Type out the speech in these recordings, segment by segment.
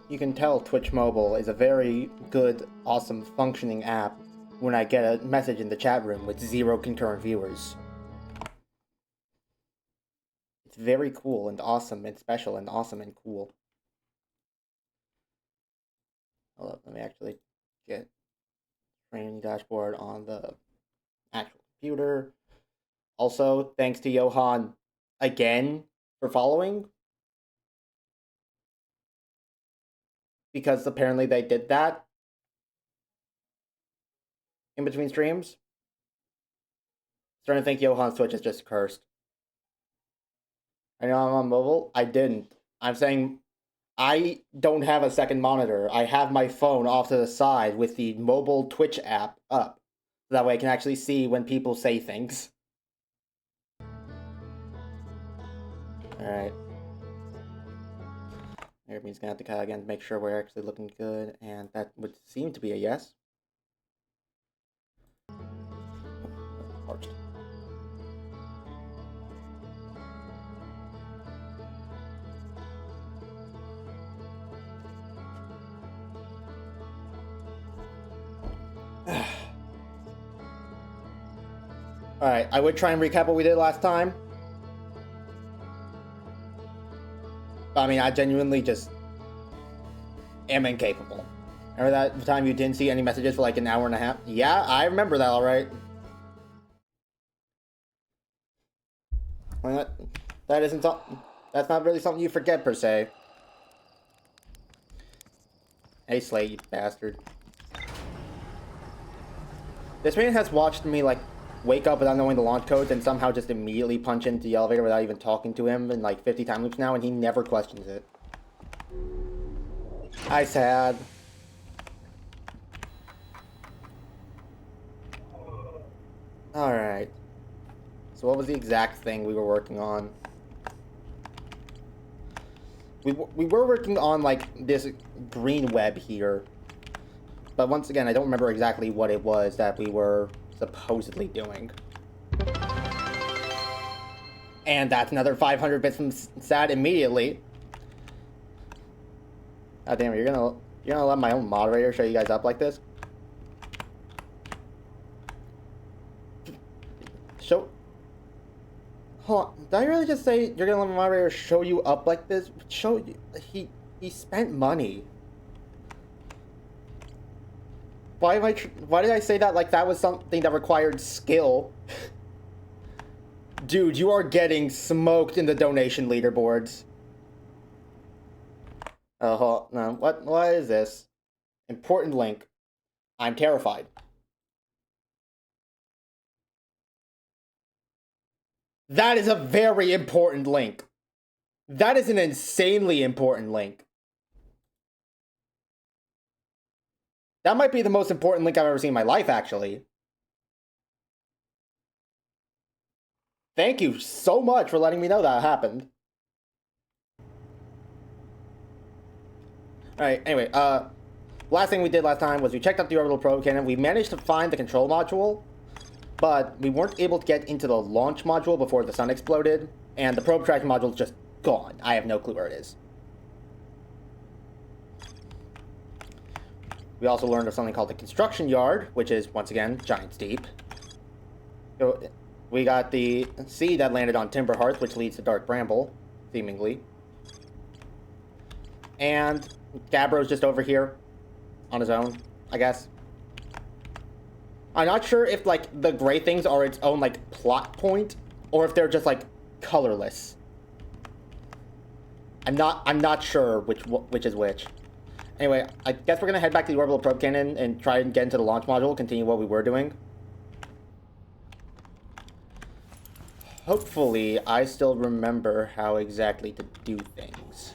You can tell Twitch Mobile is a very good, awesome, functioning app when I get a message in the chat room with 0 concurrent viewers. It's very cool and awesome and special and awesome and cool. Hold up, let me actually get training dashboard on the actual computer. Also, thanks to Johan again for following. Because apparently they did that in between streams. Starting to think Johan's Twitch is just cursed. I know I'm on mobile. I didn't. I'm saying I don't have a second monitor. I have my phone off to the side with the mobile Twitch app up. That way I can actually see when people say things. Alright. Everybody's gonna have to cut again to make sure we're actually looking good, and that would seem to be a yes. Parched. Alright, I would try and recap what we did last time. But I mean, I genuinely just am incapable. Remember that time you didn't see any messages for like an hour and a half? Yeah, I remember that alright. That isn't something. That's not really something you forget per se. Hey Slate, you bastard. This man has watched me like wake up without knowing the launch codes and somehow just immediately punch into the elevator without even talking to him in like 50 time loops now, and he never questions it. Hi, sad. Alright. So what was the exact thing we were working on? We were working on like this green web here. But once again, I don't remember exactly what it was that we were supposedly doing. And that's another 500 bits from sad immediately. God damn it, you're gonna let my own moderator show you guys up like this? Hold on, did I really just say you're gonna let my moderator show you up like this? Show you, he spent money. Why did I say that like that was something that required skill? Dude, you are getting smoked in the donation leaderboards. Oh, no, what is this? Important link. I'm terrified. That is a very important link. That is an insanely important link. That might be the most important link I've ever seen in my life, actually. Thank you so much for letting me know that happened. Alright, anyway, last thing we did last time was we checked out the orbital probe cannon. We managed to find the control module, but we weren't able to get into the launch module before the sun exploded, and the probe tracking module is just gone. I have no clue where it is. We also learned of something called the construction yard, which is, once again, giants deep. So we got the seed that landed on Timber Hearth, which leads to Dark Bramble, seemingly. And Gabbro's just over here on his own, I guess. I'm not sure if, like, the gray things are its own, like, plot point, or if they're just, like, colorless. I'm not sure which is which. Anyway, I guess we're gonna head back to the orbital probe cannon and try and get into the launch module, continue what we were doing. Hopefully, I still remember how exactly to do things.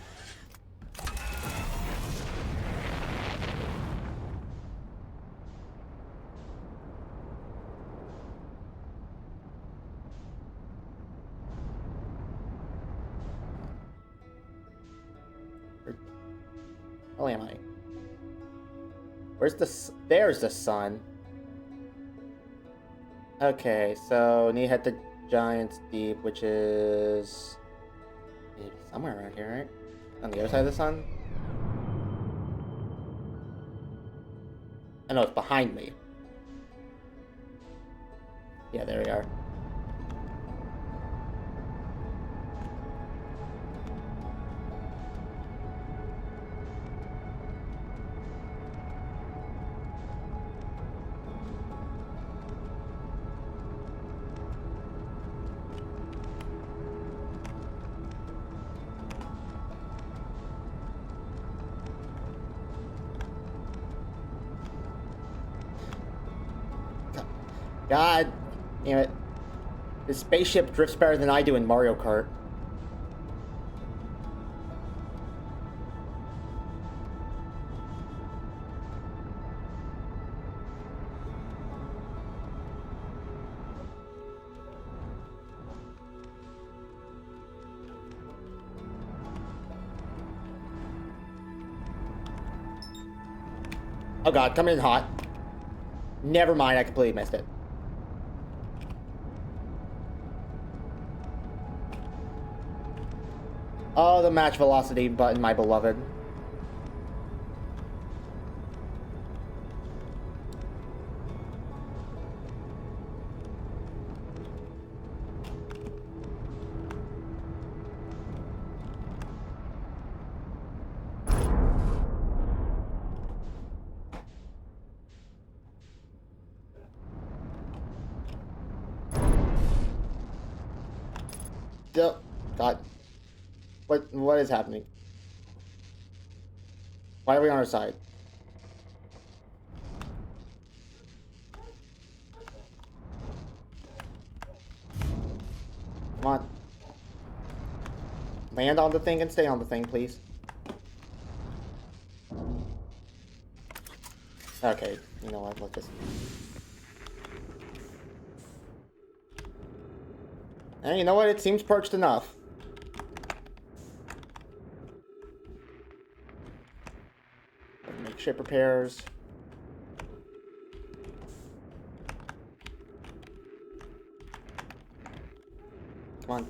Where am I? Where's the... There's the sun. Okay, so need to head to Giants Deep, which is... somewhere around here, right? On the other side of the sun? I know it's behind me. Yeah, there we are. God damn it. This spaceship drifts better than I do in Mario Kart. Oh god, coming in hot. Never mind, I completely missed it. Oh, the match velocity button, my beloved. God. What is happening? Why are we on our side? Come on. Land on the thing and stay on the thing, please. Okay, you know what, let's just... And you know what, it seems perched enough. Make ship repairs. Come on.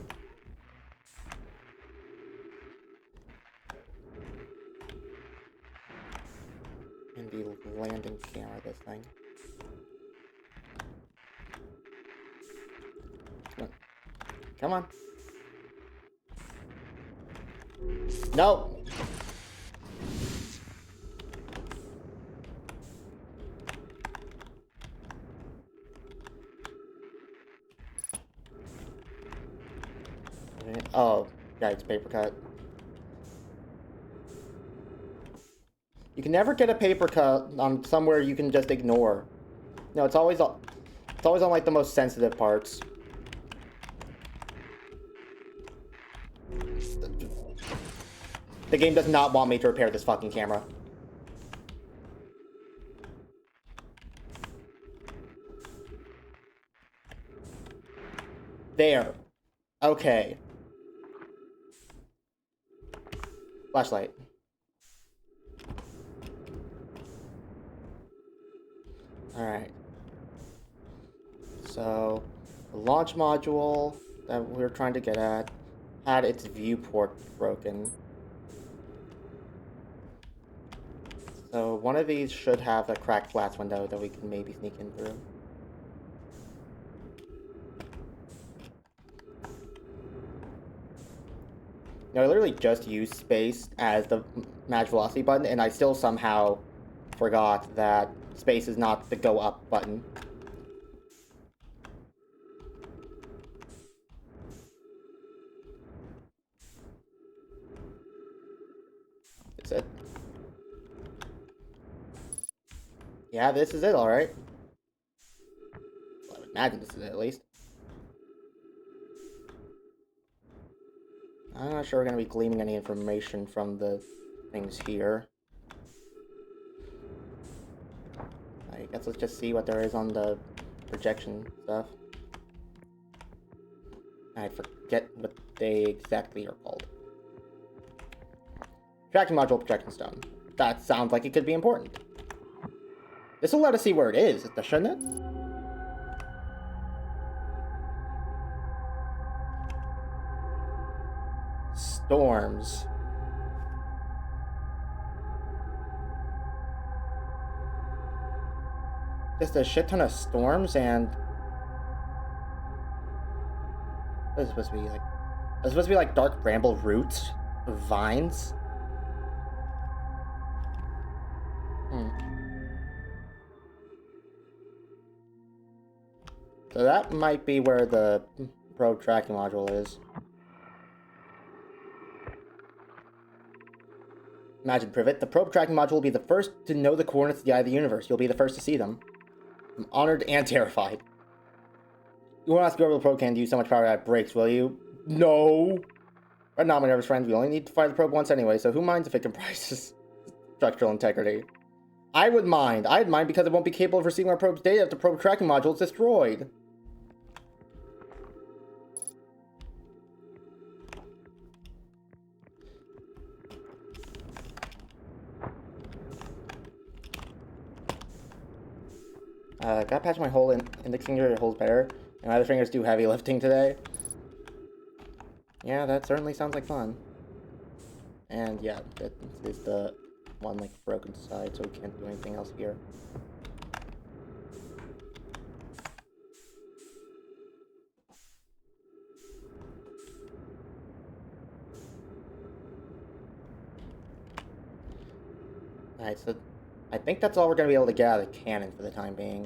And the landing camera, this thing. Come on. Come on. No! Oh, yeah, it's paper cut. You can never get a paper cut on somewhere you can just ignore. No, it's always on like the most sensitive parts. The game does not want me to repair this fucking camera. There. Okay. Flashlight. Alright. So, the launch module that we were trying to get at had its viewport broken. So, one of these should have a cracked glass window that we can maybe sneak in through. No, I literally just used space as the match velocity button, and I still somehow forgot that space is not the go up button. Is it? Yeah, this is it, alright. Well, I would imagine this is it, at least. I'm not sure we're going to be gleaming any information from the things here. I guess let's just see what there is on the projection stuff. I forget what they exactly are called. Tracking module projection stone. That sounds like it could be important. This will let us see where it is, shouldn't it? Storms. just a shit ton of storms and... What is it supposed to be like? It's supposed to be like dark bramble roots, vines. So that might be where the probe tracking module is. Imagine, Privet, the probe tracking module will be the first to know the coordinates of the eye of the universe. You'll be the first to see them. I'm honored and terrified. You won't ask whoever the probe can use so much power that it breaks, will you? No! Right now, my nervous friends, we only need to fire the probe once anyway, so who minds if it comprises structural integrity? I would mind. I'd mind because it won't be capable of receiving our probe's data if the probe tracking module is destroyed. Gotta patch my whole index finger holds better, and my other fingers do heavy lifting today. Yeah, that certainly sounds like fun. And yeah, that is the one like broken side, so we can't do anything else here. Alright, so I think that's all we're going to be able to get out of the cannon for the time being.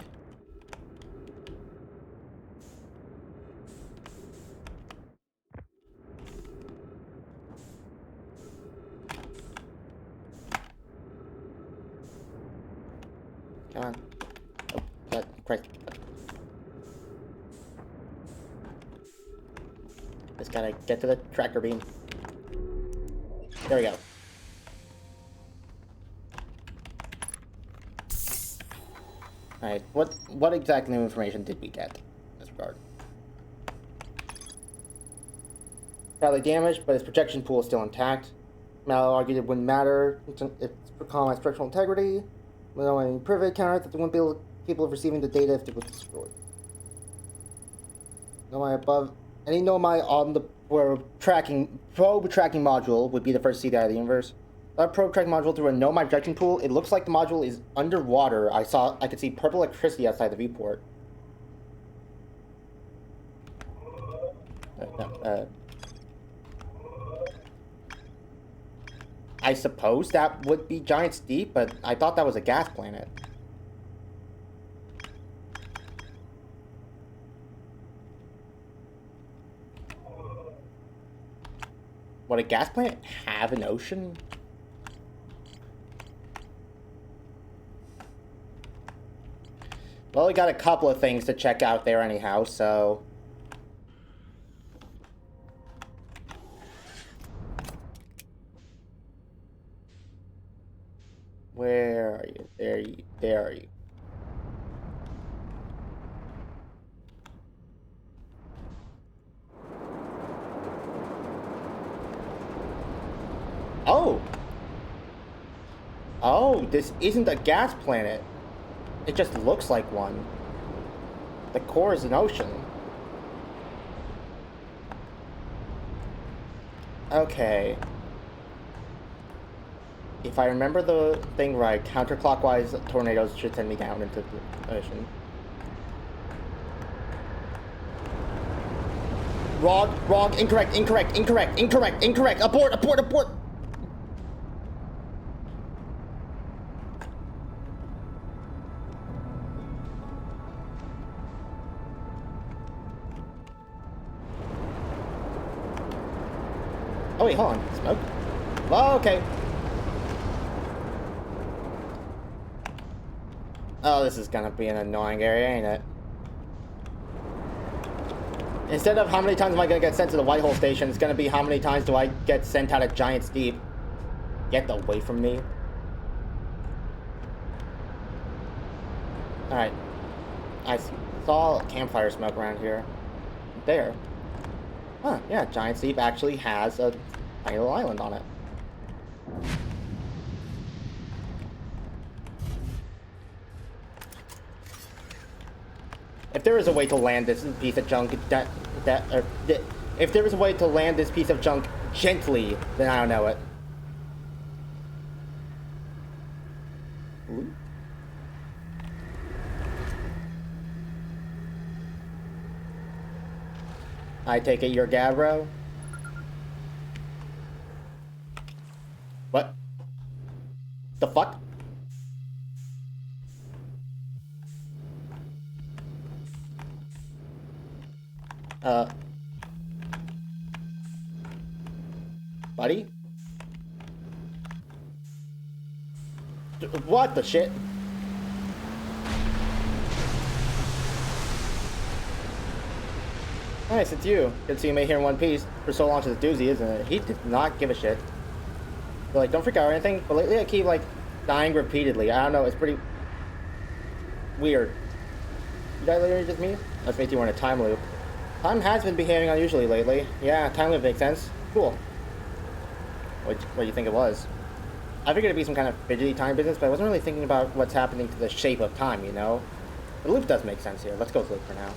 Come on. Oh, Christ. Just gotta get to the tractor beam. There we go. Alright, what exact new information did we get in this regard? Badly damaged, but its projection pool is still intact. Mallow argued it wouldn't matter if compromised structural integrity. Mallow and Privet countered that they wouldn't be capable of receiving the data if it was destroyed. Nomai above any Nomai on the probe tracking module would be the first to see the eye of the universe. That probe tracking module through a Nomai projection pool. It looks like the module is underwater. I could see purple electricity outside the viewport. I suppose that would be Giant's Deep, but I thought that was a gas planet. Would a gas planet have an ocean? Well, we got a couple of things to check out there anyhow, so... Where are you? There are you. Oh! Oh, this isn't a gas planet. It just looks like one. The core is an ocean. Okay. If I remember the thing right, counterclockwise tornadoes should send me down into the ocean. Wrong, incorrect. Abort. Oh wait, hold on. Smoke? Oh, okay. Oh, this is gonna be an annoying area, ain't it? Instead of how many times am I gonna get sent to the Whitehall station, it's gonna be how many times do I get sent out of Giant's Deep. Get away from me. Alright. I saw campfire smoke around here. There. Huh, yeah, Giant's Deep actually has a tiny little island on it. If there is a way to land this piece of junk, if there is a way to land this piece of junk gently, then I don't know it. Ooh. I take it you're Gabbro? What? The fuck? Buddy? What the shit? Nice, it's you. Good to see you made here in one piece. For so long since a doozy, isn't it? He did not give a shit. But, like, don't freak out or anything, but lately I keep, like, dying repeatedly. I don't know, it's pretty weird. You die literally just me? That's makes you want a time loop. Time has been behaving unusually lately. Yeah, time loop makes sense. Cool. What do you think it was? I figured it'd be some kind of fidgety time business, but I wasn't really thinking about what's happening to the shape of time, you know? The loop does make sense here. Let's go with loop for now.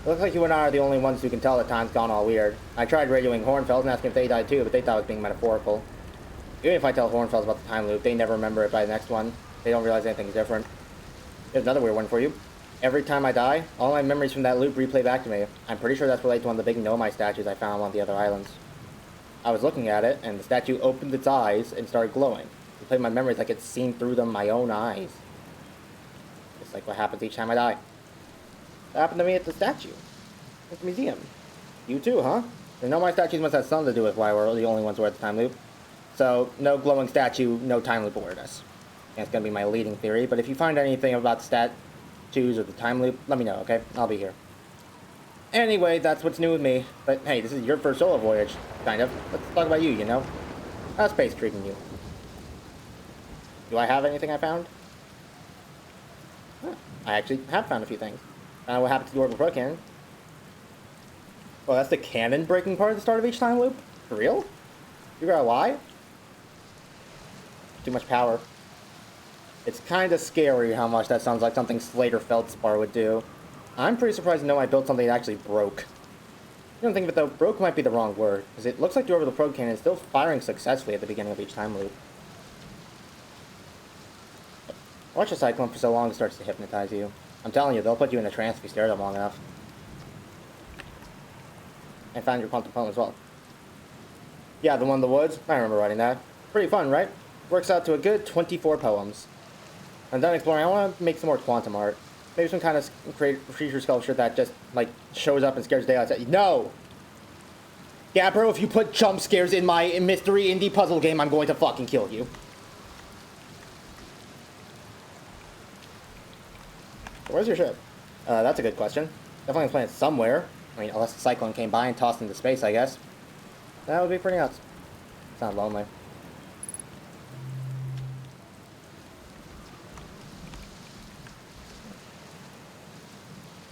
It looks like you and I are the only ones who can tell that time's gone all weird. I tried radioing Hornfels and asking if they died too, but they thought it was being metaphorical. Even if I tell Hornfels about the time loop, they never remember it by the next one. They don't realize anything's different. Here's another weird one for you. Every time I die, all my memories from that loop replay back to me. I'm pretty sure that's related to one of the big Nomai statues I found on one of the other islands. I was looking at it, and the statue opened its eyes and started glowing. It played my memories like it's seen through them my own eyes. It's like what happens each time I die. That happened to me at the statue. At the museum. You too, huh? The Nomai statues must have something to do with why we're the only ones who are at the time loop. So, no glowing statue, no time loop awareness. That's gonna be my leading theory, but if you find anything about statues or the time loop, let me know, okay? I'll be here. Anyway, that's what's new with me. But hey, this is your first solo voyage, kind of. Let's talk about you, you know? How's space treating you? Do I have anything I found? Huh. I actually have found a few things. I don't know what happened to the orbital probe cannon. Well, that's the cannon breaking part at the start of each time loop? For real? You got a lie? Too much power. It's kind of scary how much that sounds like something Slater Feldspar would do. I'm pretty surprised to know I built something that actually broke. You don't think of it though, broke might be the wrong word, because it looks like the orbital probe cannon is still firing successfully at the beginning of each time loop. Watch a cyclone for so long it starts to hypnotize you. I'm telling you, they'll put you in a trance if you stare at them long enough. I found your quantum poem as well. Yeah, the one in the woods. I remember writing that. Pretty fun, right? Works out to a good 24 poems. I'm done exploring. I want to make some more quantum art. Maybe some kind of creature sculpture that just, like, shows up and scares the daylights out of you. No! Gabbro, if you put jump scares in my mystery indie puzzle game, I'm going to fucking kill you. Where's your ship? That's a good question. Definitely on planet somewhere. I mean, unless the cyclone came by and tossed into space, I guess. That would be pretty nuts. Sounds lonely.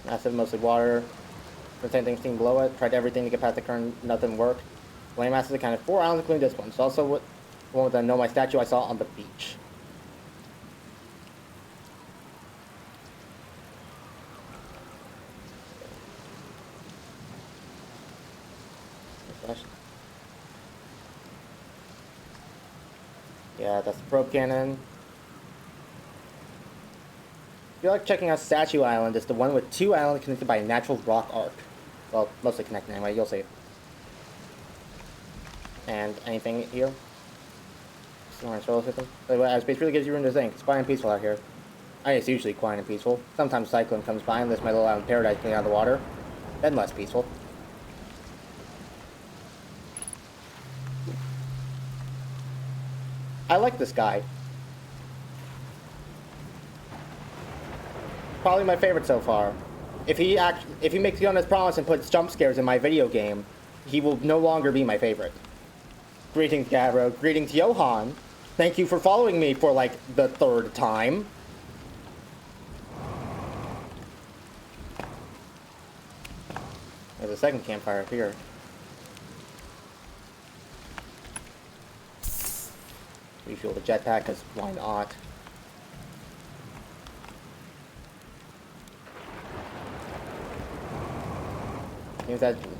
Massive, mostly water. Same things seen below it. Tried everything to get past the current. Nothing worked. Land masses accounted 4 islands, including this one. It's also the one with the Nomai statue I saw on the beach. Yeah, that's the probe cannon. If you like checking out Statue Island, it's the one with 2 islands connected by a natural rock arc. Well, mostly connected anyway, you'll see. And anything here? Solar system. Space really gives you room to think. It's quiet and peaceful out here. I mean, it's usually quiet and peaceful. Sometimes a cyclone comes by and lifts my little island paradise clean out of the water. Then less peaceful. I like this guy. Probably my favorite so far. If he makes good on his promise and puts jump scares in my video game, he will no longer be my favorite. Greetings, Gabbro. Greetings, Johan. Thank you for following me for, like, the 3rd time. There's a second campfire up here. Refuel the jetpack, because why not?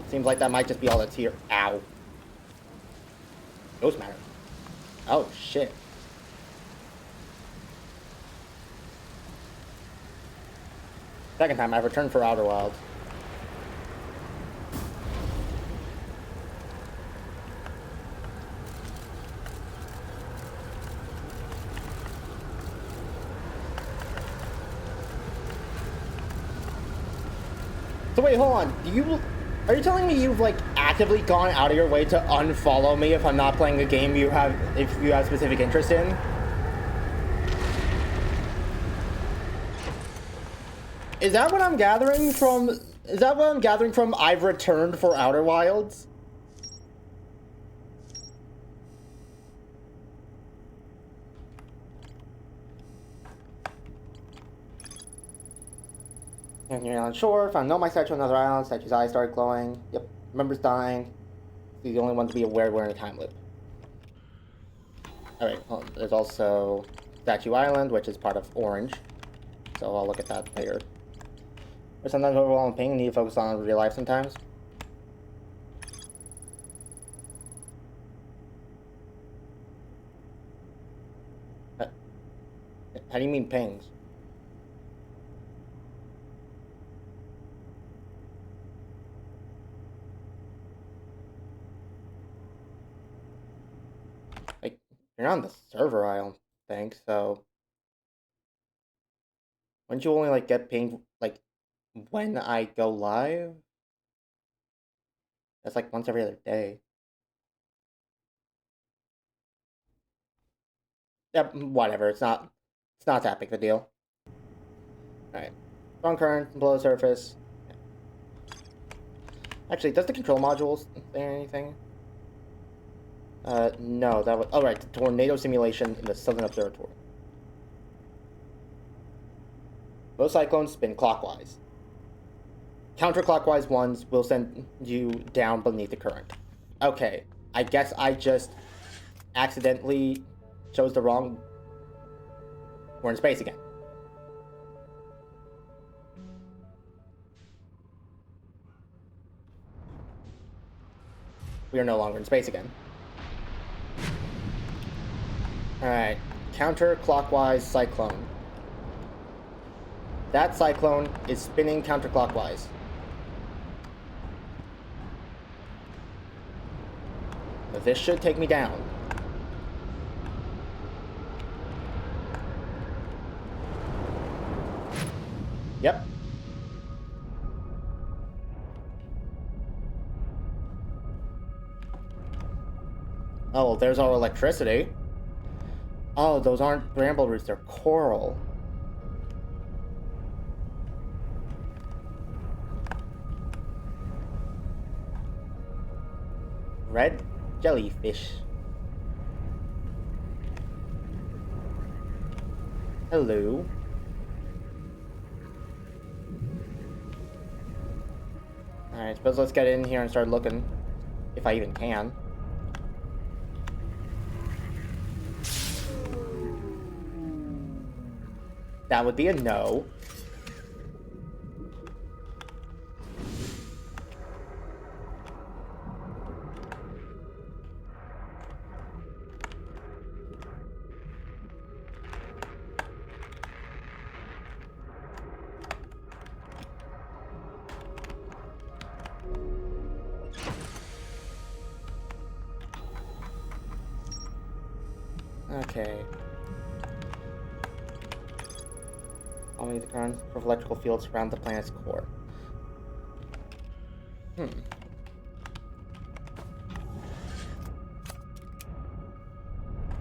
Seems like that might just be all that's here. Ow. Ghost matter. Oh, shit. Second time I've returned for Outer Wilds. So wait, hold on. Are you telling me you've like actively gone out of your way to unfollow me if I'm not playing a game if you have specific interest in? Is that what I'm gathering from? Is that what I'm gathering from? I've returned for Outer Wilds. And you're not sure. Found no my statue on another island. Statue's eyes started glowing. Yep. Members dying. He's the only one to be aware we're in a time loop. Alright, well, there's also Statue Island, which is part of Orange. So I'll look at that later. Or sometimes overwhelming pain, need to focus on real life sometimes. How do you mean pings? Like, you're not on the server, I don't think, so... Wouldn't you only, like, get pinged, like, when I go live? That's, like, once every other day. Yep, whatever, it's not that big of a deal. Alright. Strong current, below the surface. Actually, does the control module say anything? No, that was... Oh, right, the tornado simulation in the Southern Observatory. Most cyclones spin clockwise. Counterclockwise ones will send you down beneath the current. Okay, I guess I just accidentally chose the wrong... We're in space again. We are no longer in space again. Alright, counterclockwise cyclone. That cyclone is spinning counterclockwise. So this should take me down. Yep. Oh, there's our electricity. Oh, those aren't bramble roots, they're coral. Red jellyfish. Hello. Alright, suppose let's get in here and start looking. If I even can. That would be a no. Okay. Only the current of electrical fields around the planet's core. Oh,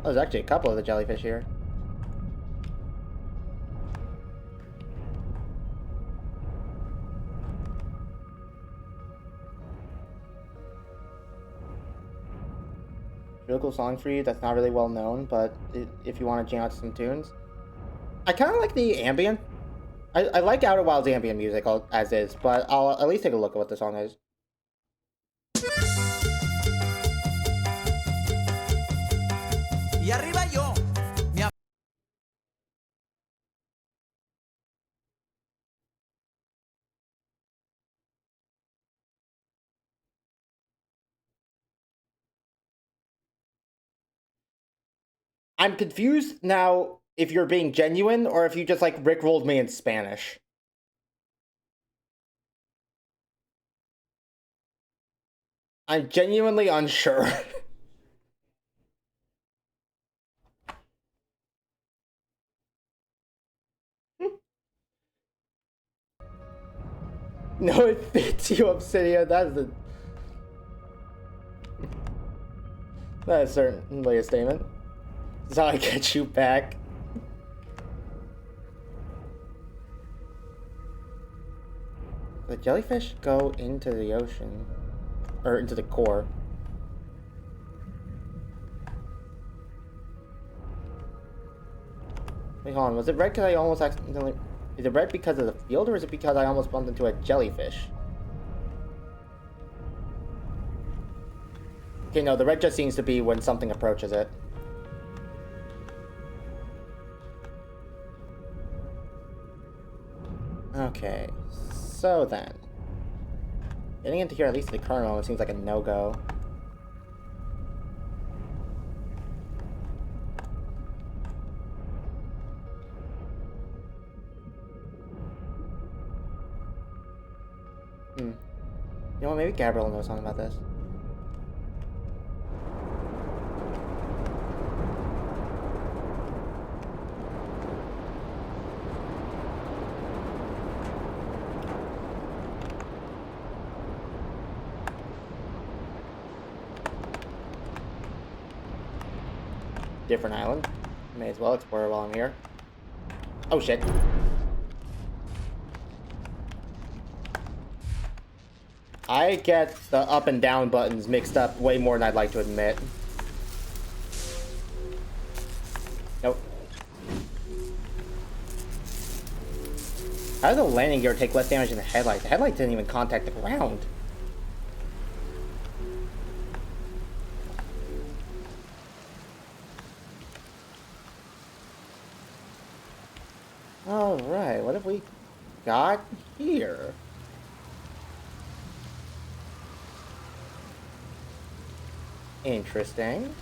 there's actually a couple of the jellyfish here. Real cool song for you that's not really well known, but if you want to jam out some tunes. I kind of like the ambient. I like Outer Wilds ambient music as is, but I'll at least take a look at what the song is. Y arriba yo. I'm confused now if you're being genuine or if you just like rickrolled me in Spanish. I'm genuinely unsure. No, it fits you, Obsidian. That is certainly a statement. This is how I get you back. The jellyfish go into the ocean. Or into the core. Wait, hold on. Was it red because I almost accidentally... Is it red because of the field, or is it because I almost bumped into a jellyfish? Okay, no, the red just seems to be when something approaches it. Okay, so then. Getting into here, at least at the current moment, seems like a no-go. You know what, maybe Gabriel knows something about this. Different island. May as well explore while I'm here. Oh shit. I get the up and down buttons mixed up way more than I'd like to admit. Nope. How did the landing gear take less damage than the headlight? The headlight didn't even contact the ground. Alright, what have we got here? Interesting.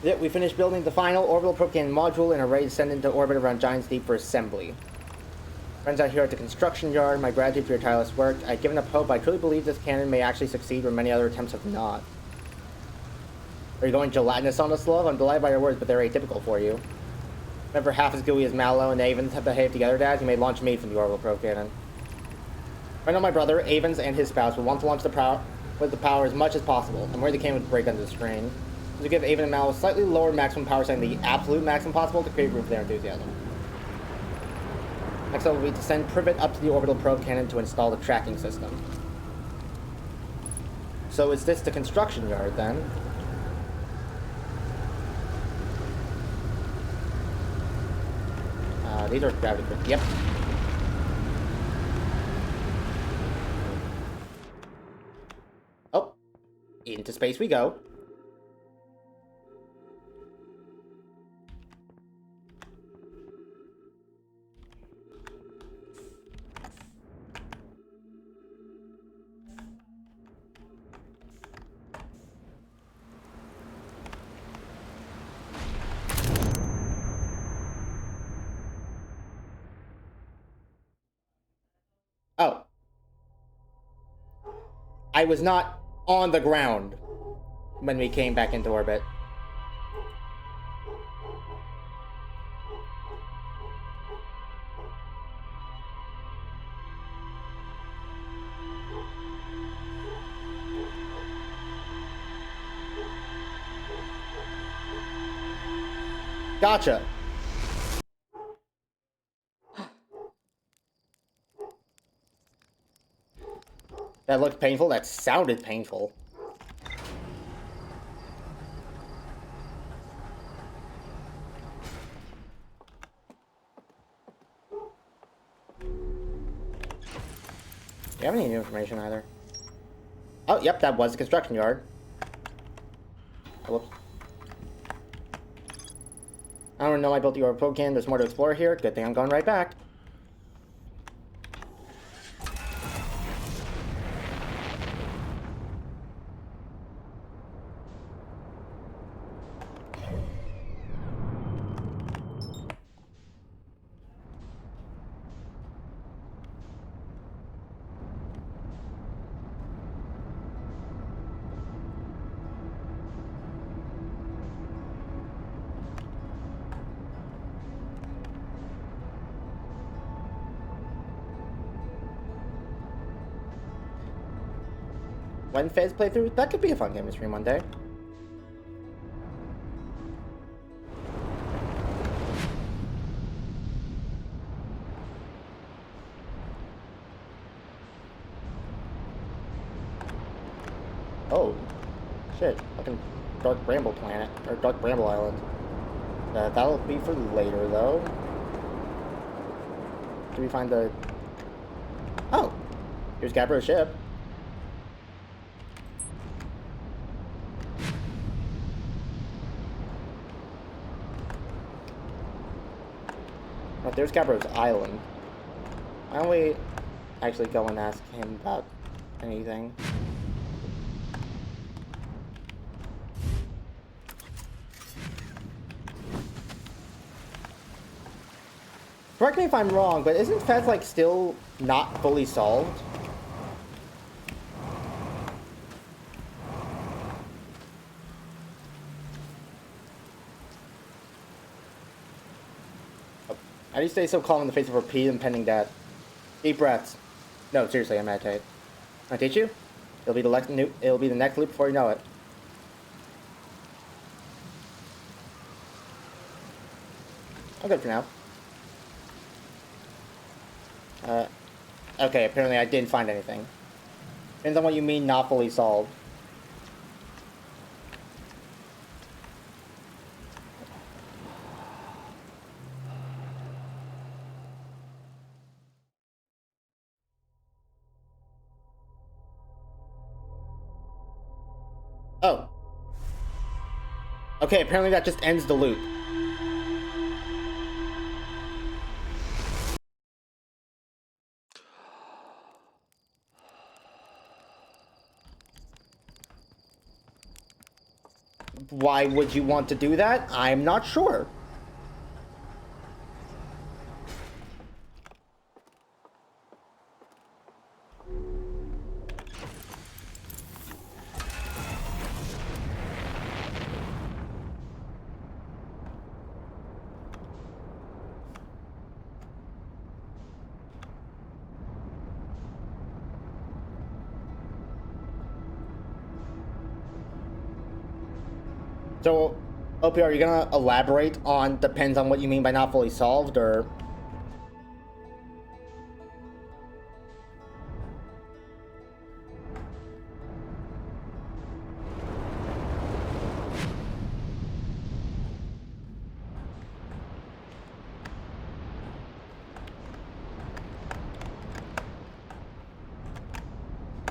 Yeah, we finished building the final orbital probe cannon module and are ready to send into orbit around Giant's Deep for assembly. Friends out here at the construction yard, my gratitude for your tireless work. I've given up hope. I truly believe this cannon may actually succeed where many other attempts have not. Are you going gelatinous on us, love? I'm delighted by your words, but they're atypical for you. Never half as gooey as Mallow and Avens have behaved together, Dad. You may launch me from the orbital probe cannon. I know my brother, Avens, and his spouse will want to launch the power as much as possible. I'm worried the cannon would break under the strain. So give Avon and Mallow a slightly lower maximum power setting the absolute maximum possible to create room for their enthusiasm. Next up will be to send Privet up to the orbital probe cannon to install the tracking system. So is this the construction yard then? These are gravity. Yep. Oh, into space we go. Oh. I was not on the ground when we came back into orbit. Gotcha. That looked painful. That sounded painful. Do you have any new information either? Oh, yep, that was the construction yard. Oh, whoops. I don't know I built the orbital cannon. There's more to explore here. Good thing I'm going right back. when Fez playthrough? That could be a fun game to stream one day. Oh, shit. Fucking Dark Bramble Planet. Or Dark Bramble Island. That'll be for later, though. Do we find the... Oh! Here's Gabbro's ship. Oh, there's Gabbro's Island. Why don't we actually go and ask him about anything? Correct me if I'm wrong, but isn't Fez, like, still not fully solved? How do you stay so calm in the face of repeated impending death? Deep breaths. No, seriously, I meditate. Can I teach you? It'll be the next loop before you know it. I'm good for now. Okay, apparently I didn't find anything. Depends on what you mean not fully solved. Oh. Okay, apparently that just ends the loop. Why would you want to do that? I'm not sure. So, OP, are you gonna elaborate on depends on what you mean by not fully solved, or?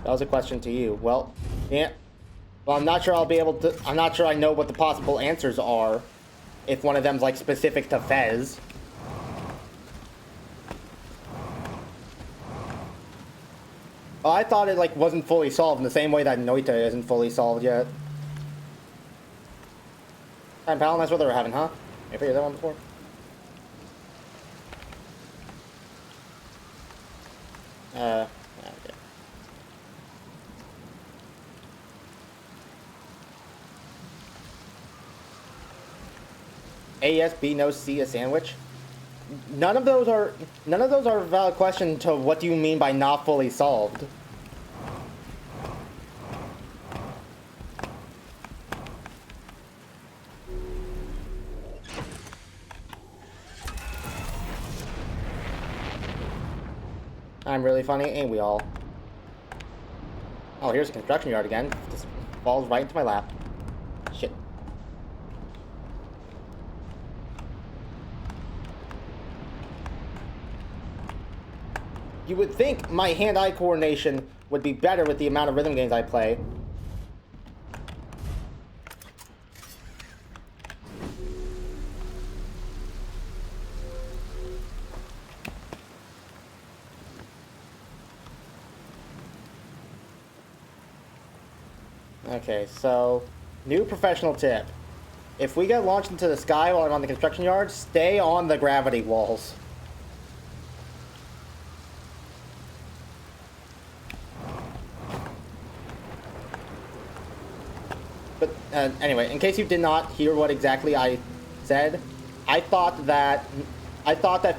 That was a question to you. Well, yeah. Well, I'm not sure I'll be able to... I'm not sure I know what the possible answers are. If one of them's, like, specific to Fez. Well, I thought it, like, wasn't fully solved in the same way that Noita isn't fully solved yet. Time pal, nice weather we're having, huh? I figured that one before. Okay. A, yes, B, no, C, a sandwich? None of those are a valid question to what do you mean by not fully solved. I'm really funny, ain't we all? Oh, here's a construction yard again. Just falls right into my lap. Shit. You would think my hand-eye coordination would be better with the amount of rhythm games I play. Okay, so, new professional tip. If we get launched into the sky while I'm on the construction yard, stay on the gravity walls. But anyway, in case you did not hear what exactly I said, I thought that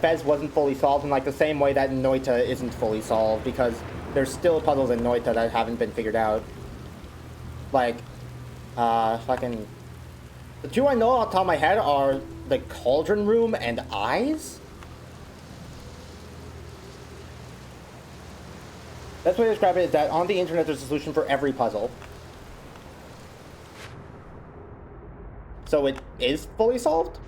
Fez wasn't fully solved in like the same way that Noita isn't fully solved, because there's still puzzles in Noita that haven't been figured out. like, fucking... The two I know off the top of my head are the Cauldron Room and Eyes. Best way to describe it is that on the internet there's a solution for every puzzle. So it is fully solved?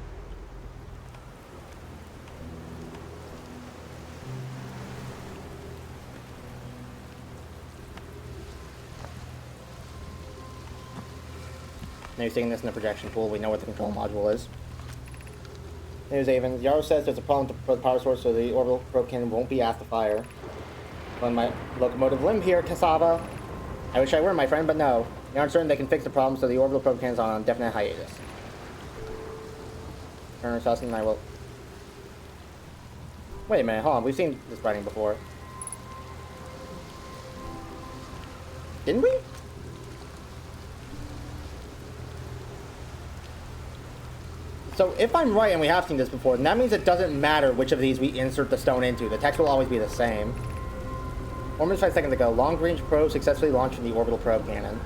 Now you're sticking this in the projection pool. We know what the control module is. Here's Avon. Yarrow says there's a problem for the power source, so the orbital probe cannon won't be asked to fire. On my locomotive limb here, Cassava. I wish I were, my friend, but no. They aren't certain they can fix the problem, so the orbital probe cannon's on definite hiatus. Turner, Sussin, and I will... Wait a minute, hold on. We've seen this writing before. Didn't we? So if I'm right and we have seen this before, then that means it doesn't matter which of these we insert the stone into. The text will always be the same. 4 minutes 5 seconds ago, long-range probe successfully launched from the orbital probe cannon.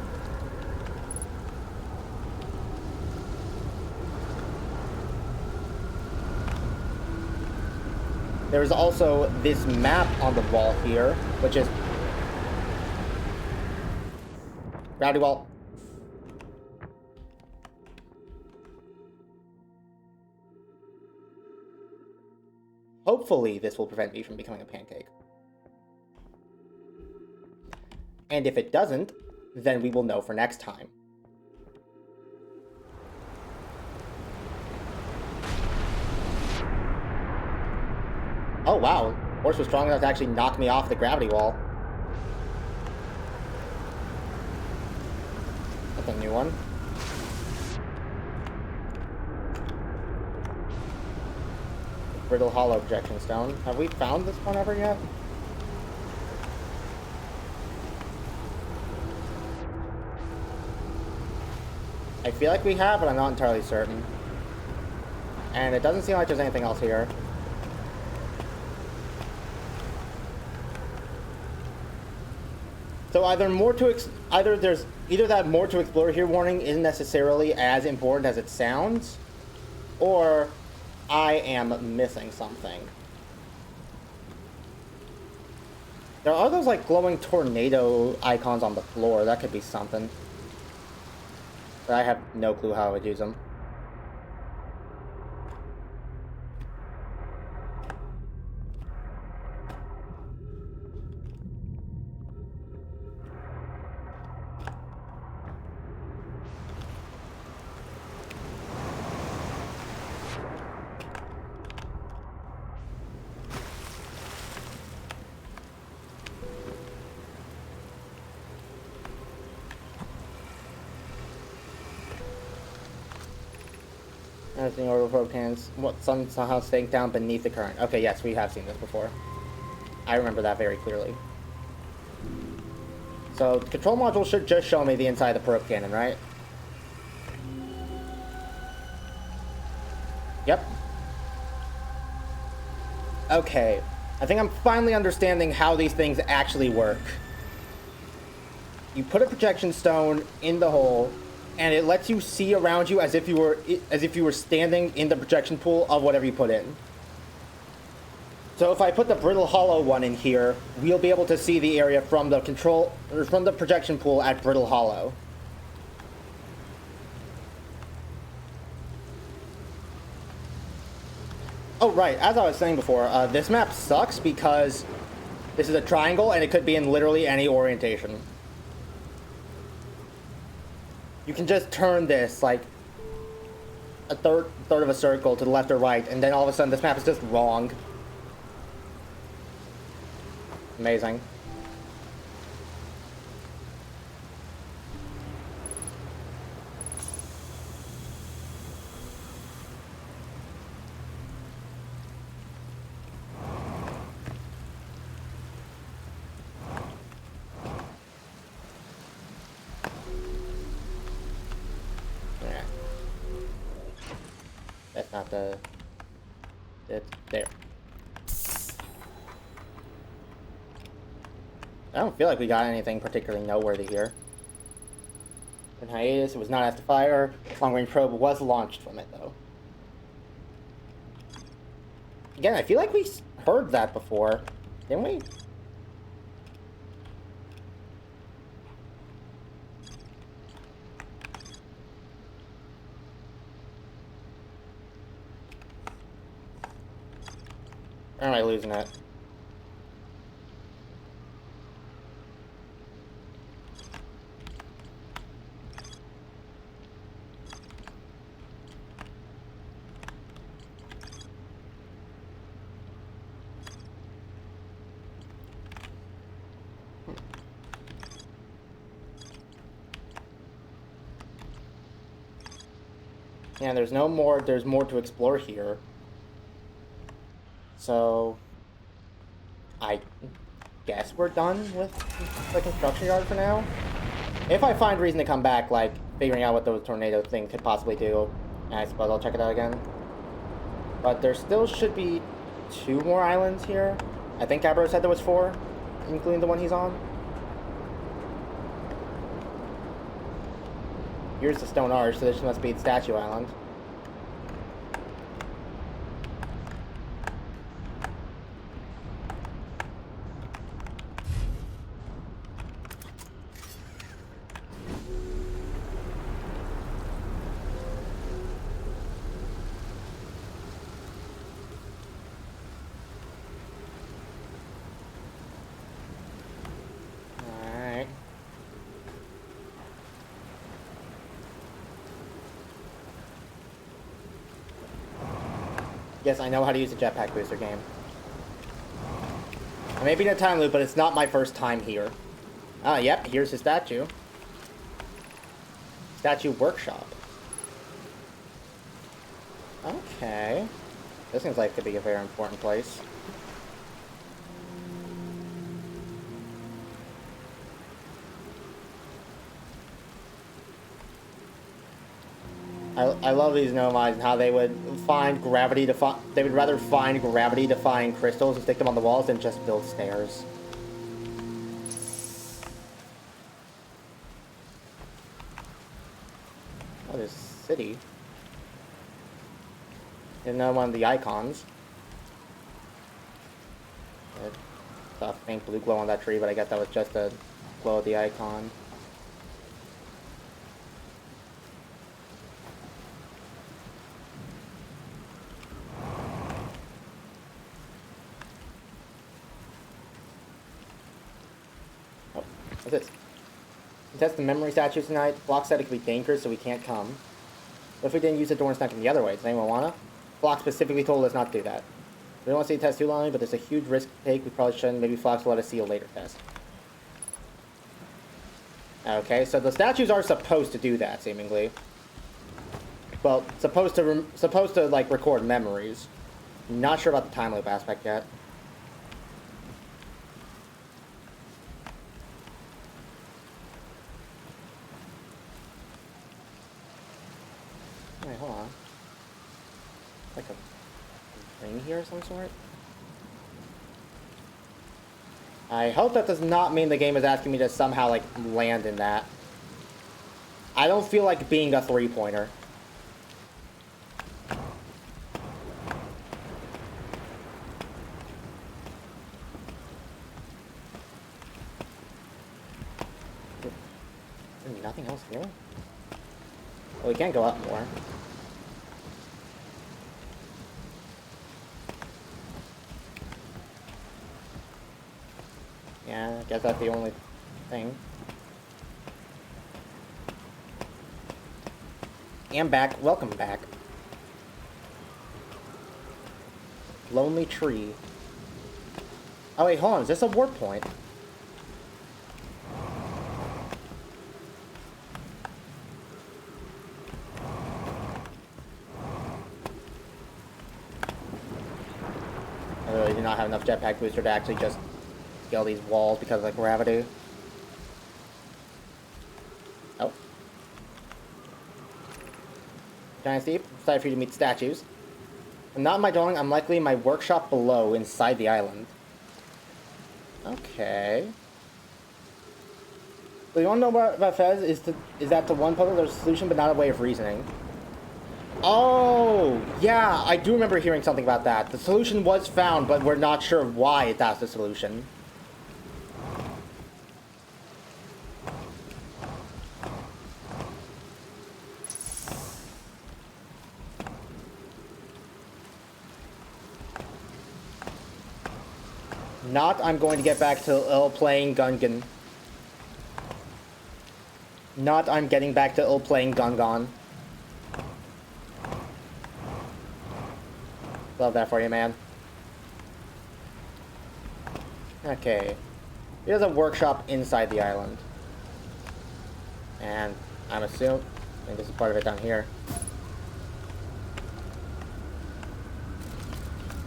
There's also this map on the wall here, which is... Gravity wall. Hopefully this will prevent me from becoming a pancake. And if it doesn't, then we will know for next time. Oh wow, horse was strong enough to actually knock me off the gravity wall. That's a new one. Brittle Hollow projection stone. Have we found this one ever yet? I feel like we have, but I'm not entirely certain. And it doesn't seem like there's anything else here. So either that more to explore here warning isn't necessarily as important as it sounds, or I am missing something. There are those like glowing tornado icons on the floor. That could be something. But I have no clue how I would use them. Everything orbital probe cannons. What sun somehow staying down beneath the current. Okay, yes, we have seen this before. I remember that very clearly. So the control module should just show me the inside of the probe cannon, right? Yep. Okay. I think I'm finally understanding how these things actually work. You put a projection stone in the hole, and it lets you see around you as if you were standing in the projection pool of whatever you put in. So if I put the Brittle Hollow one in here, we'll be able to see the area from the projection pool at Brittle Hollow. Oh right, as I was saying before, this map sucks because this is a triangle and it could be in literally any orientation. You can just turn this like a third of a circle to the left or right, and then all of a sudden this map is just wrong. Amazing. That's not the... It's there. I don't feel like we got anything particularly noteworthy here. In hiatus, it was not asked to fire. Long-range probe was launched from it, though. Again, I feel like we heard that before. Didn't we? Or am I losing it? Yeah, there's more to explore here. So, I guess we're done with the construction yard for now. If I find reason to come back, like figuring out what those tornado things could possibly do, I suppose I'll check it out again. But there still should be 2 more islands here. I think Gabbro said there was 4, including the one he's on. Here's the stone arch, so this must be the Statue Island. Yes, I know how to use a jetpack booster game. I may be in a time loop, but it's not my first time here. Ah, yep, here's his statue. Statue workshop. Okay. This seems like it could be a very important place. I love these nomads and how they would find they would rather find gravity-defying crystals and stick them on the walls than just build stairs. Oh, there's a city. Didn't know one of the icons. Saw a faint blue glow on that tree, but I guess that was just a glow of the icon. What's this? We test the memory statue tonight. Flock said it could be dangerous, so we can't come. What if we didn't use the door and snuck in the other way? Does anyone wanna? Flock specifically told us not to do that. We don't want to see the test too long, but there's a huge risk to take. We probably shouldn't. Maybe Flock will let us see a later test. Okay, so the statues are supposed to do that, seemingly. Well, supposed to like record memories. Not sure about the time loop aspect yet. Wait, hold on. Like a ring here of some sort? I hope that does not mean the game is asking me to somehow, like, land in that. I don't feel like being a 3-pointer. Nothing else here? Well, we can't go up more. Yeah, I guess that's the only thing. And back. Welcome back. Lonely tree. Oh wait, hold on. Is this a warp point? I really do not have enough jetpack booster to actually just scale these walls because of the gravity. Oh. Giant Steep, excited for you to meet statues. I'm not in my dwelling, I'm likely in my workshop below, inside the island. Okay. So you want to know about Fez is that the one puzzle there's a solution but not a way of reasoning. Oh, yeah, I do remember hearing something about that. The solution was found, but we're not sure why that's the solution. Not I'm going to get back to playing Gungan. Not I'm getting back to playing Gungan. Love that for you, man. Okay. Here's a workshop inside the island. And I think this is part of it down here.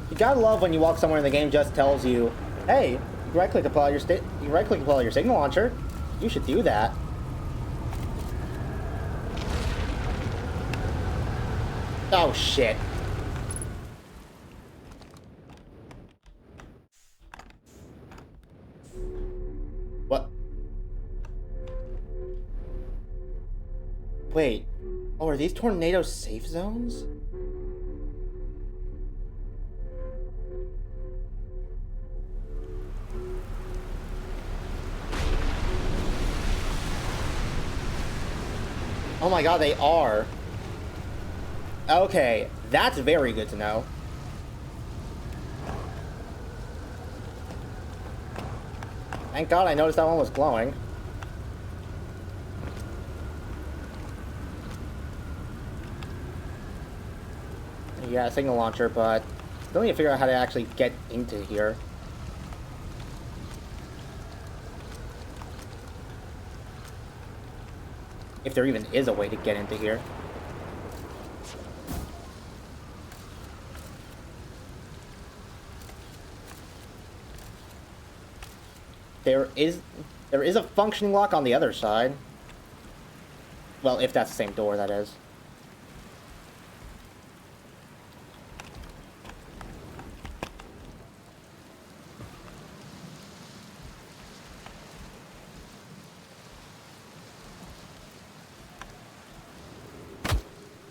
You gotta love when you walk somewhere and the game just tells you, hey, you right-click to pull out your signal launcher. You should do that. Oh shit. What? Wait. Oh, are these tornado safe zones? Oh my god, they are. Okay, that's very good to know. Thank god I noticed that one was glowing. Yeah, signal launcher, but still need to figure out how to actually get into here. If there even is a way to get into here. There is a functioning lock on the other side. Well, if that's the same door, that is.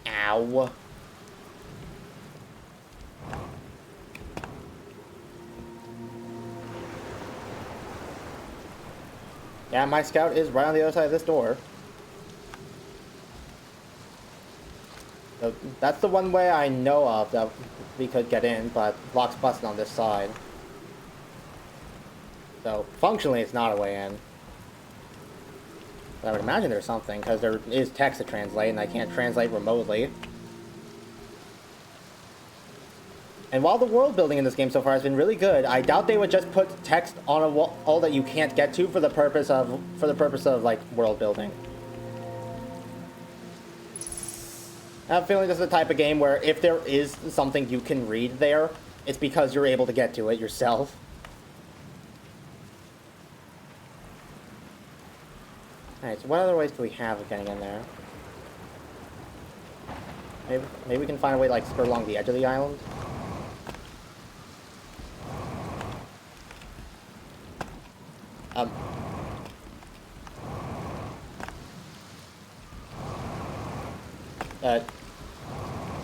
Ow. Yeah, my scout is right on the other side of this door. So that's the one way I know of that we could get in, but lock's busted on this side. So functionally it's not a way in. But I would imagine there's something, because there is text to translate, and I can't translate remotely. And while the world building in this game so far has been really good, I doubt they would just put text on a wall that you can't get to for the purpose of like world building. I have a feeling this is the type of game where if there is something you can read there, it's because you're able to get to it yourself. Alright, so what other ways do we have of getting in there? Maybe we can find a way to like skirt along the edge of the island.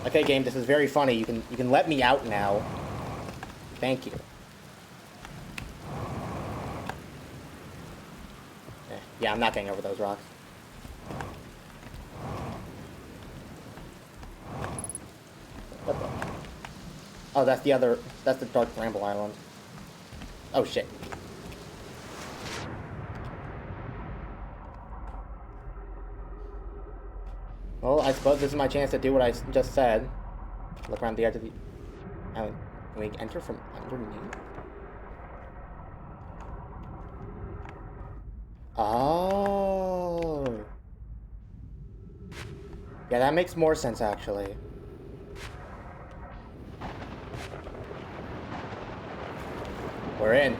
Okay, game, this is very funny. You can let me out now. Thank you. Yeah, I'm not getting over those rocks. What the? Oh, that's the Dark Bramble Island. Oh shit. Well, I suppose this is my chance to do what I just said. Look around the edge of the island. Can we enter from underneath? Oh. Yeah, that makes more sense, actually. We're in.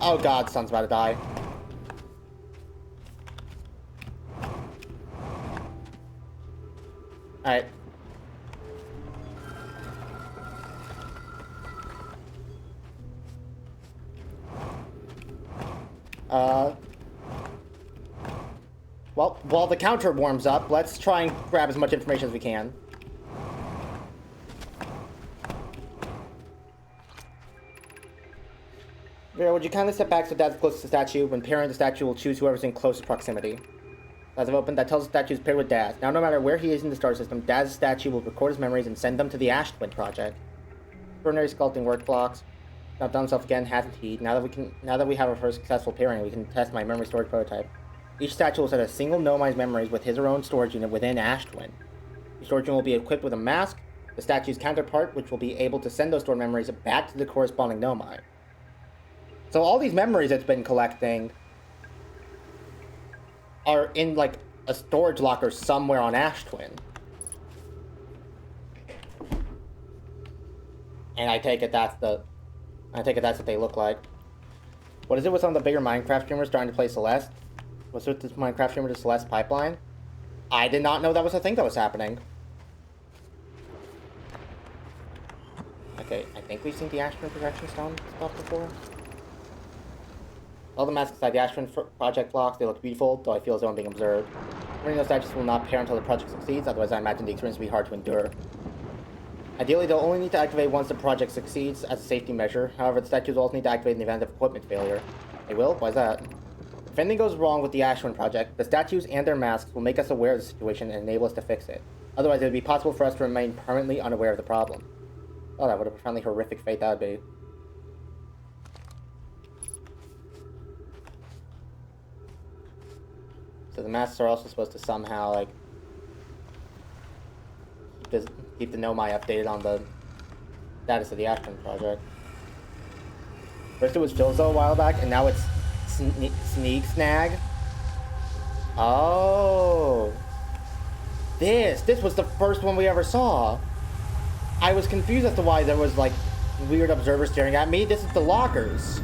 Oh god, sun's about to die. Alright. Well, while the counter warms up, let's try and grab as much information as we can. Vera, would you kindly step back so Dad's close to the statue? When pairing the statue, will choose whoever's in closest proximity. As I've opened, that tells the statue is paired with Daz. Now, no matter where he is in the star system, Daz's statue will record his memories and send them to the Ash Twin Project. Extraordinary sculpting work blocks. Not done himself again, hasn't he? Now that we have our first successful pairing, we can test my memory storage prototype. Each statue will set a single Nomai's memories with his or her own storage unit within Ash Twin. The storage unit will be equipped with a mask, the statue's counterpart, which will be able to send those stored memories back to the corresponding Nomai. So all these memories it's been collecting are in, like, a storage locker somewhere on Ash Twin. And I take it that's what they look like. What is it with some of the bigger Minecraft streamers trying to play Celeste? What's with this Minecraft streamer to Celeste pipeline? I did not know that was a thing that was happening. Okay, I think we've seen the Ash Twin projection stone stuff before. All the masks inside the Ash Twin project blocks, they look beautiful, though I feel as though I'm being observed. Many of those statues will not pair until the project succeeds, otherwise I imagine the experience will be hard to endure. Ideally, they'll only need to activate once the project succeeds as a safety measure. However, the statues will also need to activate in the event of equipment failure. They will? Why is that? If anything goes wrong with the Ash Twin project, the statues and their masks will make us aware of the situation and enable us to fix it. Otherwise, it would be possible for us to remain permanently unaware of the problem. Oh, that would have a profoundly horrific fate that would be. So the masks are also supposed to somehow, like, keep the Nomai updated on the status of the Ash Twin project. First it was Filzo a while back, and now it's Sneak Snag. Oh. This was the first one we ever saw. I was confused as to why there was, like, weird observers staring at me. This is the lockers.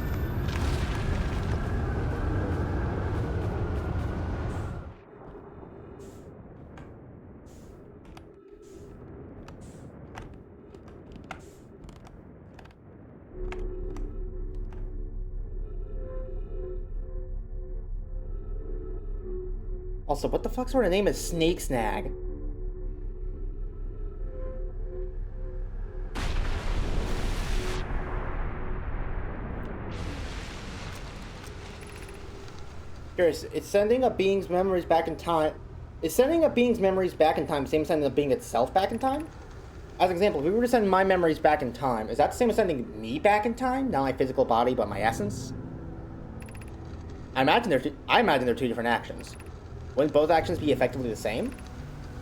Also, what the fuck sort of name is Snake Snag? Curious, it's sending a being's memories back in time. Is sending a being's memories back in time the same as sending a being itself back in time? As an example, if we were to send my memories back in time, is that the same as sending me back in time? Not my physical body, but my essence? I imagine they're two different actions. Wouldn't both actions be effectively the same?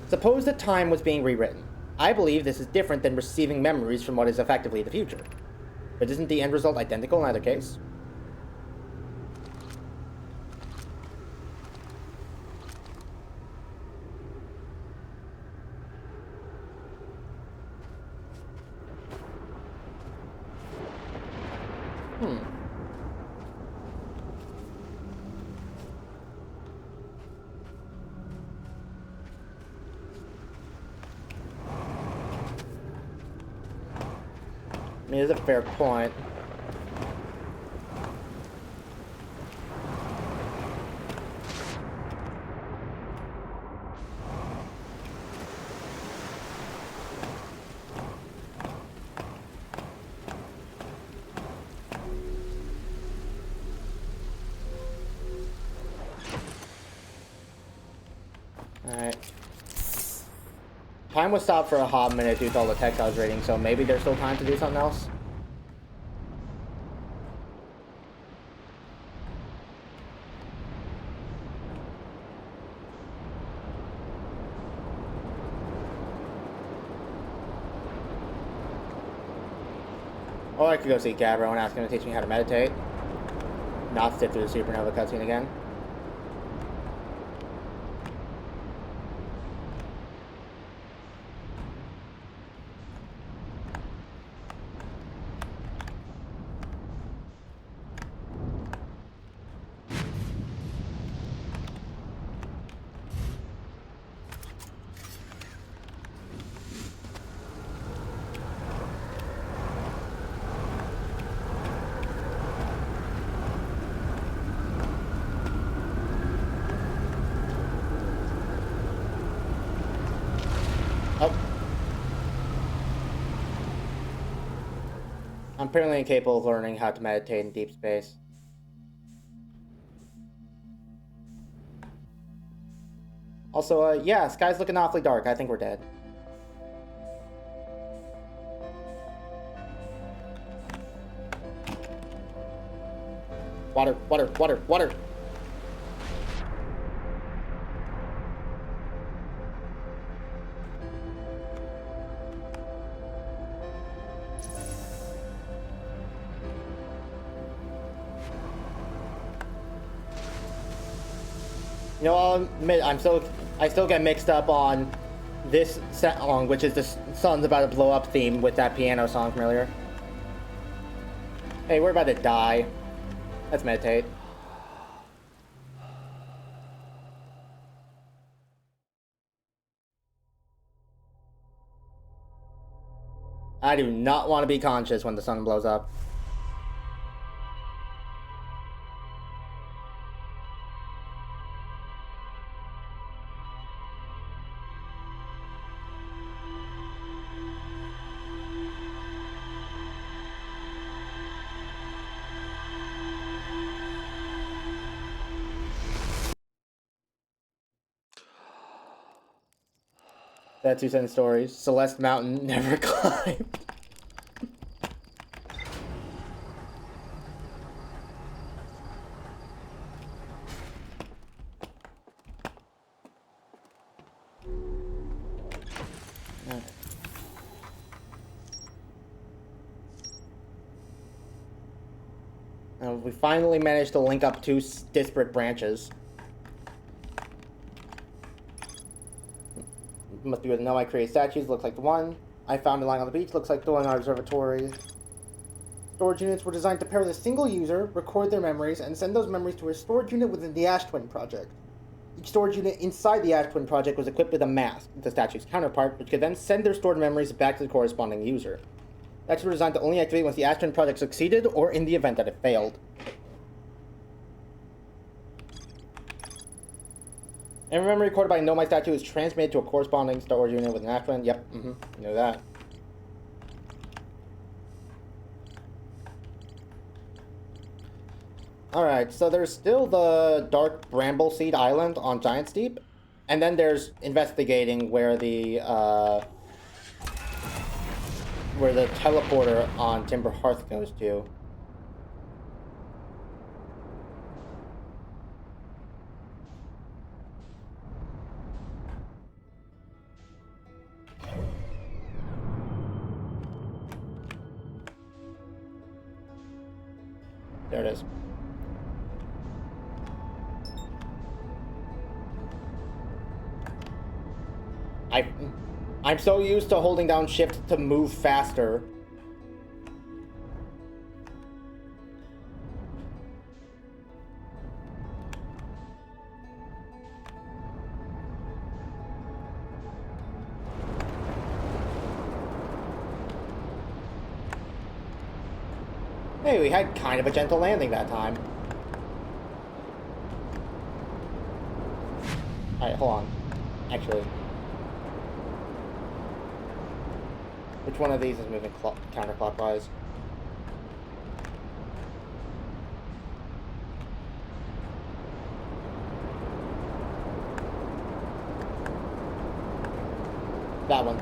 Suppose that time was being rewritten. I believe this is different than receiving memories from what is effectively the future. But isn't the end result identical in either case? I mean, it's a fair point. Alright. Time was stopped for a hot minute due to all the text I was reading, so maybe there's still time to do something else? Or I could go see Gabbro and ask him to teach me how to meditate. Not sit through the supernova cutscene again. I'm apparently incapable of learning how to meditate in deep space. Also, yeah, sky's looking awfully dark. I think we're dead. Water, water, water, water! You know, I'll admit, I still get mixed up on this song, which is the sun's about to blow up theme with that piano song from earlier. Hey, we're about to die. Let's meditate. I do not want to be conscious when the sun blows up. That 2 cent stories. Celeste Mountain never climbed. We finally managed to link up 2 disparate branches. Must be with no I create statues, looks like the one I found lying on the beach, looks like the one in our observatory. Storage units were designed to pair with a single user, record their memories, and send those memories to a storage unit within the Ash Twin project. Each storage unit inside the Ash Twin project was equipped with a mask, the statue's counterpart, which could then send their stored memories back to the corresponding user. Statues were designed to only activate once the Ash Twin project succeeded, or in the event that it failed. Every memory recorded by Nomai statue is transmitted to a corresponding storage unit with an Ash Twin. Yep, you know that. Alright, so there's still the Dark Brambleseed Island on Giant Steep. And then there's investigating where the teleporter on Timber Hearth goes to. There it is. I'm so used to holding down shift to move faster. Hey, we had kind of a gentle landing that time. Alright, hold on. Actually. Which one of these is moving counterclockwise? That one.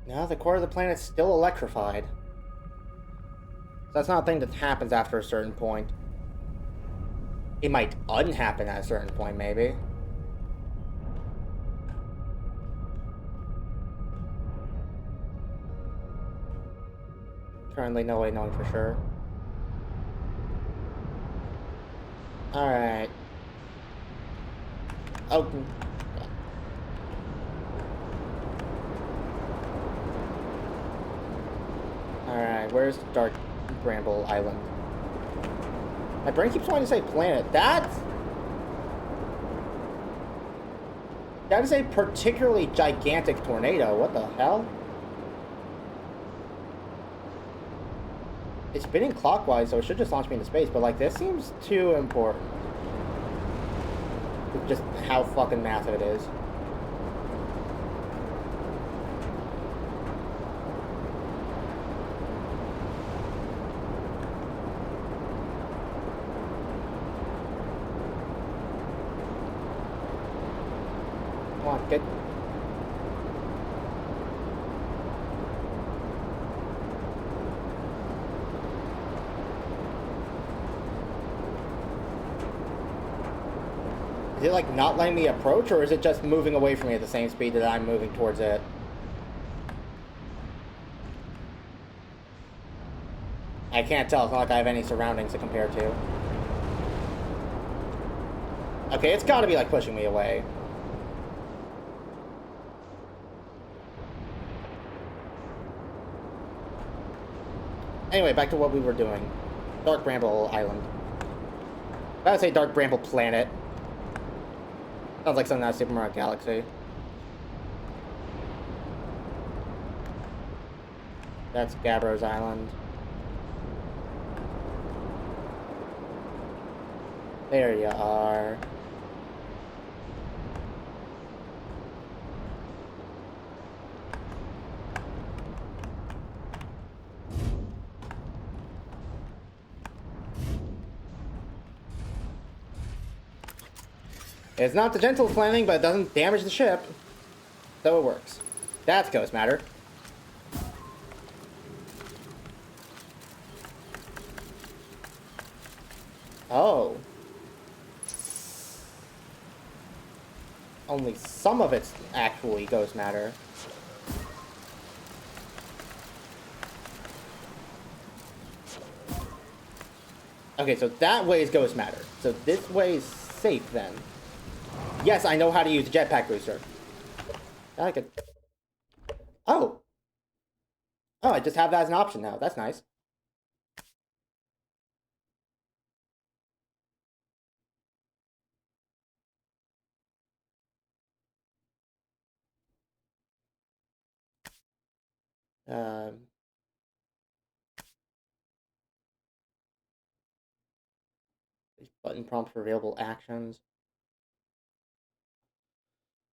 No, the core of the planet's still electrified. That's not a thing that happens after a certain point. It might unhappen at a certain point, maybe. Currently, no way knowing for sure. Alright. Oh. Alright, where's Dark Bramble Island? My brain keeps wanting to say planet. That is a particularly gigantic tornado. What the hell? It's spinning clockwise, so it should just launch me into space, but like this seems too important. Just how fucking massive it is. Come on, get. Is it like not letting me approach, or is it just moving away from me at the same speed that I'm moving towards it? I can't tell. It's not like I have any surroundings to compare to. Okay, it's gotta be like pushing me away. Anyway, back to what we were doing. Dark Bramble Island. I would say Dark Bramble Planet. Sounds like something out of Super Mario Galaxy. That's Gabbro's Island. There you are. It's not the gentlest landing, but it doesn't damage the ship. So it works. That's Ghost Matter. Oh. Only some of it's actually Ghost Matter. Okay, so that way is Ghost Matter. So this way is safe then. Yes, I know how to use a jetpack booster. I could... Oh! Oh, I just have that as an option now. That's nice. Um... Button prompt for available actions.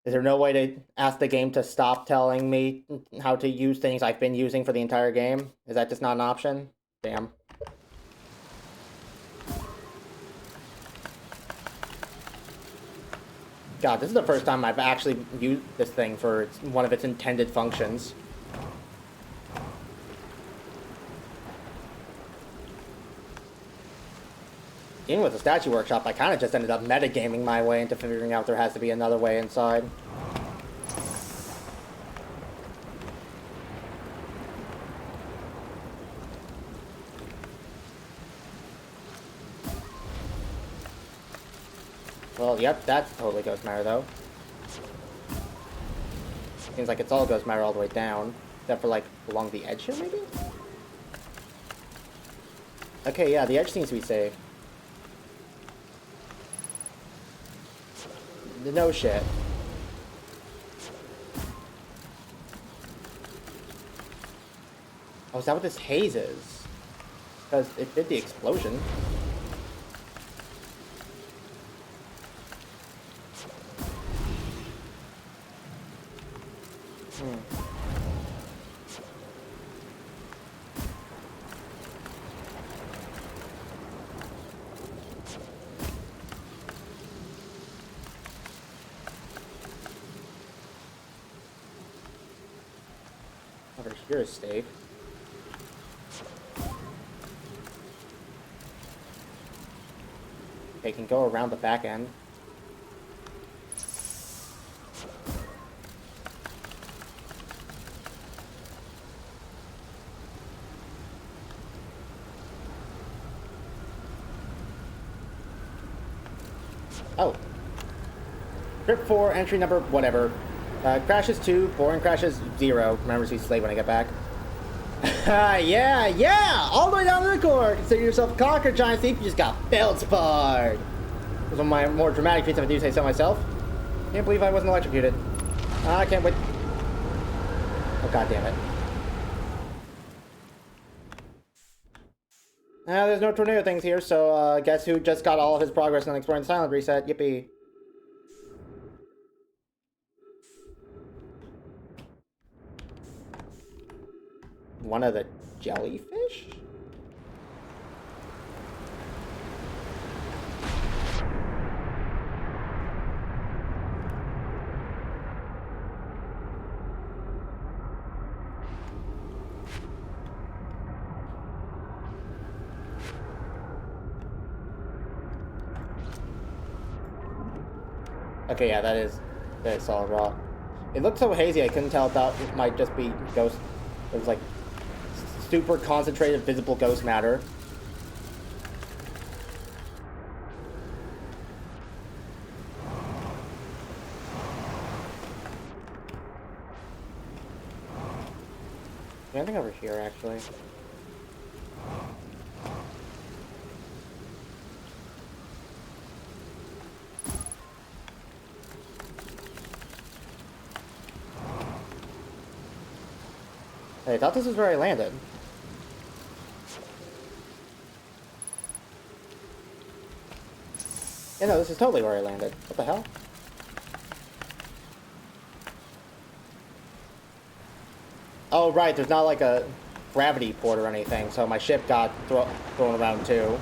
Is there no way to ask the game to stop telling me how to use things I've been using for the entire game? Is that just not an option? Damn. God, this is the first time I've actually used this thing for one of its intended functions. Even with the Statue Workshop, I kind of just ended up metagaming my way into figuring out there has to be another way inside. Well, yep, that's totally Ghost Matter, though. Seems like it's all Ghost Matter all the way down. Except for, like, along the edge here, maybe? Okay, yeah, the edge seems to be safe. No shit. Oh, is that what this haze is? Because it did the explosion. Over here is safe. They can go around the back end. Oh. Trip 4, entry number, whatever. Crashes 2, boring crashes 0. Remember to slave when I get back. yeah! All the way down to the core! Consider yourself a conquered, giant thief, you just got feldsparred! This is one of my more dramatic feats if I do say so myself. Can't believe I wasn't electrocuted. I can't wait. Oh, god damn it. There's no tornado things here, so guess who just got all of his progress on exploring the silent reset? Yippee. One of the jellyfish? Okay, yeah, that is solid rock. It looked so hazy, I couldn't tell if that might just be ghost. It was like super concentrated visible ghost matter. Anything over here, actually? Hey, I thought this was where I landed. Yeah, no, this is totally where I landed. What the hell? Oh, right, there's not like a gravity port or anything, so my ship got thrown around too.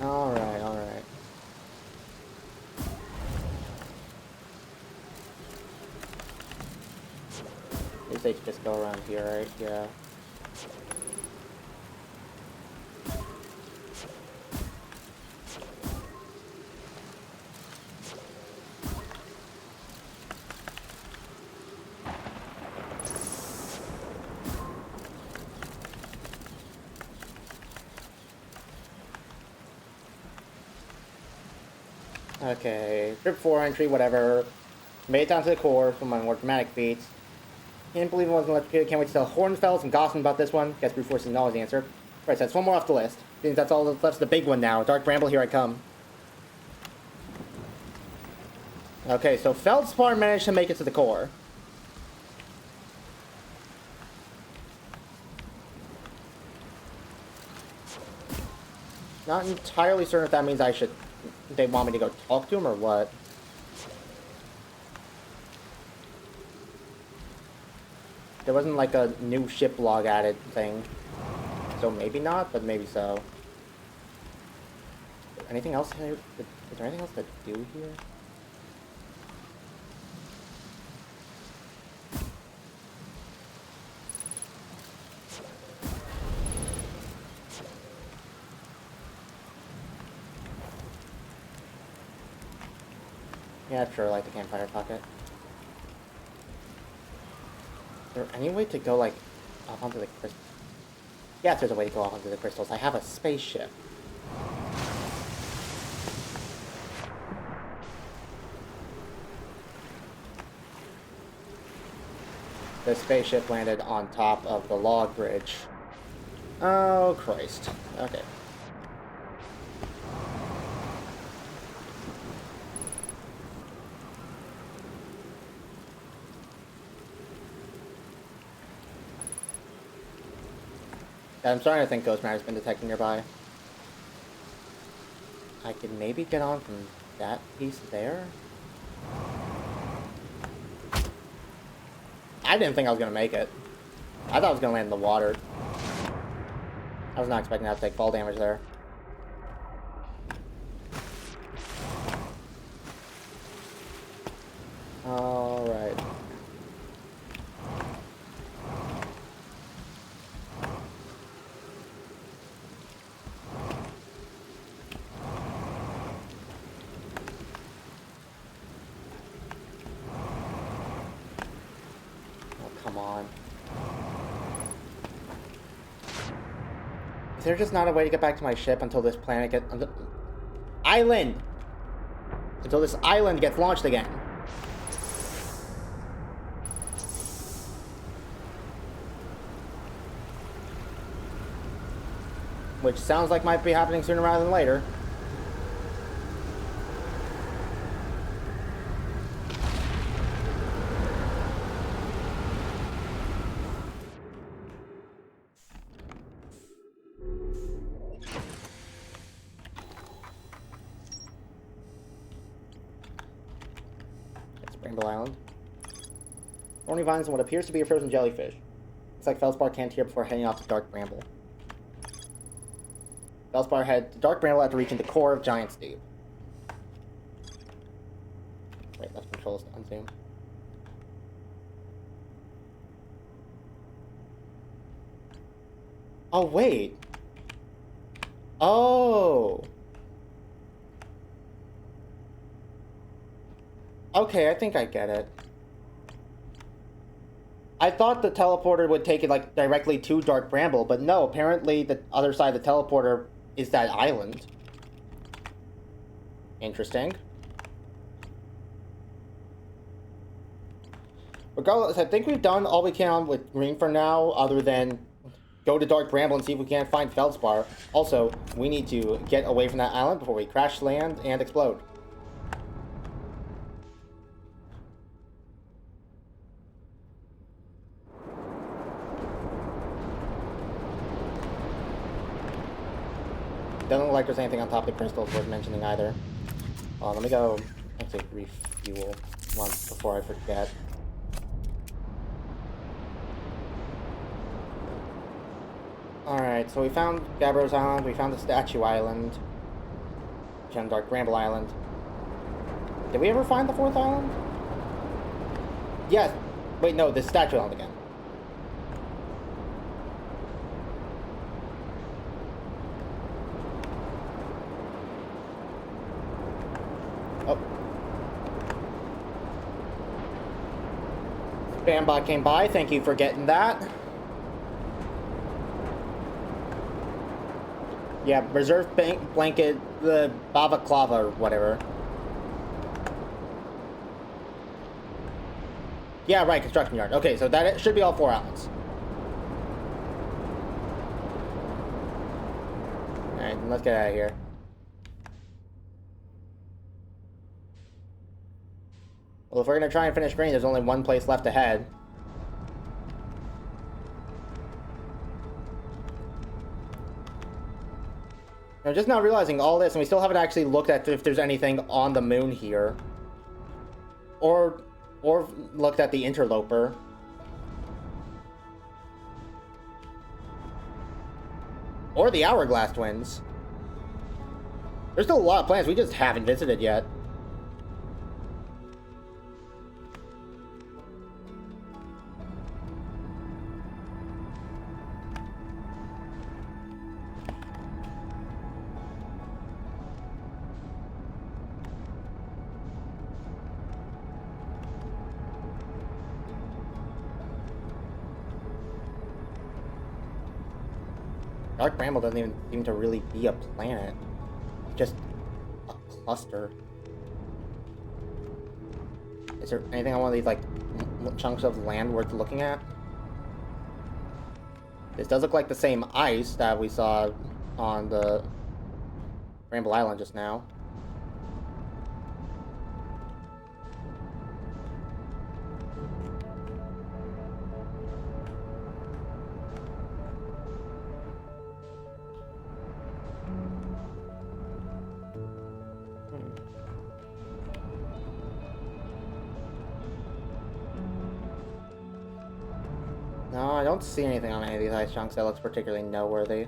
Alright, alright. At least they just go around here, right? Yeah. Okay, trip 4 entry, whatever. Made it down to the core for my more dramatic feats. Can't believe it wasn't electrocuted. Can't wait to tell Hornfels and Gotham about this one. Guess brute force is always the answer. Right, so that's one more off the list. Means that's all that's left. The big one now. Dark Bramble, here I come. Okay, so Feldspar managed to make it to the core. Not entirely certain if that means they want me to go talk to him or what. There wasn't like a new ship log added thing. So maybe not, but maybe so. Anything else here? Is there anything else to do here? Yeah, sure, like the campfire pocket. Is there any way to go, like, off onto the crystals? Yes, there's a way to go off onto the crystals. I have a spaceship. The spaceship landed on top of the log bridge. Oh, Christ. Okay. I'm starting to think ghost matter's been detected nearby. I could maybe get on from that piece there? I didn't think I was gonna make it. I thought I was gonna land in the water. I was not expecting to have to take fall damage there. Alright. Come on. Is there just not a way to get back to my ship until this planet gets... Island! Until this island gets launched again. which sounds like might be happening sooner rather than later. It's Bramble Island. Thorny vines and what appears to be a frozen jellyfish. Looks like Feldspar camped here before heading off to Dark Bramble. Feldspar head to Dark Bramble after reaching the core of Giant's Deep. Wait, left controls to unzoom. Oh, wait. Oh. Okay, I think I get it. I thought the teleporter would take it, like, directly to Dark Bramble, but no, apparently the other side of the teleporter is that island. Interesting. Regardless, I think we've done all we can with Green for now, other than go to Dark Bramble and see if we can't find Feldspar. Also, we need to get away from that island before we crash land and explode. Doesn't look like there's anything on top of the crystals worth mentioning either. Let me go actually refuel once before I forget. Alright, so we found Gabbro's Island, we found the Statue Island, we found Dark Bramble Island. Did we ever find the fourth island? Yes. Wait, no, the Statue Island again. Oh. Spambot came by, thank you for getting that. Yeah, reserve blanket, the balaclava or whatever. Yeah, right, construction yard. Okay, so that should be all 4 outlets. Alright, let's get out of here. Well, if we're gonna try and finish green, there's only one place left ahead. I'm just now realizing all this, and we still haven't actually looked at if there's anything on the moon here. Or looked at the interloper. Or the Hourglass Twins. There's still a lot of planets we just haven't visited yet. Dark Bramble doesn't even seem to really be a planet. Just a cluster. Is there anything on one of these, like, chunks of land worth looking at? This does look like the same ice that we saw on the Bramble Island just now. No, I don't see anything on any of these ice chunks that looks particularly noteworthy.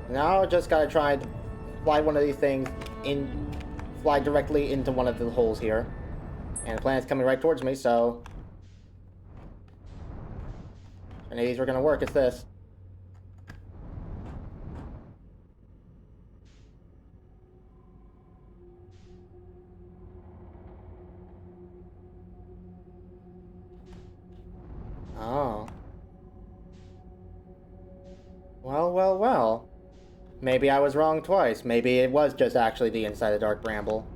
Now I just gotta try to fly one of these things fly directly into one of the holes here. And the planet's coming right towards me, so if any of these were gonna work, it's this. Oh. Well, well, well. Maybe I was wrong twice. Maybe it was just actually the inside of Dark Bramble.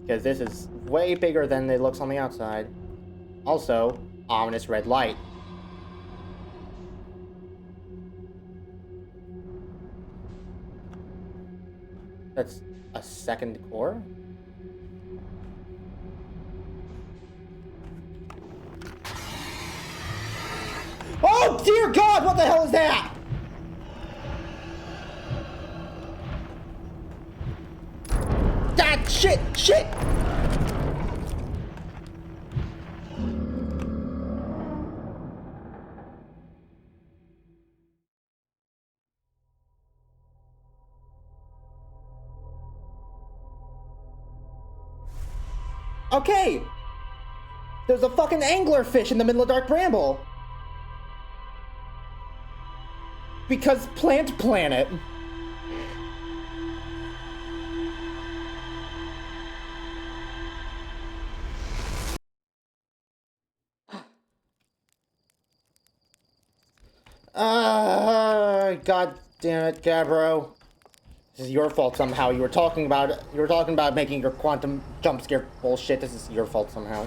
Because this is way bigger than it looks on the outside. Also, ominous red light. That's a second core? Oh dear God, what the hell is that? That shit! Okay! There's a fucking anglerfish in the middle of Dark Bramble! Because Plant Planet. God damn it, Gabbro. This is your fault somehow. You were talking about making your quantum jump scare bullshit. This is your fault somehow.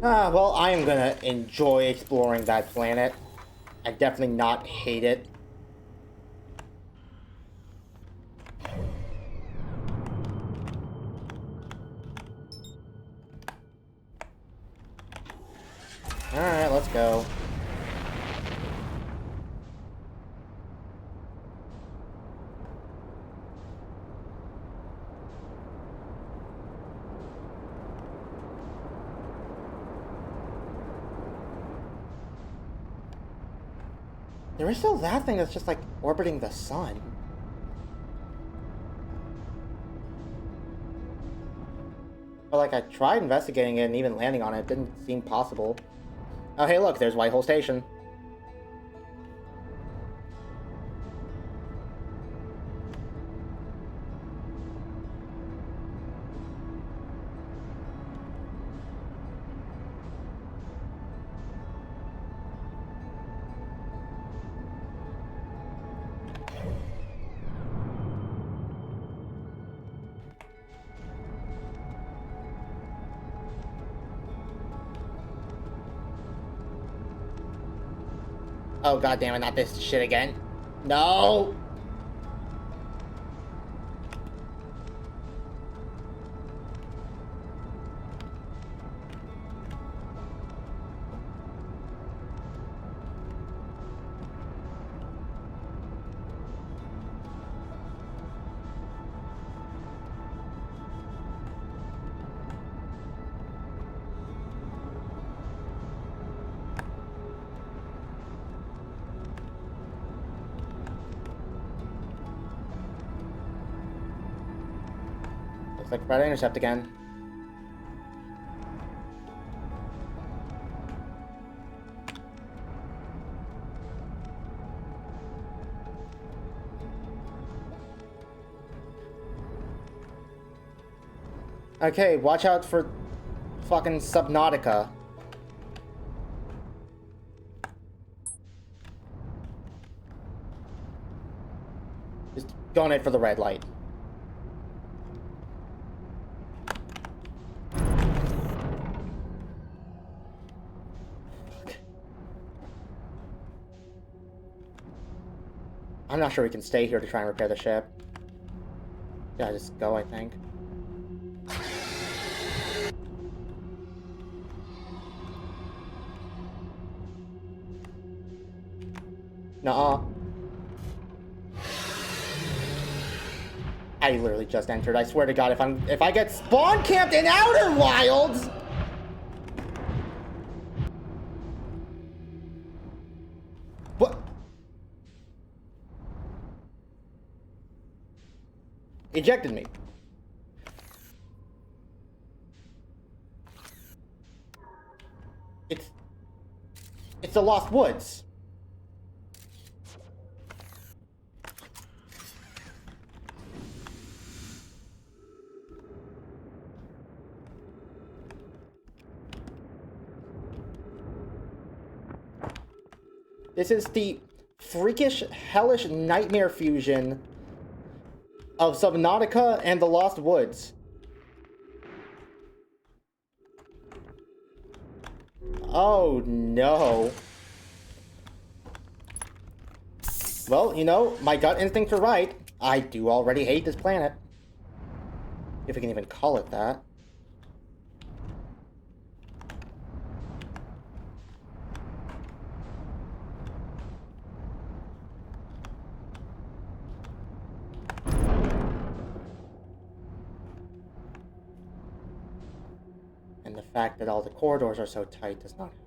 Well, I am gonna enjoy exploring that planet. I definitely not hate it. Alright, let's go. There is still that thing that's just like orbiting the sun. But like I tried investigating it and even landing on it, it didn't seem possible. Oh hey look, there's Whitehole Station. Oh god damn it, not this shit again. No! Looks like Red Intercept again. Okay, watch out for fucking Subnautica. Just going in for the red light. I'm not sure we can stay here to try and repair the ship. Yeah, just go, I think. Nuh-uh. I literally just entered. I swear to God, if I get spawn camped in Outer Wilds. What? Ejected me. It's the Lost Woods. This is the freakish, hellish nightmare fusion of Subnautica and the Lost Woods. Oh no. Well, you know, my gut instincts are right. I do already hate this planet. If we can even call it that. And the fact that all the corridors are so tight does not help.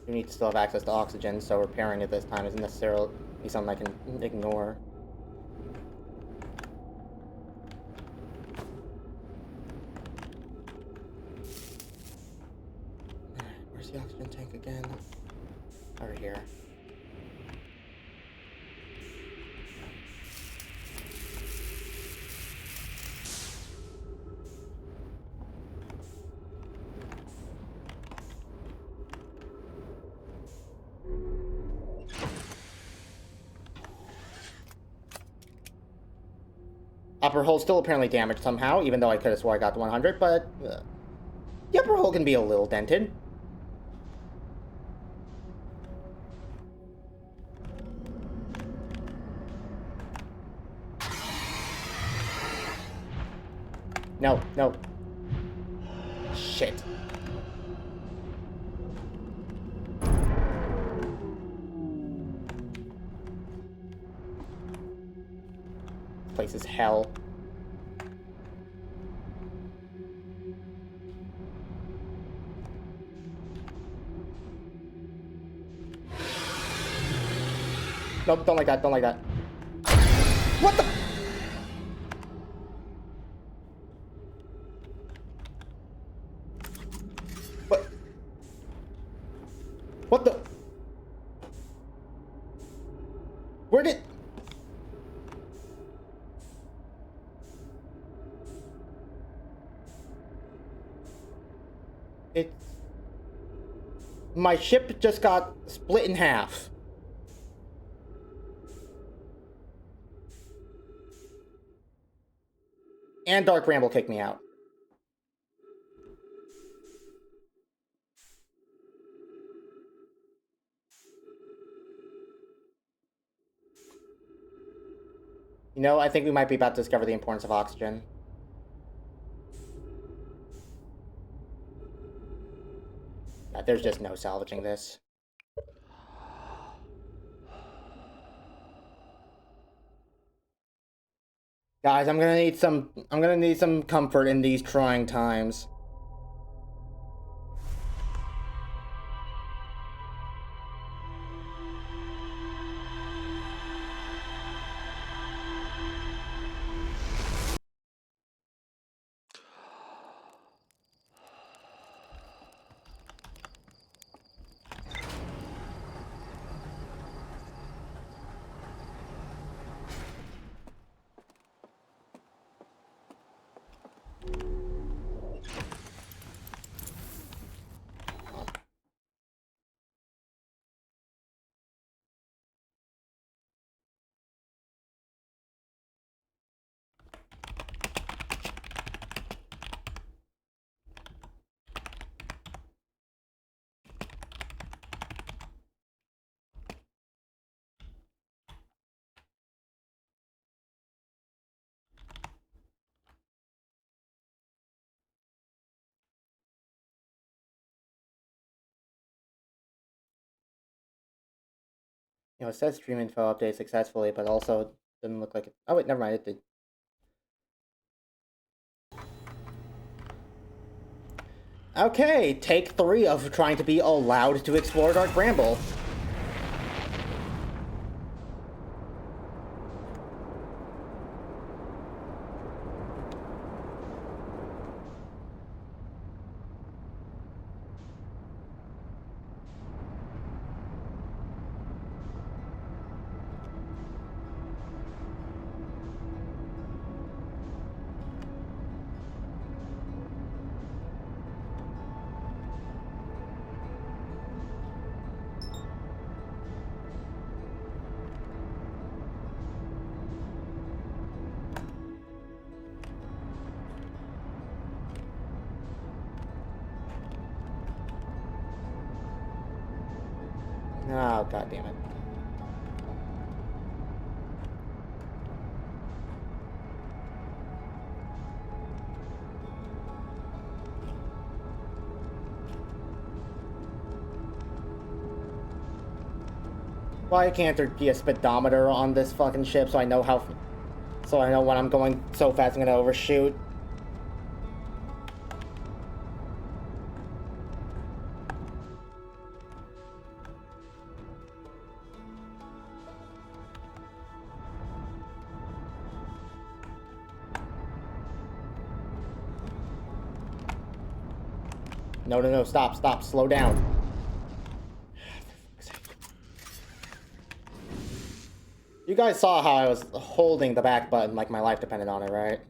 We need to still have access to oxygen, so repairing it this time isn't necessarily something I can ignore. Alright, where's the oxygen tank again? Over here. Upper hull's still apparently damaged somehow, even though I could have swore I got to 100, but the upper hull can be a little dented. No, no. Shit. This place is hell. Nope, don't like that, don't like that. What the? What? What the? Where did... It's... My ship just got split in half. And Dark Ramble kicked me out. You know, I think we might be about to discover the importance of oxygen. There's just no salvaging this. Guys, I'm gonna need some comfort in these trying times. You know, it says stream info update successfully, but also didn't look like it. Oh wait, never mind, it did. Okay, take 3 of trying to be allowed to explore Dark Bramble. Oh, god damn it. Why can't there be a speedometer on this fucking ship so I know how... So I know when I'm going so fast I'm gonna overshoot? No, no, no, stop, stop, slow down. You guys saw how I was holding the back button like my life depended on it, right?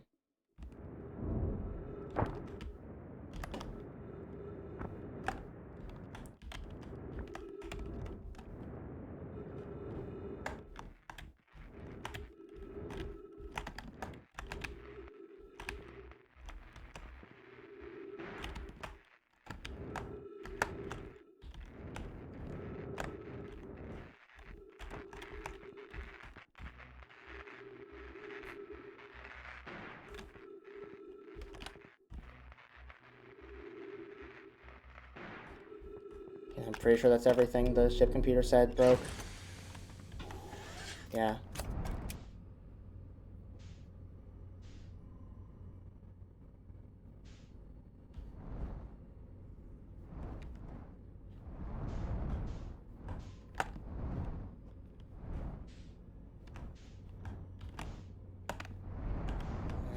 I'm pretty sure that's everything the ship computer said broke. Yeah.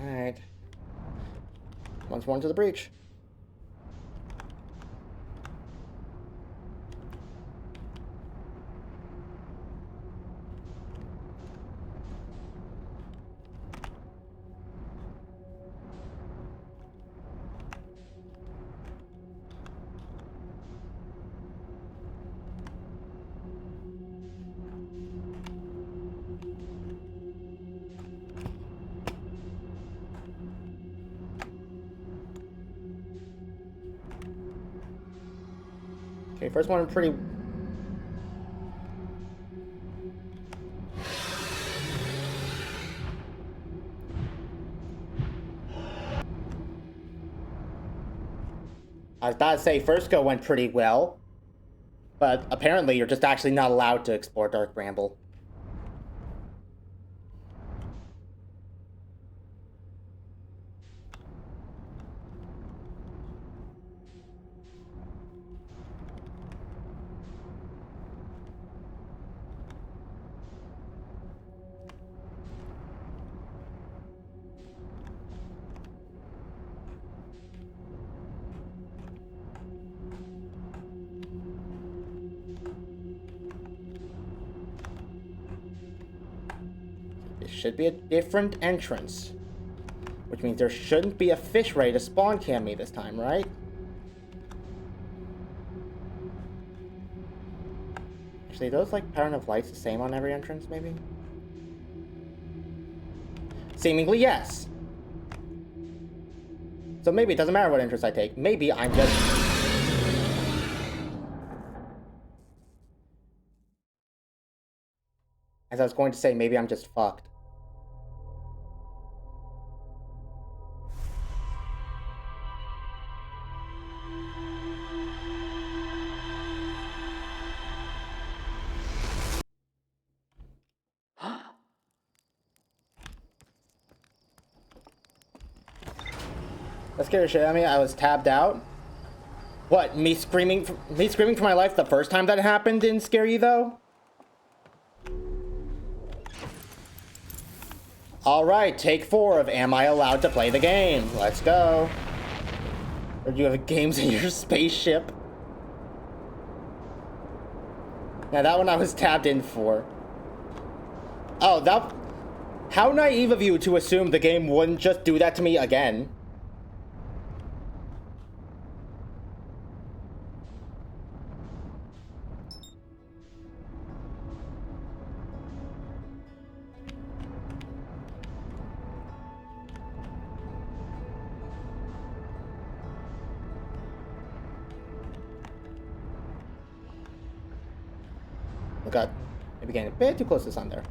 Alright. Once more into the breach. Okay, first one pretty... I was about to say first go went pretty well, but apparently you're just actually not allowed to explore Dark Bramble. It should be a different entrance, which means there shouldn't be a fish ready to spawn cam me this time, right? Actually, those like pattern of lights the same on every entrance, maybe? Seemingly, yes. So maybe it doesn't matter what entrance I take. Maybe I'm just... As I was going to say, maybe I'm just fucked. That scared the shit out of me. I was tabbed out. What, me screaming for my life the first time that happened didn't scare you, though? Alright, take 4 of Am I Allowed to Play the Game? Let's go. Or do you have games in your spaceship? Yeah, that one I was tabbed in for. Oh, that... How naive of you to assume the game wouldn't just do that to me again. I got maybe getting a bit too close to the sun there.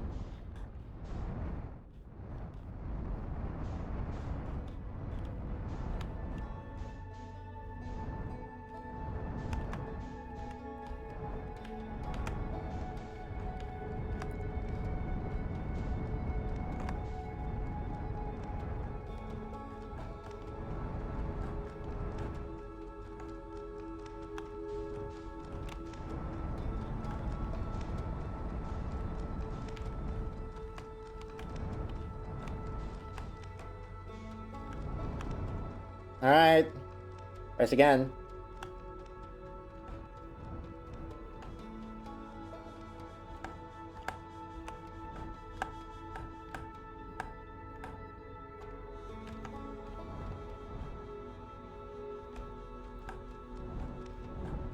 Alright. Press again.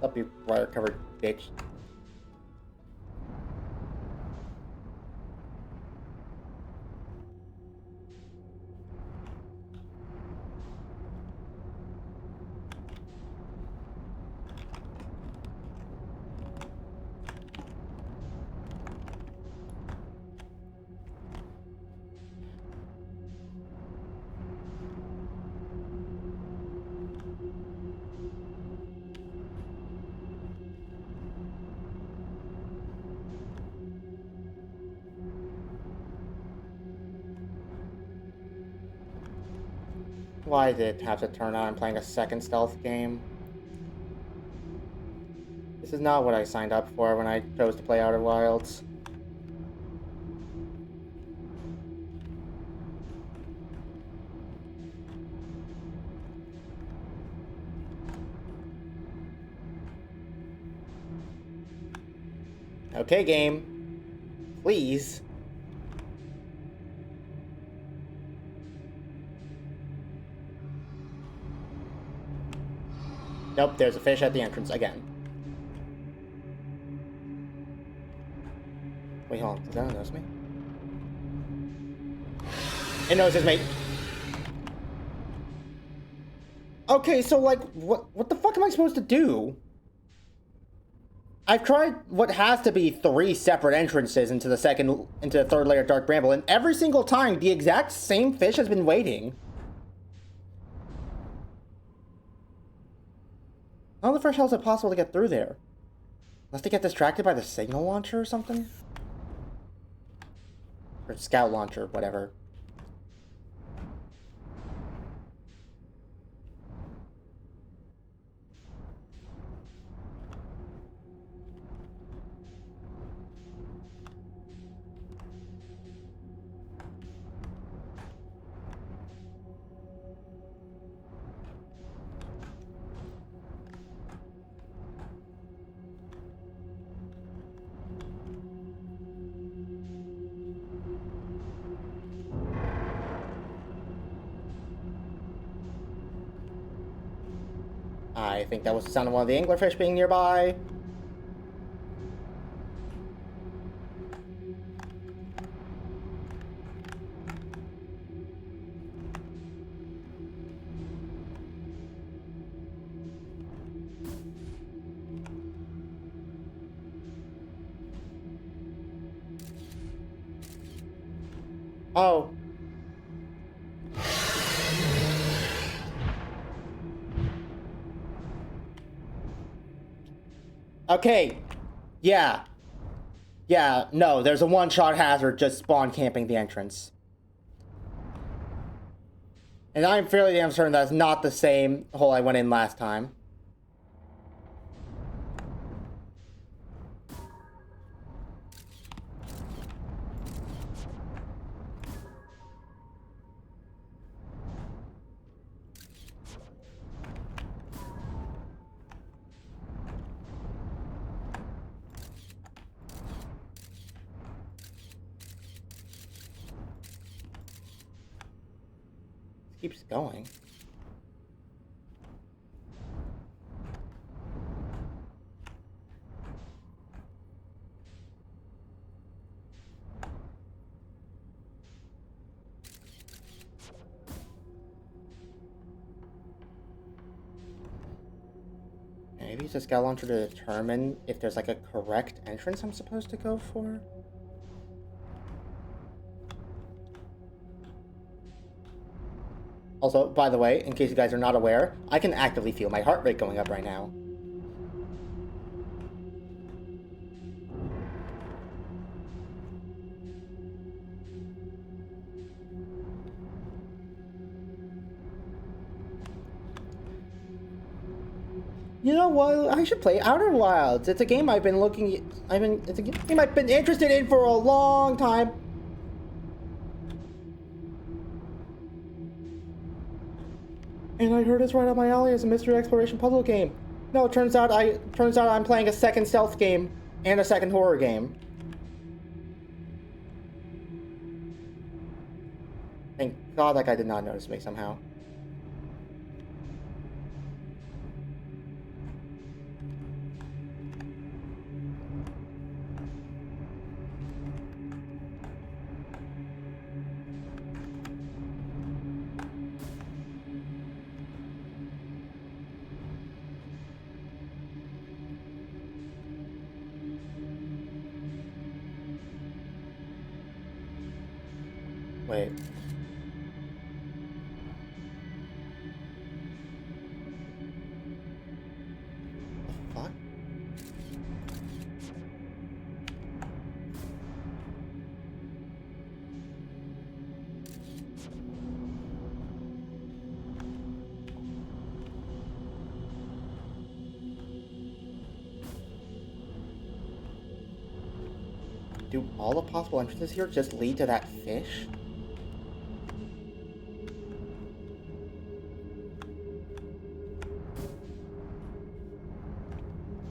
Up, you wire covered bitch. Why did it have to turn on playing a second stealth game? This is not what I signed up for when I chose to play Outer Wilds. Okay, game. Please. Nope, there's a fish at the entrance again. Wait, hold on. Does that notice me? It notices me. Okay, so like, what the fuck am I supposed to do? I've tried what has to be 3 separate entrances into the third layer of Dark Bramble, and every single time the exact same fish has been waiting. How the fresh hell is it possible to get through there? Unless they get distracted by the signal launcher or something? Or scout launcher, whatever. I think that was the sound of one of the anglerfish being nearby. Oh. Okay. Yeah. Yeah, no, there's a one-shot hazard just spawn camping the entrance. And I'm fairly damn certain that's not the same hole I went in last time. Keeps going. Maybe use a scout launcher to determine if there's like a correct entrance I'm supposed to go for. Also, by the way, in case you guys are not aware, I can actively feel my heart rate going up right now. You know what? I should play Outer Wilds. It's a game I've been it's a game I've been interested in for a long time. And I heard it's right up my alley as a mystery exploration puzzle game. No, it turns out I'm playing a second stealth game and a second horror game. Thank God that guy did not notice me somehow. Wait. The fuck? Do all the possible entrances here just lead to that fish?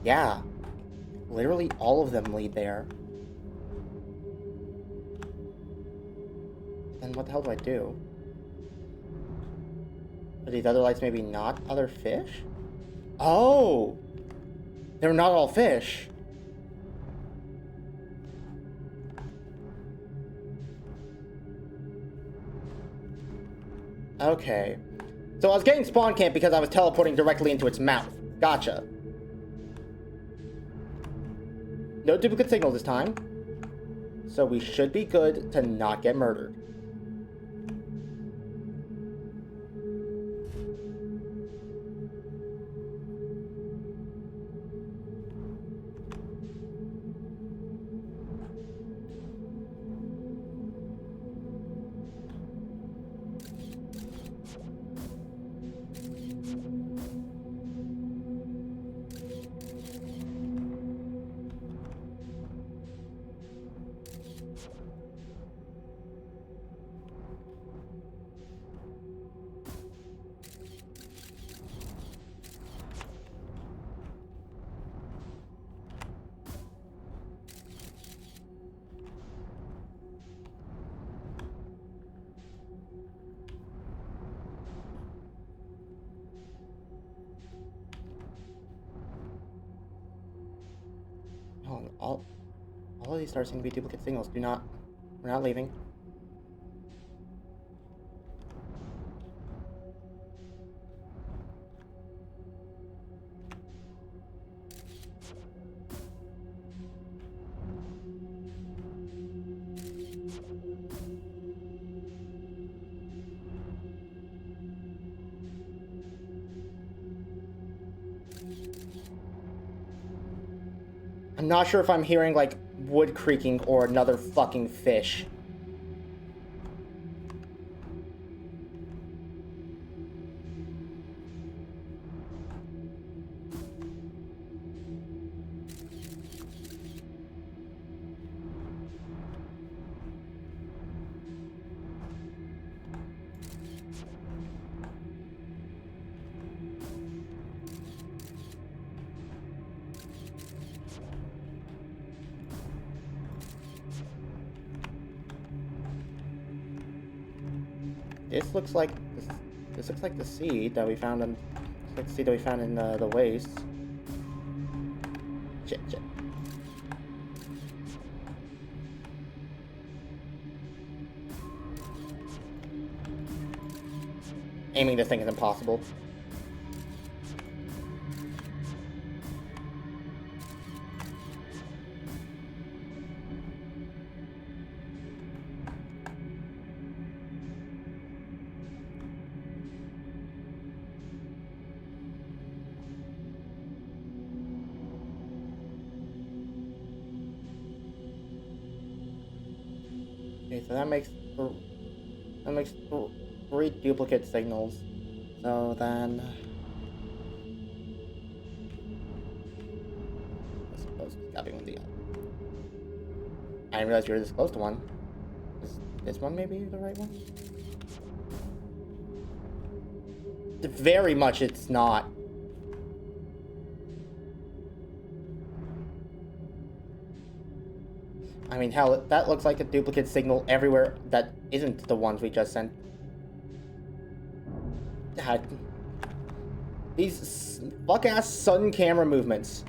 Yeah. Literally all of them lead there. Then what the hell do I do? Are these other lights maybe not other fish? Oh! They're not all fish. Okay. So I was getting spawn camp because I was teleporting directly into its mouth. Gotcha. No duplicate signal this time. So we should be good to not get murdered. Oh, all of these stars seem to be duplicate signals. We're not leaving. I'm not sure if I'm hearing, like, wood creaking or another fucking fish. This looks like the seed that we found in the waste. Shit. Aiming this thing is impossible. Okay, so that makes 3 duplicate signals. So then, I suppose it's gotta be one of the other. I didn't realize you were this close to one. Is this one maybe the right one? Very much it's not. I mean, hell, that looks like a duplicate signal everywhere that isn't the ones we just sent. God. These fuck-ass sudden camera movements.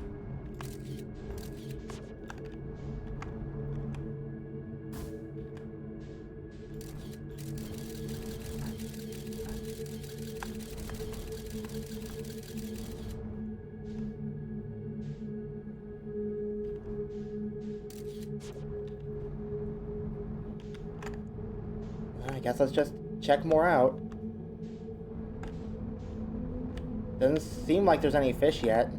I guess let's just check more out. Doesn't seem like there's any fish yet.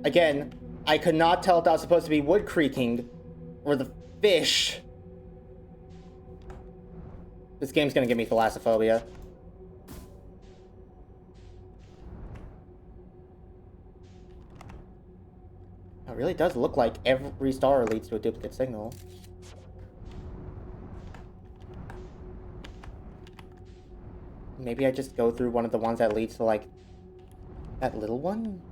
Again, I could not tell if that was supposed to be wood creaking or the fish. This game's gonna give me thalassophobia. It really does look like every star leads to a duplicate signal. Maybe I just go through one of the ones that leads to, like, that little one?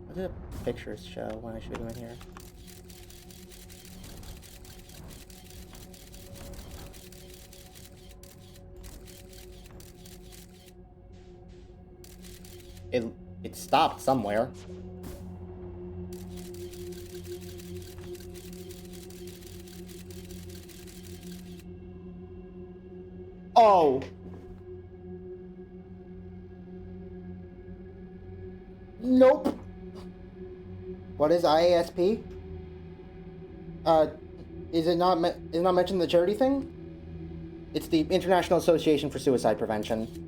What do the pictures show when I shoot them in here? It stopped somewhere. Oh! Nope! What is IASP? Is it not mentioned in the charity thing? It's the International Association for Suicide Prevention.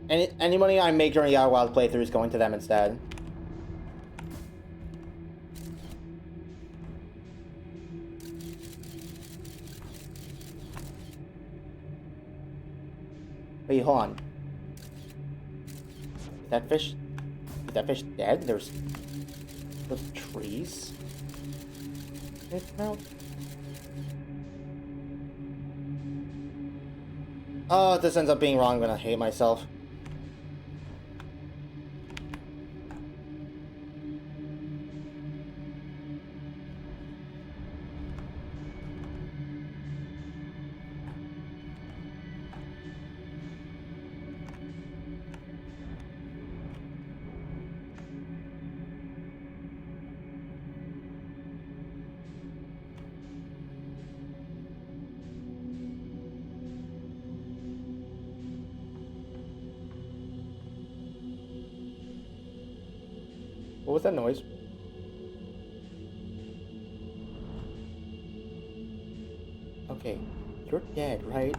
Any money I make during the Outer Wilds playthrough is going to them instead. Wait, hold on. Is that fish dead? There's trees. Oh, if this ends up being wrong, I'm gonna hate myself. What was that noise? Okay, you're dead, right?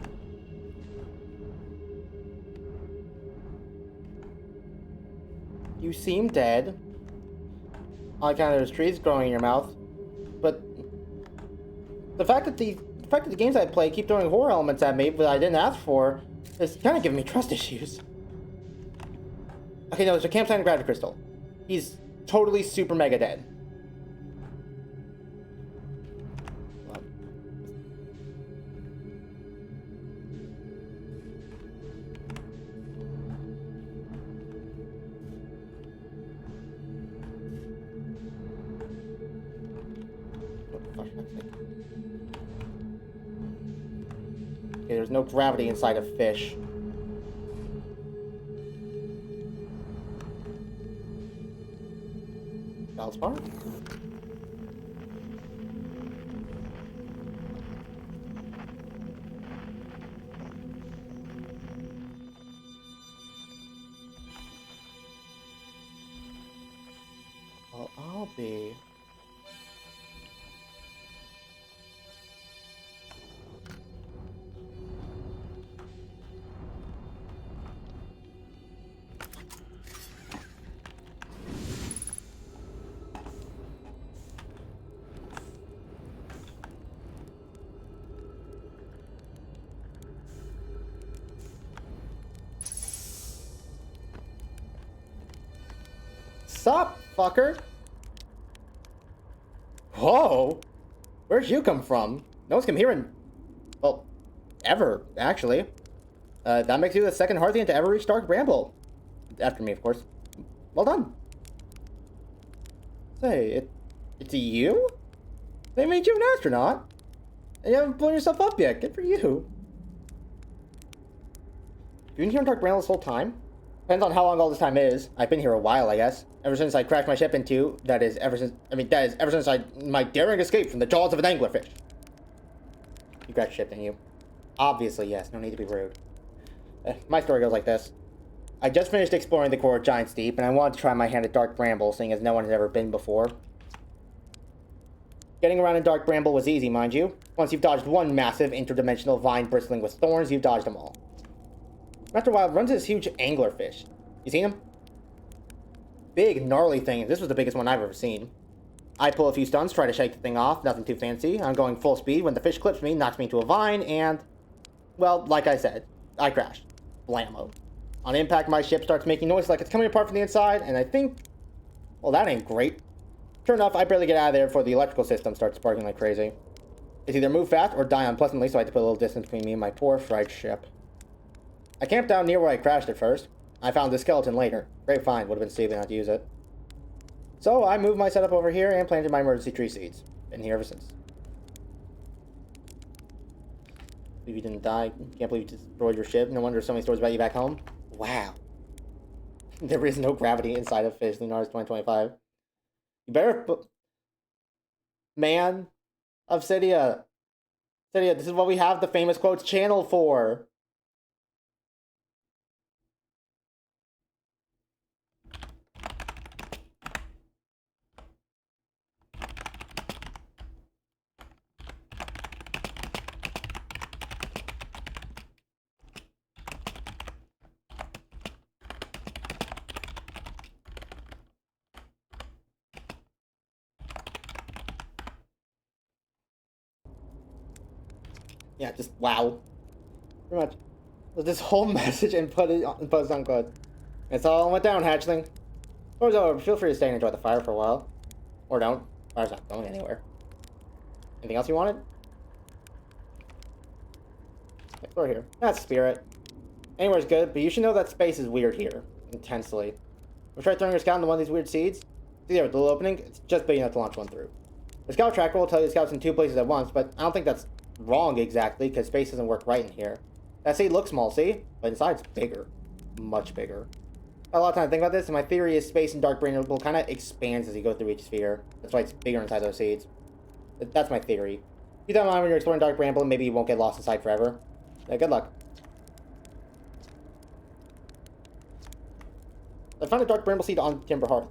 You seem dead. On account of there's trees growing in your mouth. But the fact that the games I play keep throwing horror elements at me that I didn't ask for is kind of giving me trust issues. Okay, no, there's a campsite and gravity crystal. He's totally super mega dead. Okay, there's no gravity inside a fish. Valspar? Well, I'll be. Sup, fucker? Whoa! Where'd you come from? No one's come here in... well, ever, actually. That makes you the second Hearthian to ever reach Dark Bramble. After me, of course. Well done. Say, it's you? They made you an astronaut? And you haven't blown yourself up yet. Good for you. You've been here in Dark Bramble this whole time? Depends on how long all this time is. I've been here a while, I guess. Ever since I crashed my ship into... that is ever since my daring escape from the jaws of an anglerfish. You crashed ship, didn't you? Obviously, yes. No need to be rude. My story goes like this. I just finished exploring the core of Giant's Deep, and I wanted to try my hand at Dark Bramble, seeing as no one has ever been before. Getting around in Dark Bramble was easy, mind you. Once you've dodged one massive, interdimensional vine bristling with thorns, you've dodged them all. After a while, it runs this huge anglerfish. You seen him? Big, gnarly thing. This was the biggest one I've ever seen. I pull a few stunts, try to shake the thing off, nothing too fancy. I'm going full speed when the fish clips me, knocks me into a vine, and... well, like I said, I crashed. Blammo. On impact, my ship starts making noise like it's coming apart from the inside, and I think... well, that ain't great. Sure enough, I barely get out of there before the electrical system starts sparking like crazy. It's either move fast or die unpleasantly, so I had to put a little distance between me and my poor, fried ship. I camped down near where I crashed at first. I found the skeleton later. Great find, would have been stupid not to use it. So I moved my setup over here and planted my emergency tree seeds. Been here ever since. Believe you didn't die. Can't believe you destroyed your ship. No wonder so many stories about you back home. Wow. There is no gravity inside of Fish Lunars 2025. You better... man of Cydia. Cydia, this is what we have the famous quotes channel for. Yeah, just wow. Pretty much. This whole message and put it on post unquote. It's all went down, hatchling. Door's over. Feel free to stay and enjoy the fire for a while. Or don't. Fire's not going anywhere. Anything else you wanted? Explore here. That's spirit. Anywhere's good, but you should know that space is weird here. Intensely. We'll try throwing your scout into one of these weird seeds. See there with the little opening? It's just big enough to launch one through. The scout tracker will tell you the scouts in two places at once, but I don't think that's wrong exactly, because space doesn't work right in here. That seed looks small, see? But inside it's bigger. Much bigger. Got a lot of time to think about this, and my theory is space in Dark Bramble kind of expands as you go through each sphere. That's why it's bigger inside those seeds. That's my theory. Keep that in mind when you're exploring Dark Bramble, and maybe you won't get lost inside forever. Yeah, good luck. I found a Dark Bramble seed on Timber Hearth.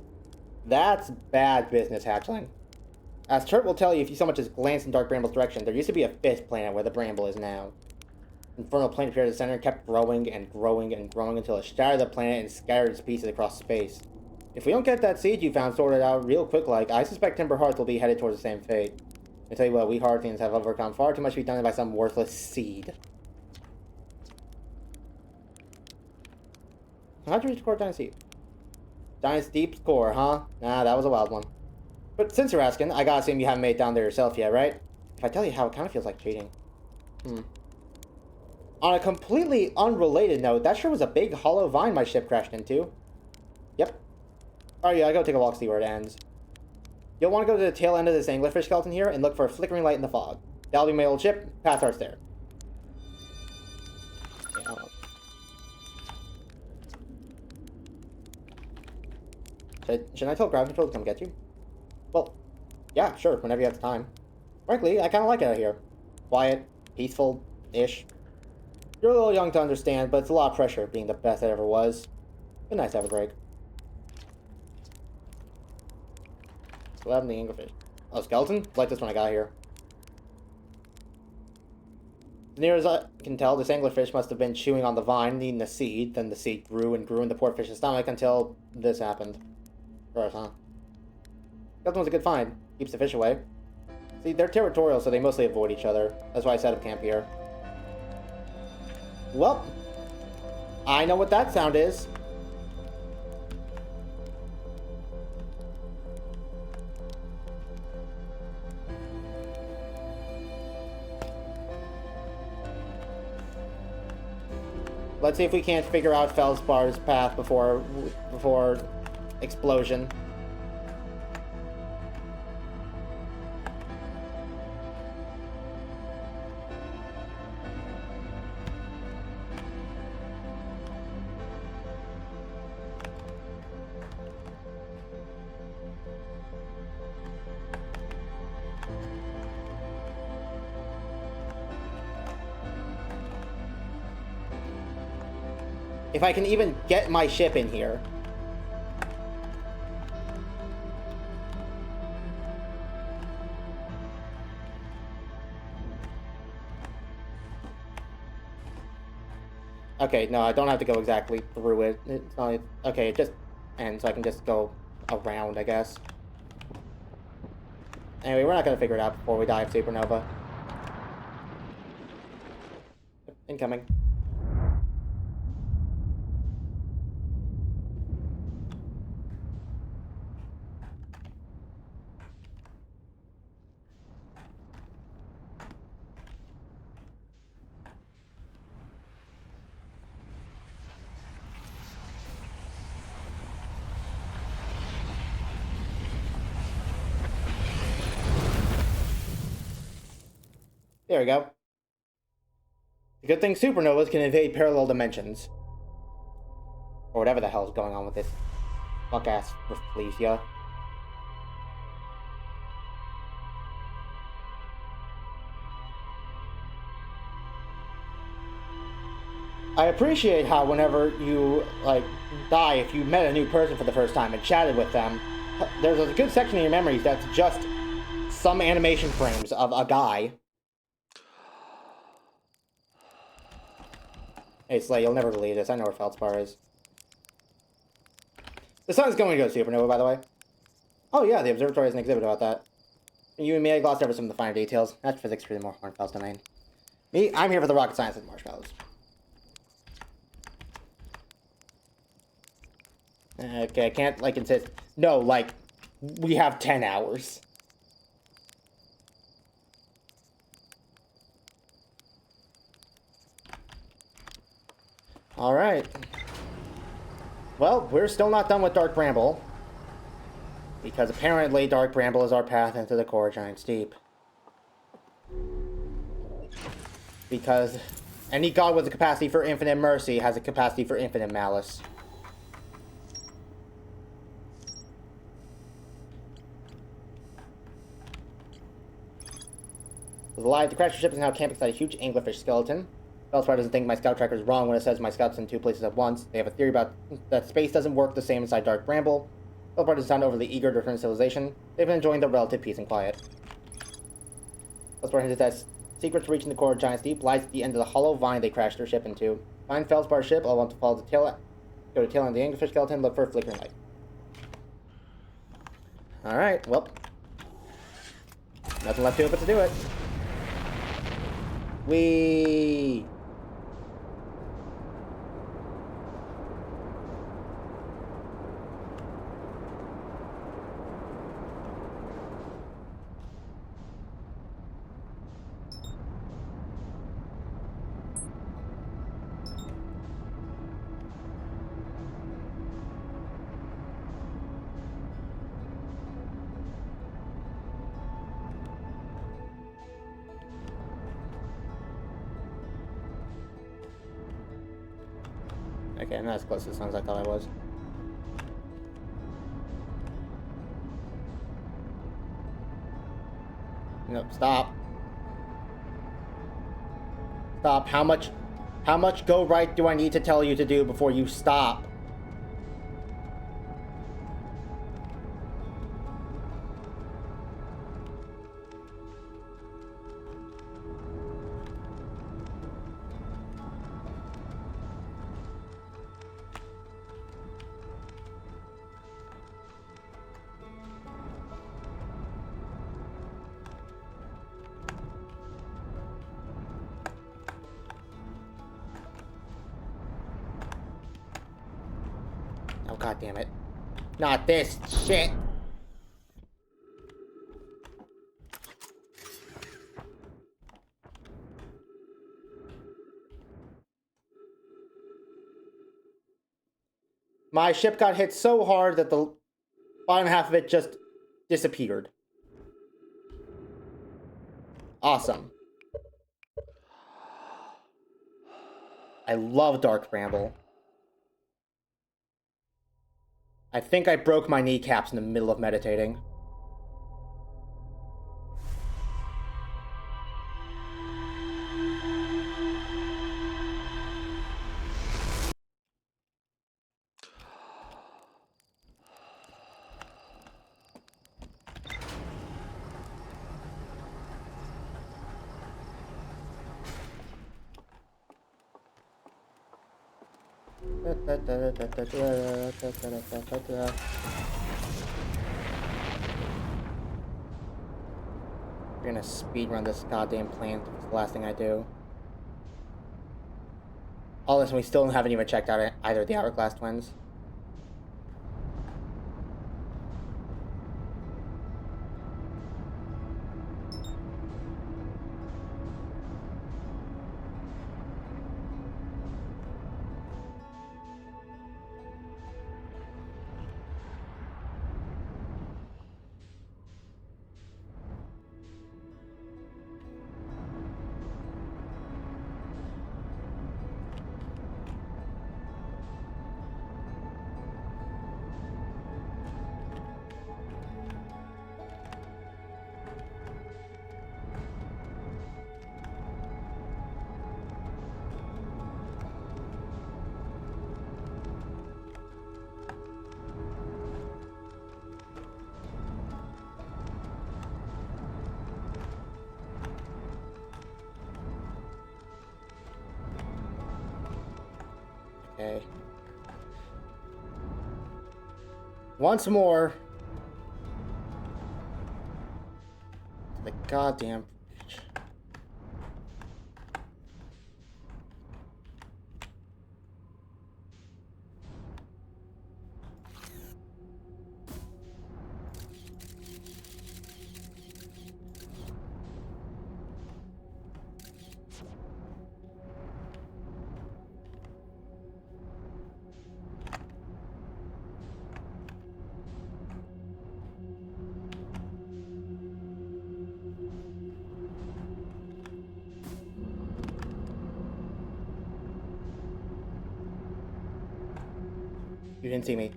That's bad business, hatchling. As Turt will tell you if you so much as glance in Dark Bramble's direction, there used to be a fifth planet where the Bramble is now. Infernal planet appeared at the center and kept growing and growing and growing until it shattered the planet and scattered its pieces across space. If we don't get that seed you found sorted out real quick like, I suspect Timber Hearth will be headed towards the same fate. I tell you what, we Hearthians have overcome far too much to be done by some worthless seed. How'd you reach the core of Giant's Deep? Giant's Deep's core, huh? Nah, that was a wild one. But since you're asking, I gotta assume you haven't made it down there yourself yet, right? If I tell you how, it kind of feels like cheating. On a completely unrelated note, that sure was a big hollow vine my ship crashed into. Yep. Alright, yeah, I gotta take a walk to see where it ends. You'll want to go to the tail end of this anglerfish skeleton here and look for a flickering light in the fog. That'll be my old ship. Path starts there. Yeah, shouldn't I tell Ground Control to come get you? Well, yeah, sure, whenever you have the time. Frankly, I kind of like it out here. Quiet, peaceful-ish. You're a little young to understand, but it's a lot of pressure being the best it ever was. Been nice to have a break. What happened to the anglerfish? Oh, skeleton? Like this when I got here. As near as I can tell, this anglerfish must have been chewing on the vine, eating the seed, then the seed grew and grew in the poor fish's stomach until this happened. Gross, huh? Skeleton was a good find. Keeps the fish away. See, they're territorial, so they mostly avoid each other. That's why I set up camp here. Well, I know what that sound is. Let's see if we can't figure out Feldspar's path before explosion. If I can even get my ship in here. Okay, no, I don't have to go exactly through it. It's not, okay, it just ends, so I can just go around, I guess. Anyway, we're not gonna figure it out before we die of supernova. Incoming. There we go. The good thing supernovas can invade parallel dimensions. Or whatever the hell is going on with this fuck-ass Rafflesia. I appreciate how whenever you, like, die, if you met a new person for the first time and chatted with them, there's a good section of your memories that's just some animation frames of a guy. Hey, Slay, you'll never believe this. I know where Feldspar is. The sun's going to go supernova, by the way. Oh yeah, the observatory has an exhibit about that. You and me, I glossed over some of the finer details. That's physics for the more Hornfels domain. Me, I'm here for the rocket science of the marshmallows. Okay, I can't, like, insist. No, like, we have 10 hours. Alright. Well, we're still not done with Dark Bramble. Because apparently Dark Bramble is our path into the core giant steep. Because any god with a capacity for infinite mercy has a capacity for infinite malice. Alive, the crashed ship is now camping beside a huge anglerfish skeleton. Bellsprout doesn't think my scout tracker is wrong when it says my scouts in two places at once. They have a theory about that space doesn't work the same inside Dark Bramble. Bellsprout doesn't sound overly eager to return to civilization. They've been enjoying their relative peace and quiet. Bellsprout hinted that secret to reaching the core of Giant's Deep lies at the end of the hollow vine they crashed their ship into. Find Feldspar's ship. I'll want to follow the tail. Go to tail on the anglerfish skeleton. Look for a flickering light. All right. Well, nothing left to it but to do it. Whee! Okay, I'm not as close to the sun as I thought I was. Nope, stop. Stop. How much go right do I need to tell you to do before you stop? Oh, god damn it. Not this shit. My ship got hit so hard that the bottom half of it just disappeared. Awesome. I love Dark Bramble. I think I broke my kneecaps in the middle of meditating. We're gonna speedrun this goddamn plant. It's the last thing I do. Oh, listen, we still haven't even checked out either of the Hourglass Twins. Okay. Once more. To the goddamn bridge. You didn't see me.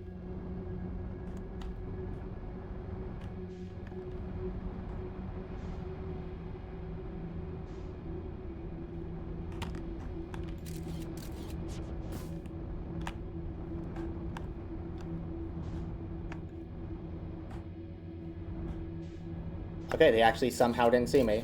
Okay, they actually somehow didn't see me.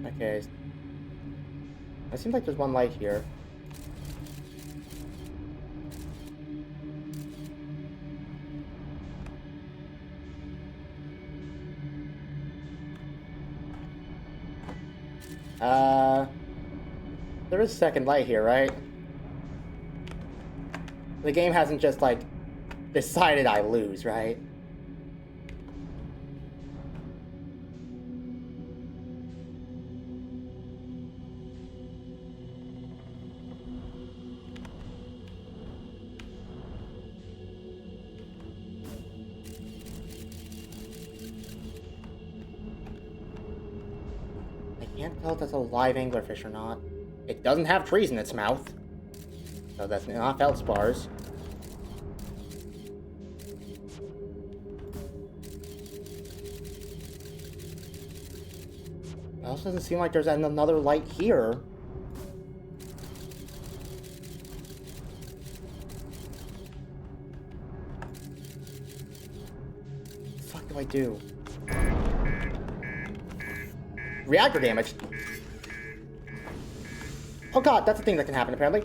Okay. It seems like there's one light here. There is a second light here, right? The game hasn't just, like, decided I lose, right? I can't tell if that's a live anglerfish or not. It doesn't have trees in its mouth. So that's not feldspars. It also doesn't seem like there's another light here. What the fuck do I do? Reactor damage. Oh god, that's a thing that can happen apparently.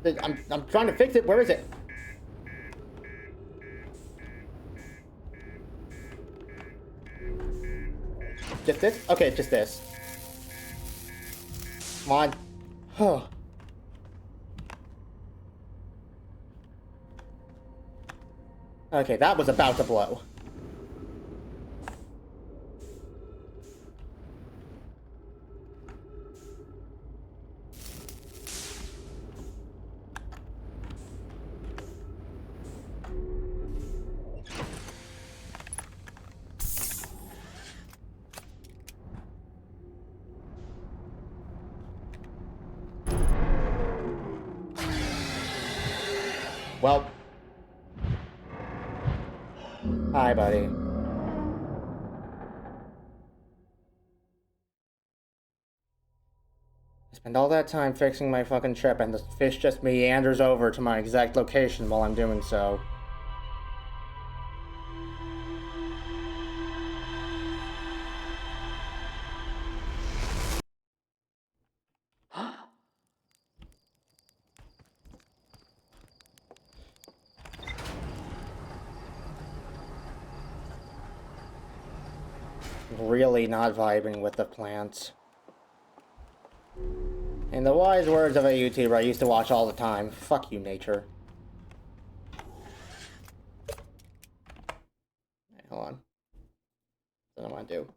I'm trying to fix it. Where is it? Just this? Okay, just this. Come on. Huh. Okay, that was about to blow. Well. Hi, buddy. I spend all that time fixing my fucking ship, and the fish just meanders over to my exact location while I'm doing so. Really not vibing with the plants. In the wise words of a YouTuber I used to watch all the time, fuck you, nature. Right, hold on. What do I want to do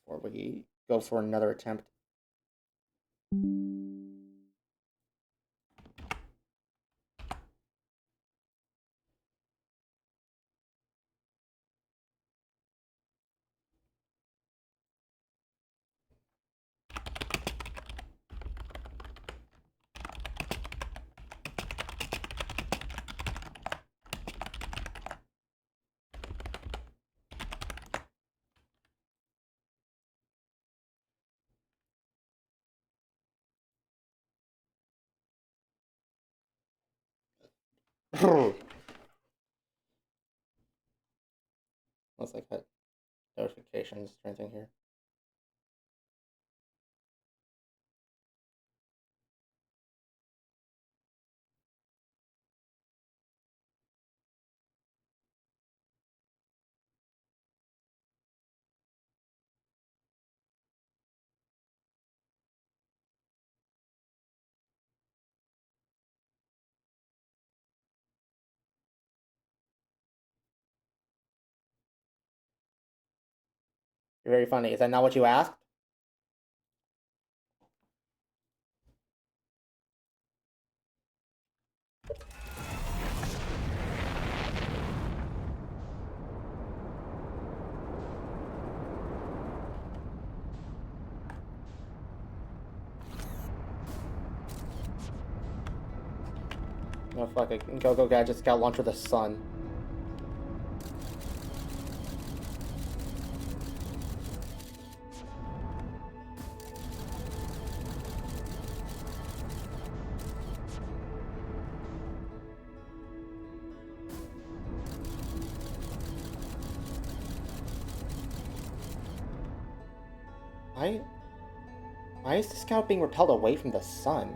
before we go for another attempt? Let's like that notifications or anything here. You're very funny. Is that not what you asked? No, fuck it. Go Gadget Scout launcher the sun. Why? Why is the scout being repelled away from the sun?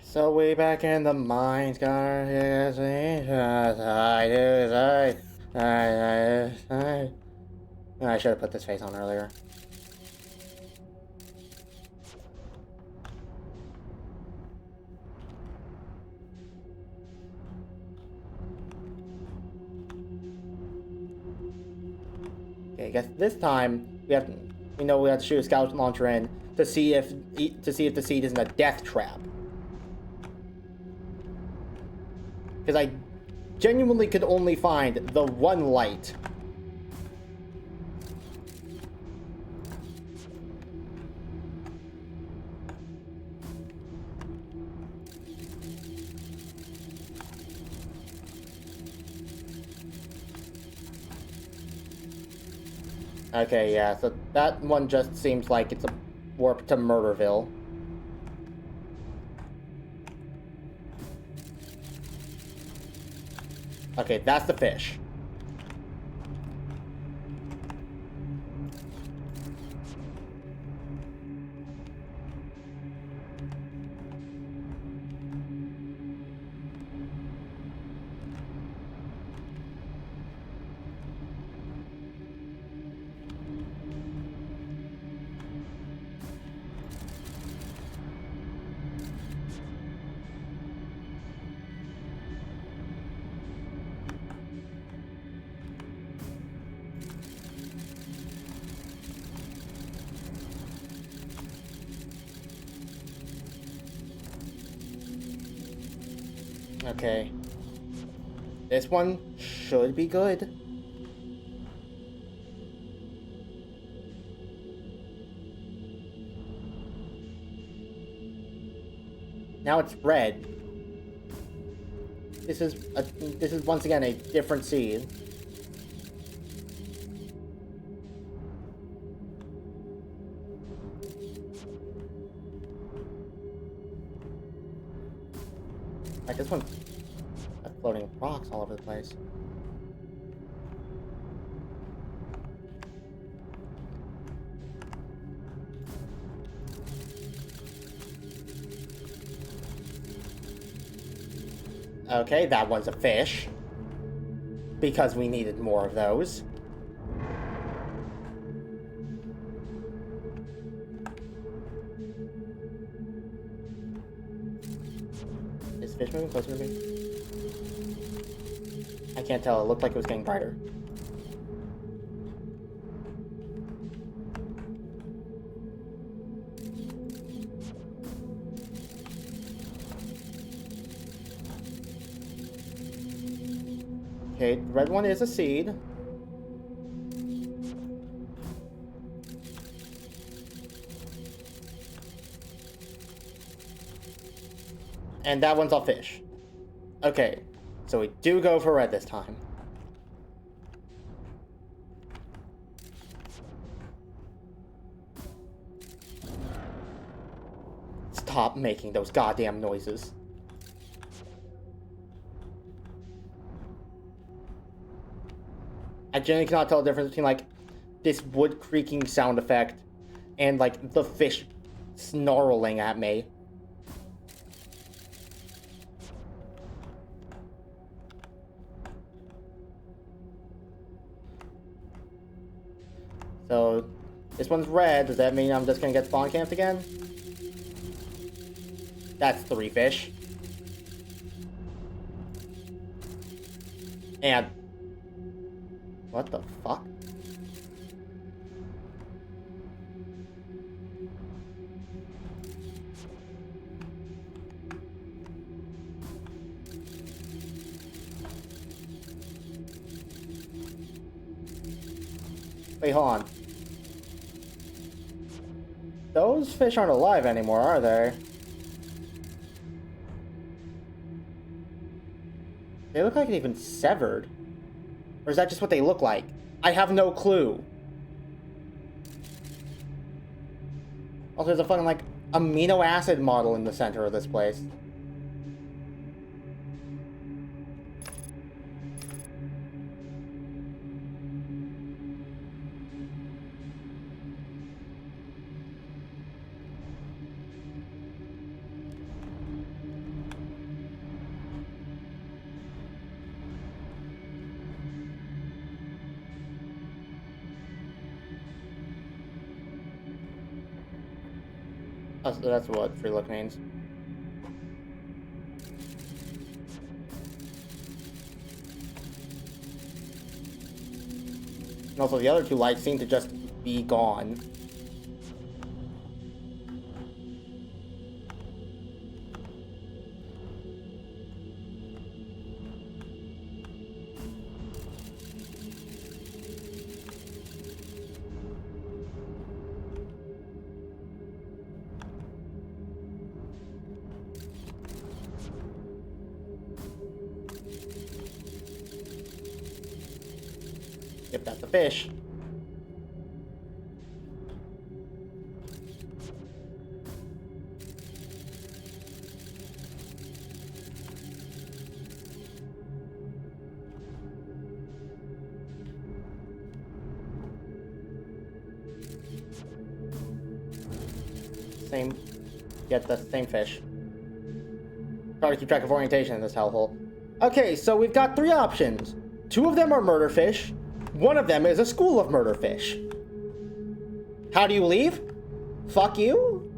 So way back in the mines, I should have put this face on earlier. Okay, I guess this time we know we have to shoot a scout launcher in to see if the seed isn't a death trap. Because I genuinely could only find the one light. Okay, yeah, so that one just seems like it's a warp to Murderville. Okay, that's the fish. Okay. This one should be good. Now it's red. This is once again a different seed. Like this one's floating rocks all over the place. Okay, that one's a fish. Because we needed more of those. Is fish moving closer to me? I can't tell. It looked like it was getting brighter. Okay, the red one is a seed. And that one's a fish. Okay, so we do go for red this time. Stop making those goddamn noises. I genuinely cannot tell the difference between, like, this wood creaking sound effect and, like, the fish snarling at me. So, this one's red. Does that mean I'm just gonna get spawn camped again? That's 3 fish. And... what the fuck? Wait, hold on. Those fish aren't alive anymore, are they? They look like it even severed. Or is that just what they look like? I have no clue. Also, there's a fucking, like, amino acid model in the center of this place. That's what free look means. And also, the other 2 lights seem to just be gone. Yep, that's a fish. Same. Get the same fish. Try to keep track of orientation in this hellhole. Okay, so we've got 3 options. 2 of them are murder fish. 1 of them is a school of murder fish. How do you leave? Fuck you?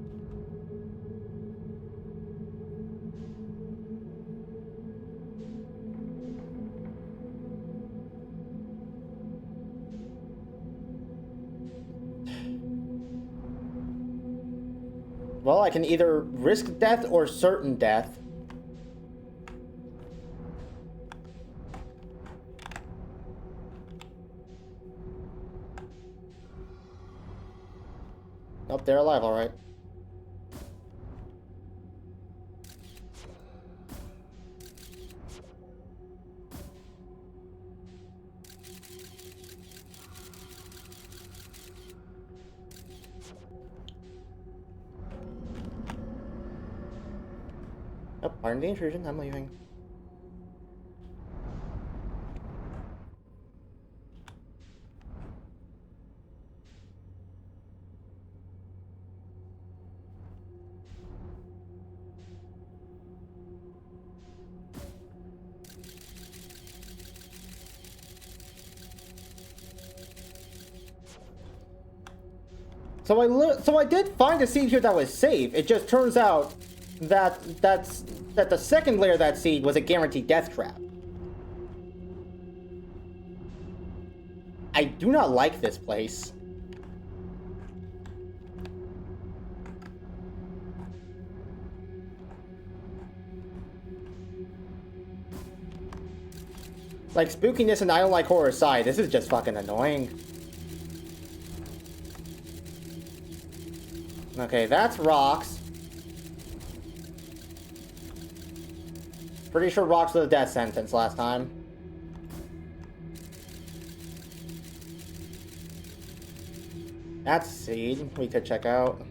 Well, I can either risk death or certain death. Nope, they're alive, alright. Nope, pardon the intrusion, I'm leaving. So I did find a seed here that was safe. It just turns out that the second layer of that seed was a guaranteed death trap. I do not like this place. Like, spookiness and I don't like horror aside, this is just fucking annoying. Okay, that's rocks. Pretty sure rocks was a death sentence last time. That's a seed we could check out.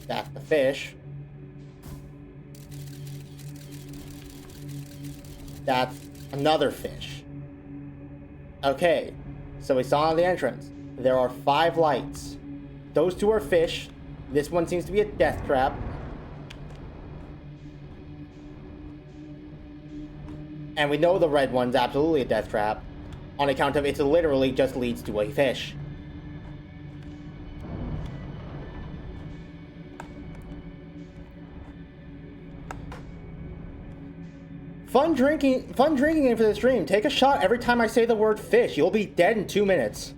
That's the fish. That's another fish. Okay, so we saw on the entrance. There are 5 lights. Those 2 are fish. This one seems to be a death trap. And we know the red one's absolutely a death trap, on account of it literally just leads to a fish. Fun drinking in for the stream. Take a shot every time I say the word fish. You'll be dead in 2 minutes.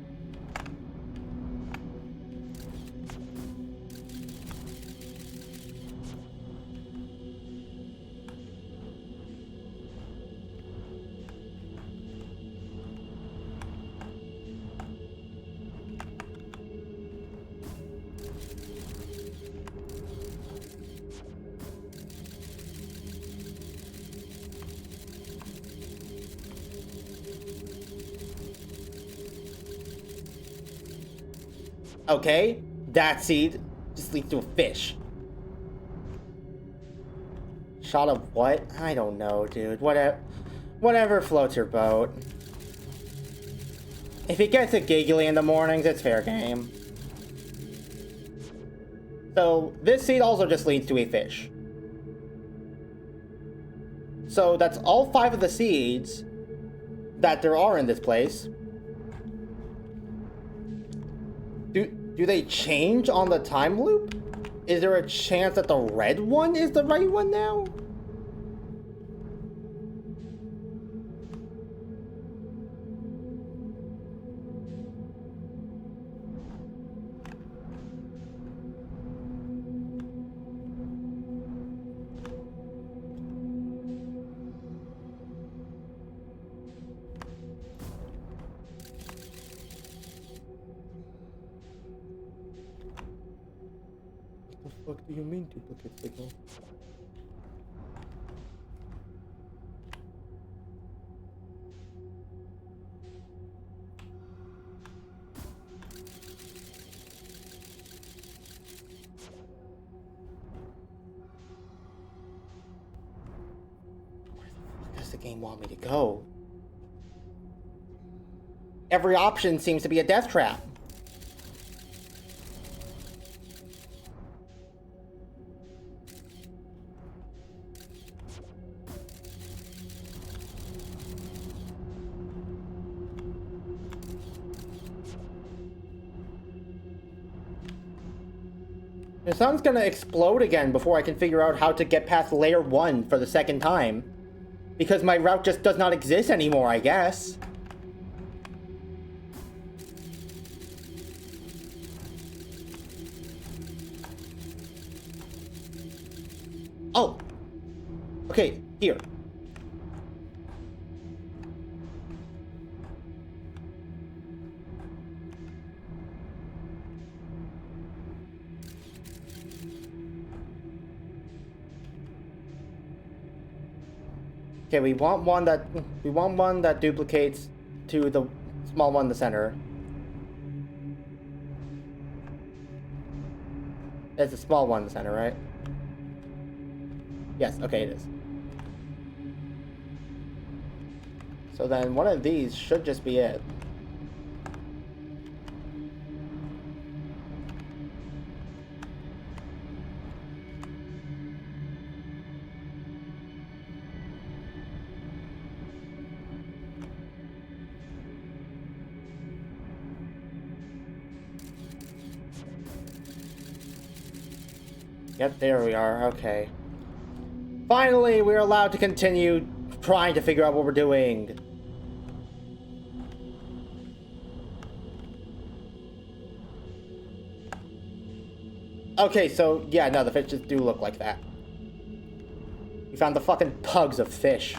Okay, that seed just leads to a fish. Shot of what? I don't know, dude. Whatever floats your boat. If it gets a giggly in the mornings, it's fair game. So, this seed also just leads to a fish. So, that's all 5 of the seeds that there are in this place. Do they change on the time loop? Is there a chance that the red one is the right one now? fuck do you mean duplicate signal? Where does the game want me to go? Every option seems to be a death trap. The sun's gonna explode again before I can figure out how to get past layer 1 for the second time. Because my route just does not exist anymore, I guess. Oh! Okay, here. Okay, we want one that duplicates to the small one in the center. There's a small one in the center, right? Yes, okay, it is. So then one of these should just be it. Yep, there we are, okay. Finally, we're allowed to continue trying to figure out what we're doing. Okay, so, yeah, no, the fishes do look like that. We found the fucking pugs of fish.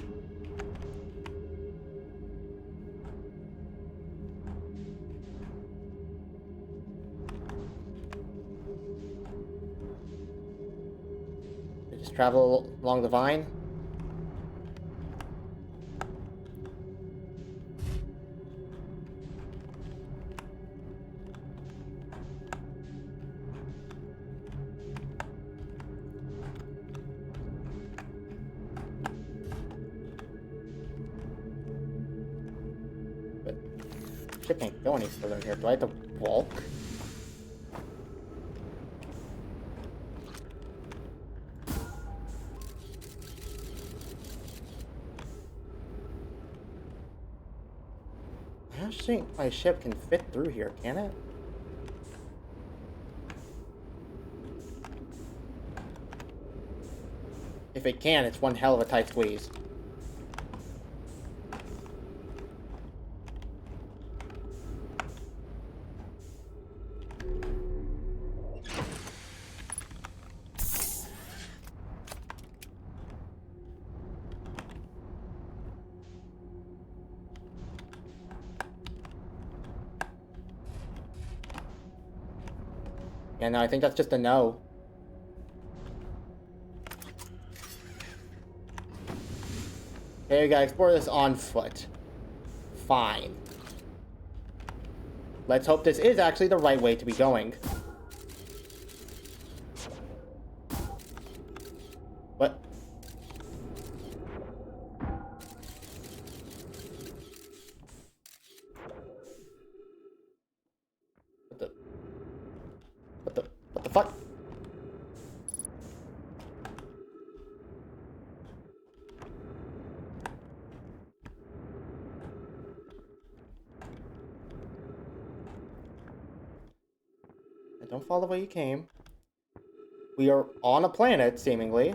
They just travel along the vine. Ship can't go any further here. Do I have to walk? I don't think my ship can fit through here, can it? If it can, it's one hell of a tight squeeze. Yeah, no, I think that's just a no. Okay, we gotta explore this on foot. Fine. Let's hope this is actually the right way to be going. What? What the fuck? Don't fall the way you came. We are on a planet, seemingly.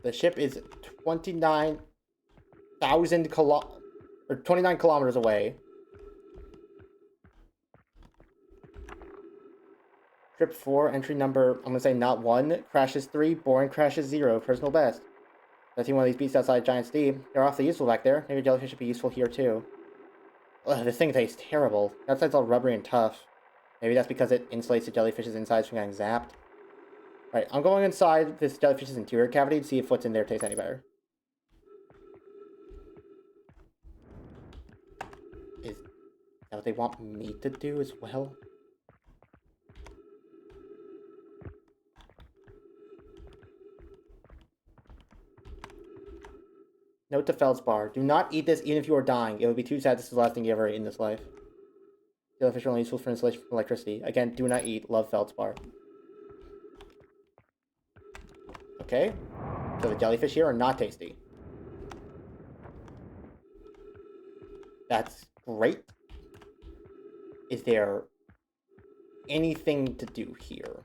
The ship is 29,000 or 29 kilometers away. Script 4, entry number, I'm gonna say not 1, crashes 3, boring crashes 0, personal best. I've seen one of these beasts outside Giant Steam. They're awfully useful back there. Maybe jellyfish should be useful here too. Ugh, this thing tastes terrible. The outside's all rubbery and tough. Maybe that's because it insulates the jellyfish's insides from getting zapped. Alright, I'm going inside this jellyfish's interior cavity to see if what's in there tastes any better. Is that what they want me to do as well? Note to Feldspar. Do not eat this even if you are dying. It would be too sad this is the last thing you ever eat in this life. Jellyfish are only useful for insulation from electricity. Again, do not eat. Love Feldspar. Okay. So the jellyfish here are not tasty. That's great. Is there anything to do here?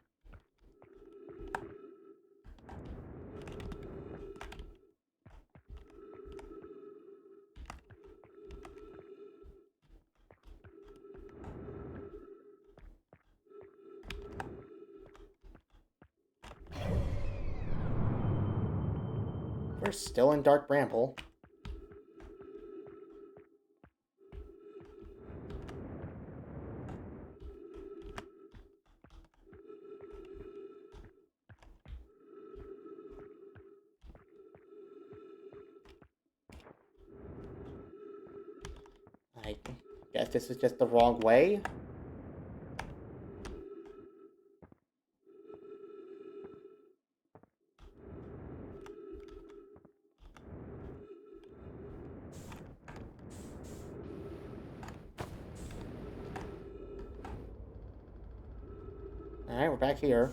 We're still in Dark Bramble. I guess this is just the wrong way. Alright, we're back here.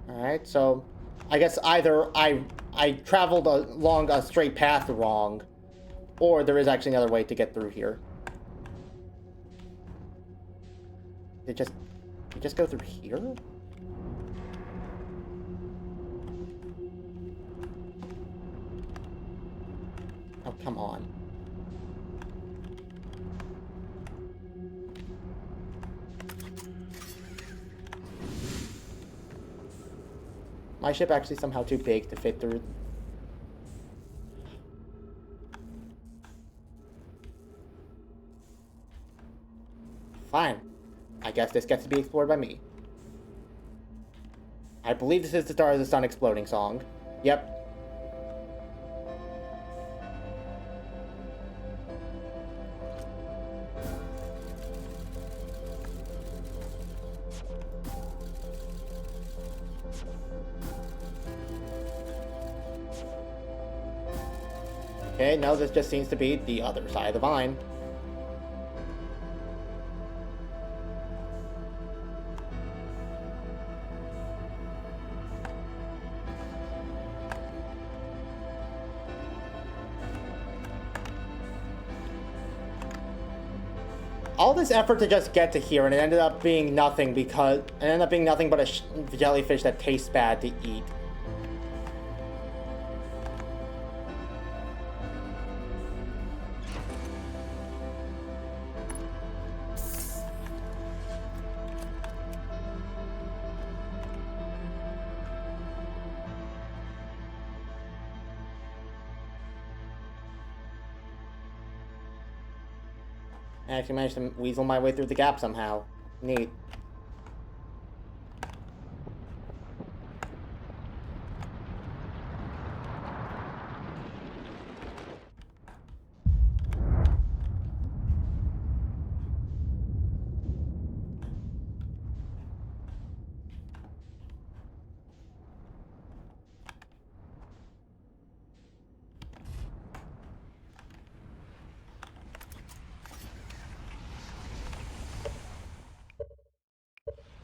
Alright, so I guess either I traveled along a straight path wrong, or there is actually another way to get through here. You just go through here? Oh, come on. My ship actually somehow too big to fit through. Fine. I guess this gets to be explored by me. I believe this is the Stars of the Sun exploding song. Yep. Okay, no, this just seems to be the other side of the vine. All this effort to just get to here, and it ended up being nothing because it ended up being nothing but a jellyfish that tastes bad to eat. I actually managed to weasel my way through the gap somehow. Neat.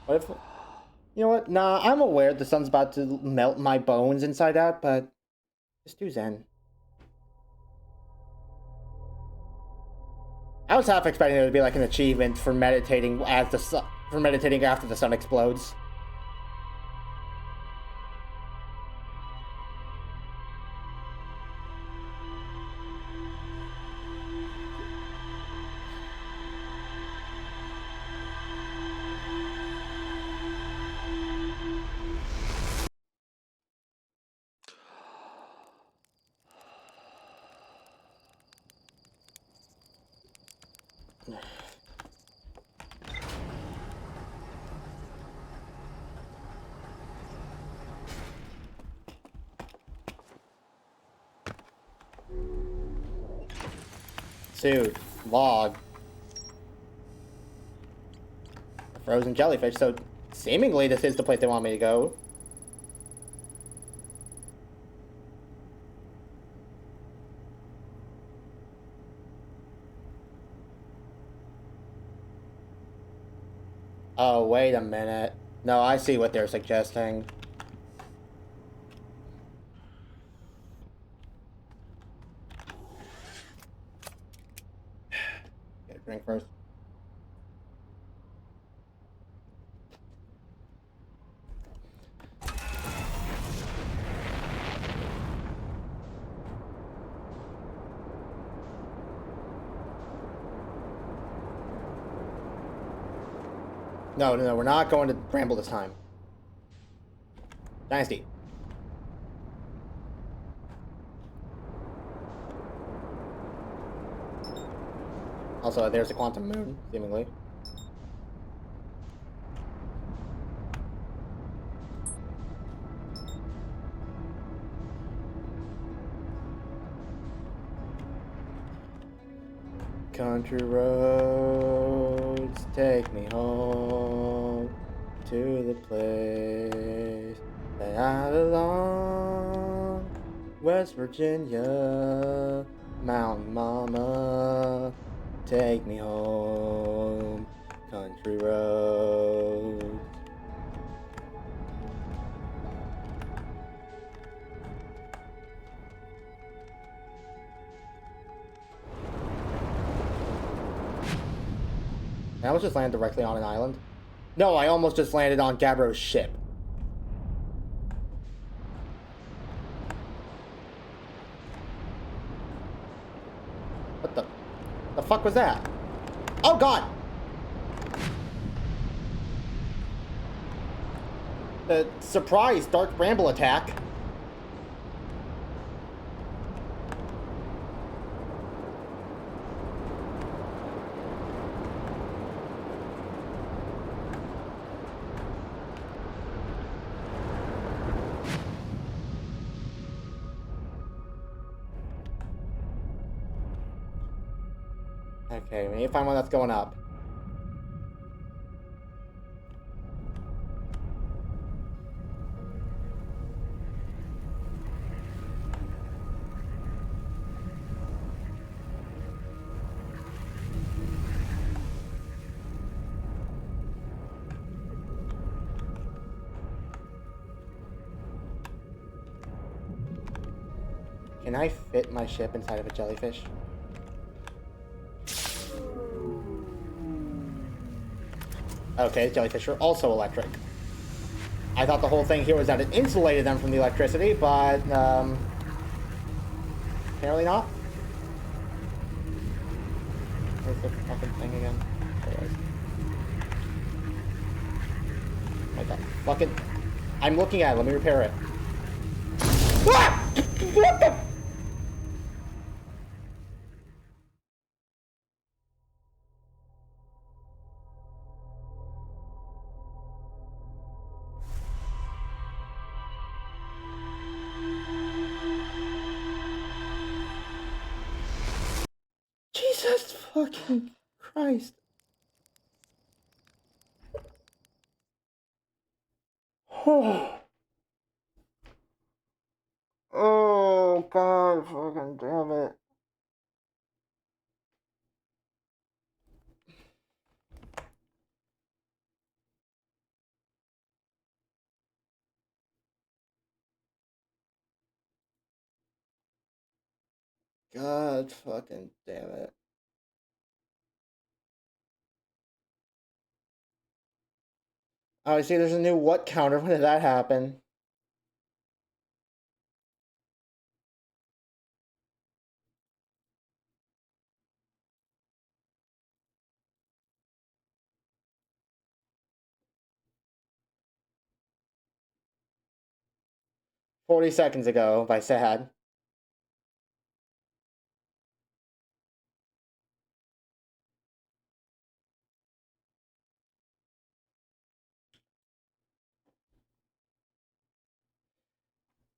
What if... You know what? Nah, I'm aware the sun's about to melt my bones inside out, but just too zen. I was half expecting it to be like an achievement for meditating for meditating after the sun explodes. Dude, log. A frozen jellyfish, so seemingly this is the place they want me to go. Oh, wait a minute. No, I see what they're suggesting. Get a drink first. No, no, no, we're not going to Bramble this time. Dynasty. Also, there's a quantum moon, seemingly. Country roads take me home to the place that I belong. West Virginia, Mountain Mama, take me home. Country roads. I almost just landed directly on an island. No, I almost just landed on Gabbro's ship. What the fuck was that? Oh god! The surprise Dark Bramble attack. Okay, we need to find one that's going up. Can I fit my ship inside of a jellyfish? Okay, jellyfish are also electric. I thought the whole thing here was that it insulated them from the electricity, but apparently not. Where's the fucking thing again? There it is. Oh my god, fucking... I'm looking at it, let me repair it. Ah! What the... Jesus fucking Christ. Oh. Oh god fucking damn it. God fucking damn it. Oh, I see there's a new what counter. When did that happen? $40 ago by Sad.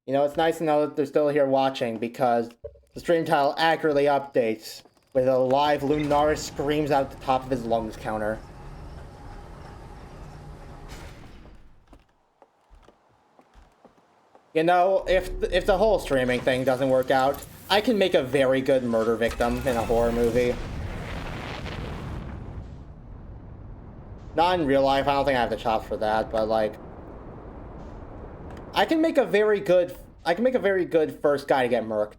You know, it's nice to know that they're still here watching because the stream title accurately updates with a live Lunaris screams out at the top of his lungs counter. You know, if the whole streaming thing doesn't work out, I can make a very good murder victim in a horror movie. Not in real life, I don't think I have the chops for that, but like I can make a very good first guy to get murked.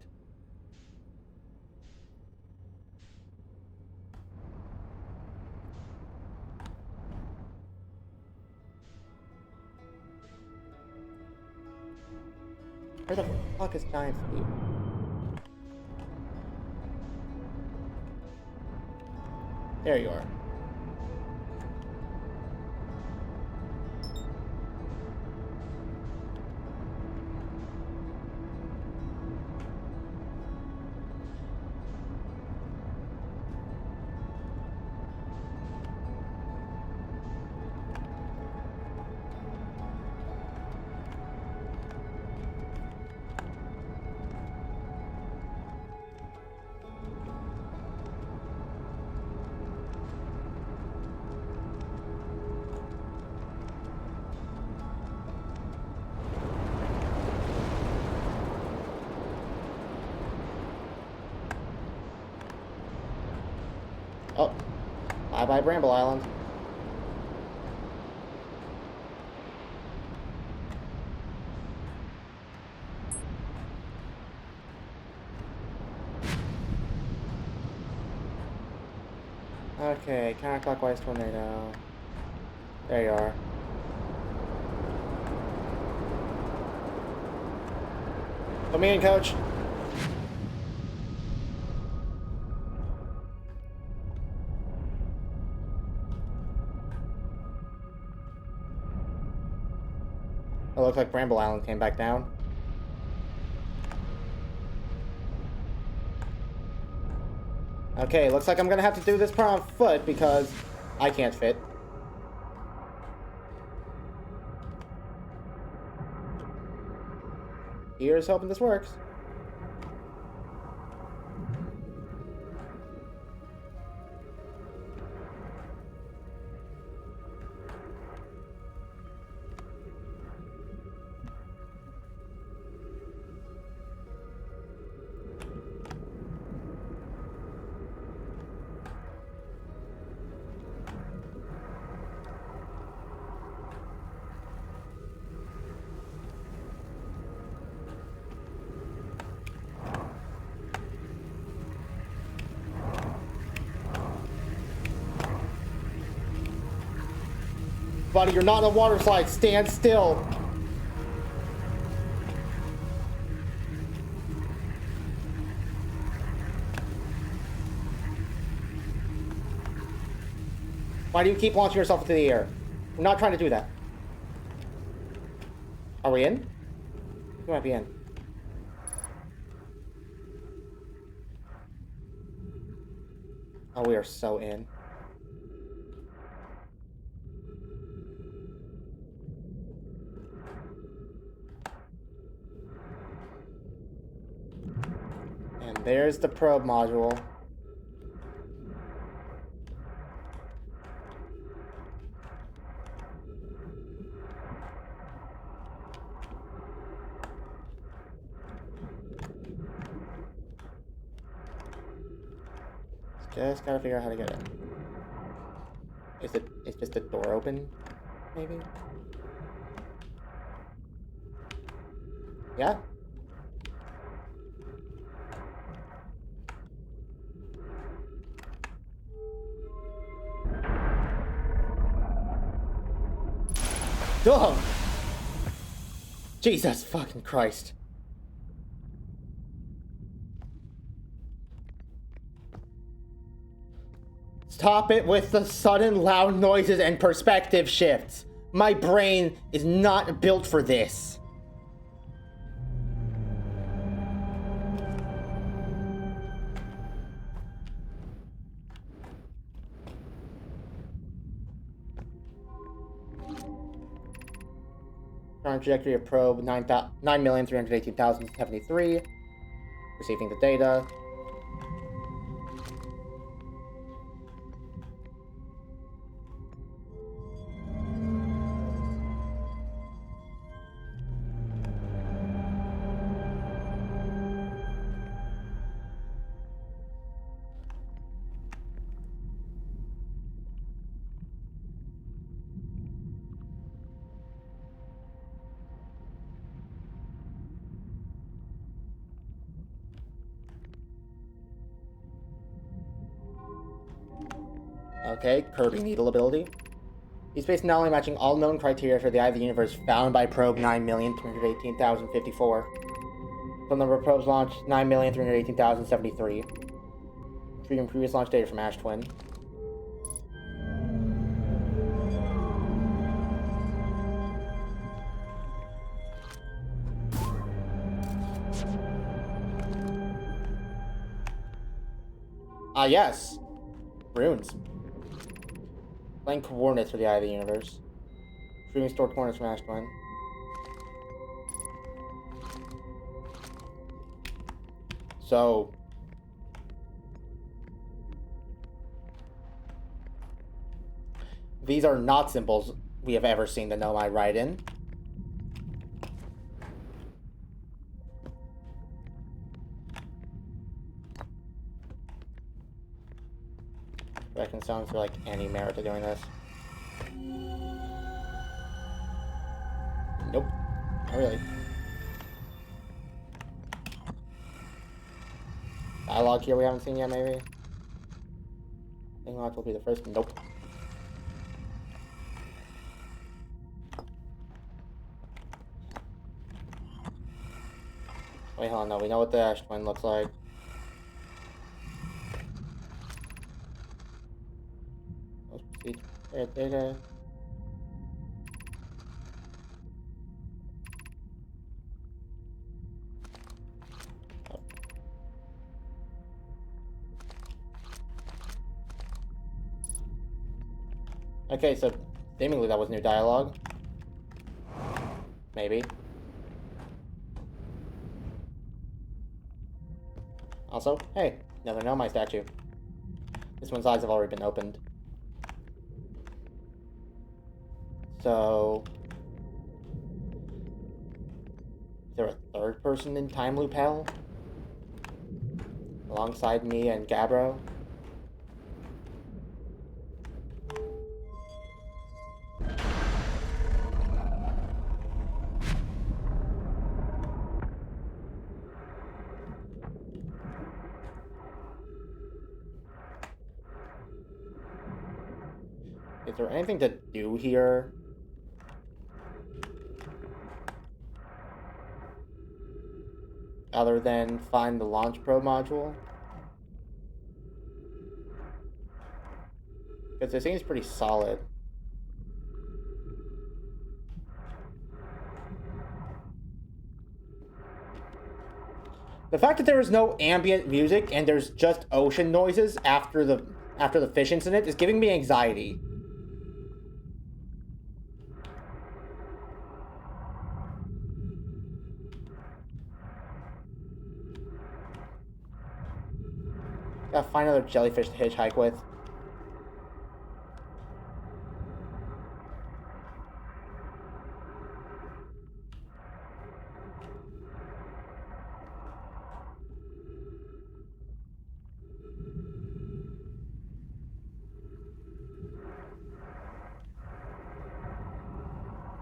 Where the fuck is Giant Steve? There you are. Oh, bye-bye Bramble Island. Okay, counterclockwise tornado. There you are. Put me in, coach. It looks like Bramble Island came back down. Okay, looks like I'm gonna have to do this part on foot because I can't fit. Here's hoping this works. Buddy, you're not in a water slide. Stand still. Why do you keep launching yourself into the air? I'm not trying to do that. Are we in? We might be in. Oh, we are so in. And there's the probe module. Just gotta figure out how to get it. Is just the door open? Maybe? Yeah? Ugh! Jesus fucking Christ. Stop it with the sudden loud noises and perspective shifts. My brain is not built for this. Current trajectory of probe 9,318,073. Receiving the data. Okay, curbing needle ability. He's based not only matching all known criteria for the Eye of the Universe found by probe 9,218,054. Total number of probes launched 9,318,073. Retrieving previous launch data from Ash Twin. Yes. Runes. Blank coordinates for the Eye of the Universe. Retrieving stored coordinates from Ash Twin. So... these are not symbols we have ever seen the Nomai write in. Reckon sounds like any merit to doing this. Nope. Not really. Dialogue here we haven't seen yet, maybe? Englock will be the first. Nope. Wait, hold on, no, we know what the Ash Twin looks like. Let's proceed. Data. Oh. Okay, so seemingly that was new dialogue. Maybe. Also, hey, another Nomai statue. This one's eyes have already been opened. So... is there a third person in Time Loop Hell? Alongside me and Gabbro? Is there anything to do here? Other than find the launch probe module? Because it seems pretty solid. The fact that there is no ambient music and there's just ocean noises after the fish incident is giving me anxiety. Gotta find another jellyfish to hitchhike with.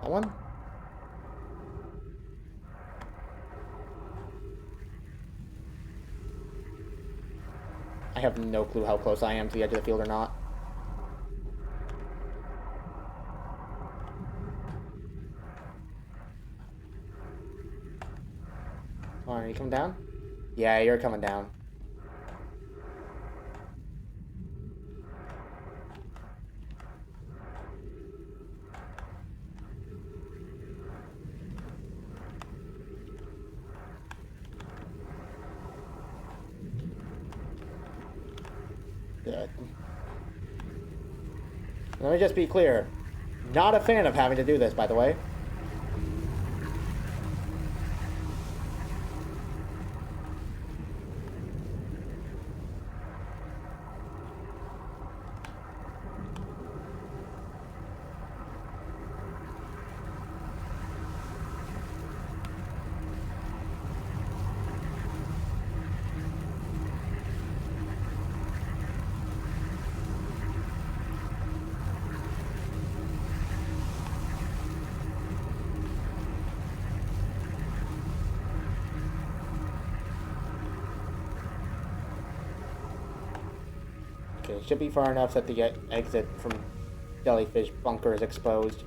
That one? I have no clue how close I am to the edge of the field or not. Come on, are you coming down? Yeah, you're coming down. Good. Let me just be clear. Not a fan of having to do this, by the way. Okay, should be far enough that the exit from jellyfish bunker is exposed.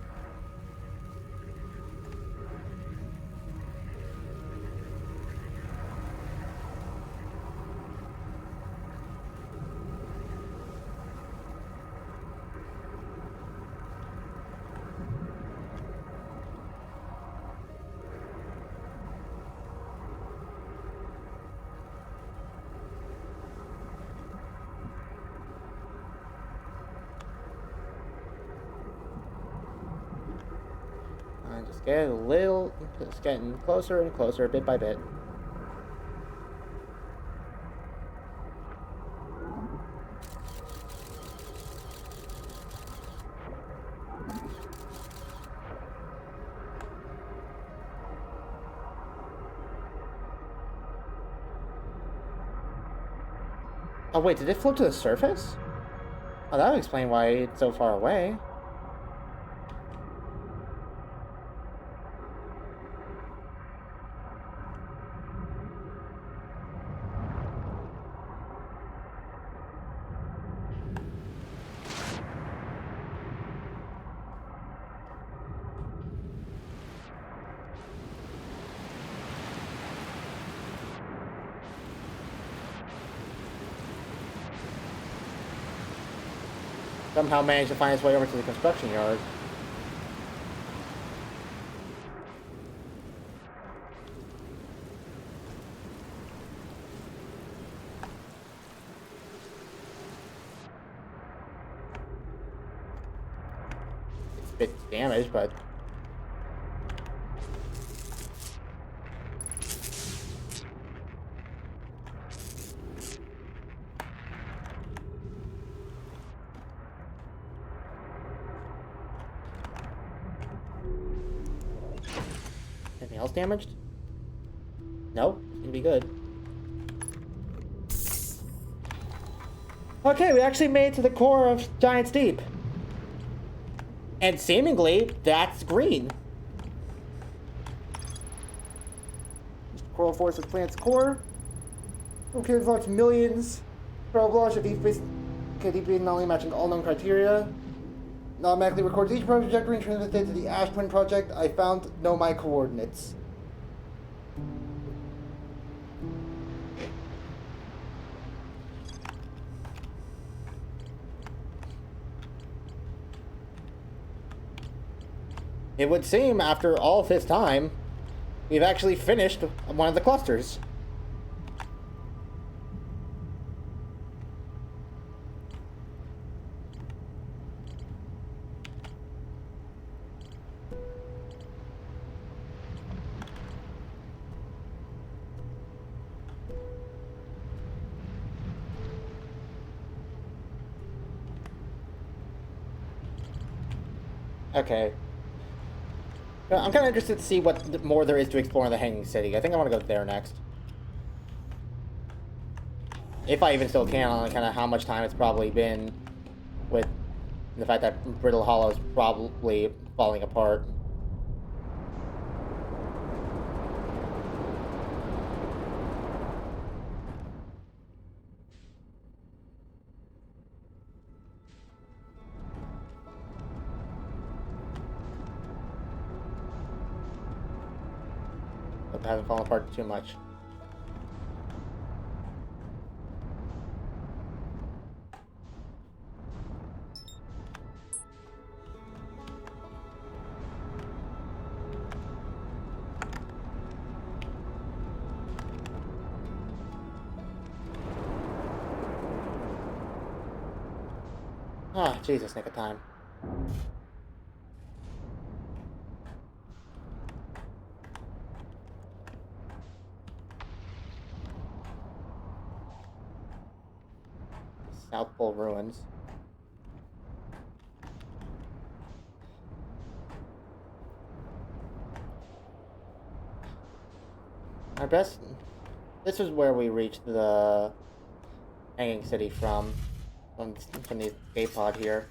Just getting closer and closer, bit by bit. Oh wait, did it float to the surface? Oh, that would explain why it's so far away. Somehow managed to find its way over to the construction yard. It's a bit damaged, but... Anything else damaged? No? It's gonna be good. Okay, we actually made it to the core of Giant's Deep. And seemingly, that's green. Coral force of planet's core. Okay, launch millions. Probe launch of deep space KDP not only matching all known criteria. Automatically records each probe trajectory and transmits it to the Ash Twin project. I found my coordinates. It would seem, after all of this time, we've actually finished one of the clusters. Okay. I'm kind of interested to see what more there is to explore in the Hanging City. I think I want to go there next. If I even still can, on kind of how much time it's probably been with the fact that Brittle Hollow is probably falling apart. Hope I haven't fallen apart too much. Ah, Jesus, nick of time. South Pole ruins. Our best... This is where we reached the Hanging City from the escape pod here.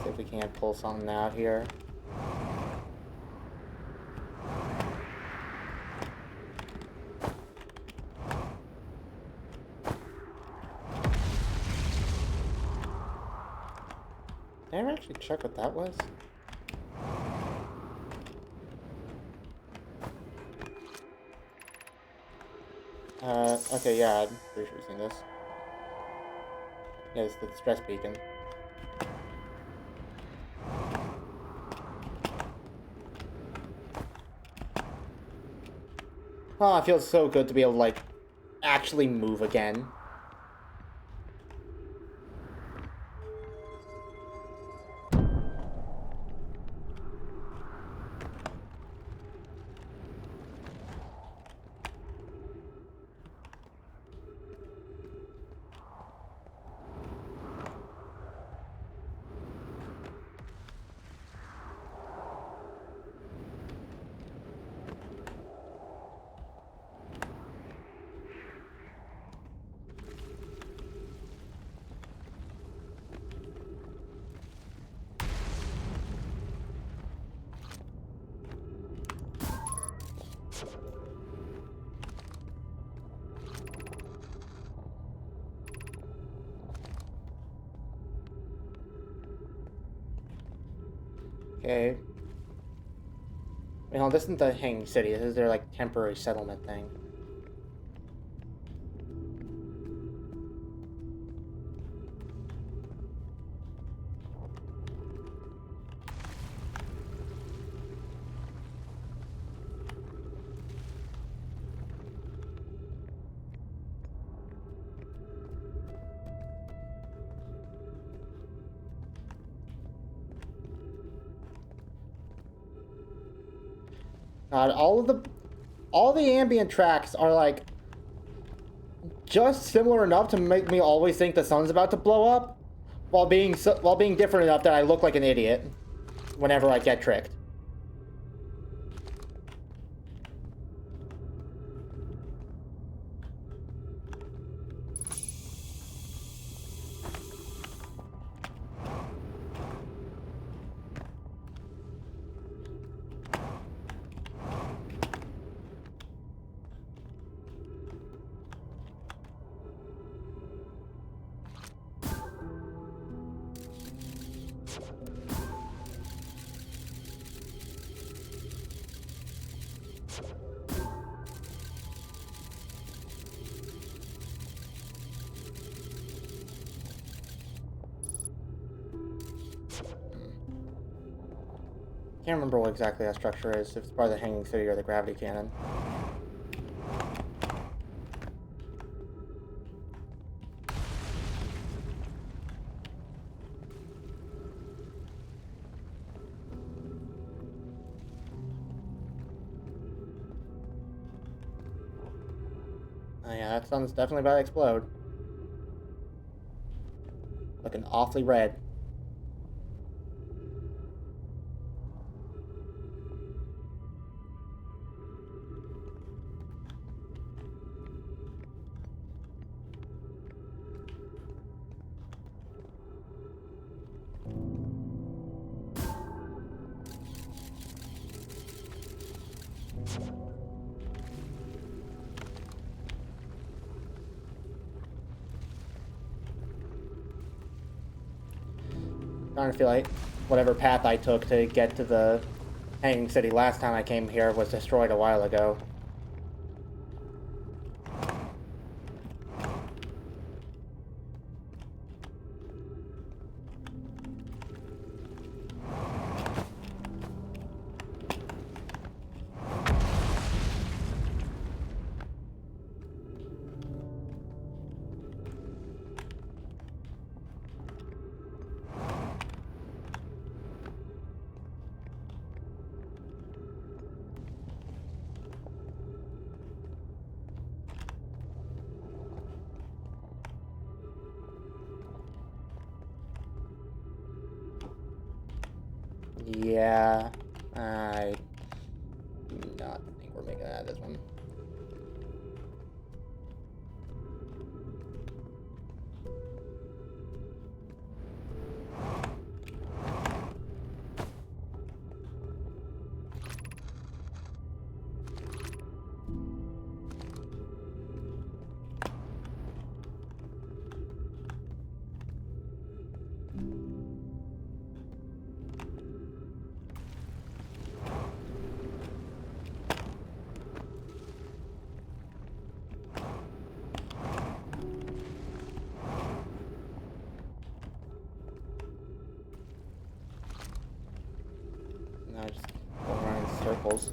See if we can't pull something out here. Did I ever actually check what that was? Okay, yeah, I'm pretty sure we've seen this. Yeah, it's the stress beacon. Oh, it feels so good to be able to, like, actually move again. Okay. You know, this isn't the Hanging City. This is their, like, temporary settlement thing. God, all the ambient tracks are, like, just similar enough to make me always think the sun's about to blow up, while being different enough that I look like an idiot whenever I get tricked. Can't remember what exactly that structure is, if it's part of the Hanging City or the gravity cannon. Oh yeah, that sun's definitely about to explode. Looking awfully red. Starting to feel like whatever path I took to get to the Hanging City last time I came here was destroyed a while ago. Yeah, I do not think we're making it out of this one. Now just go around in circles.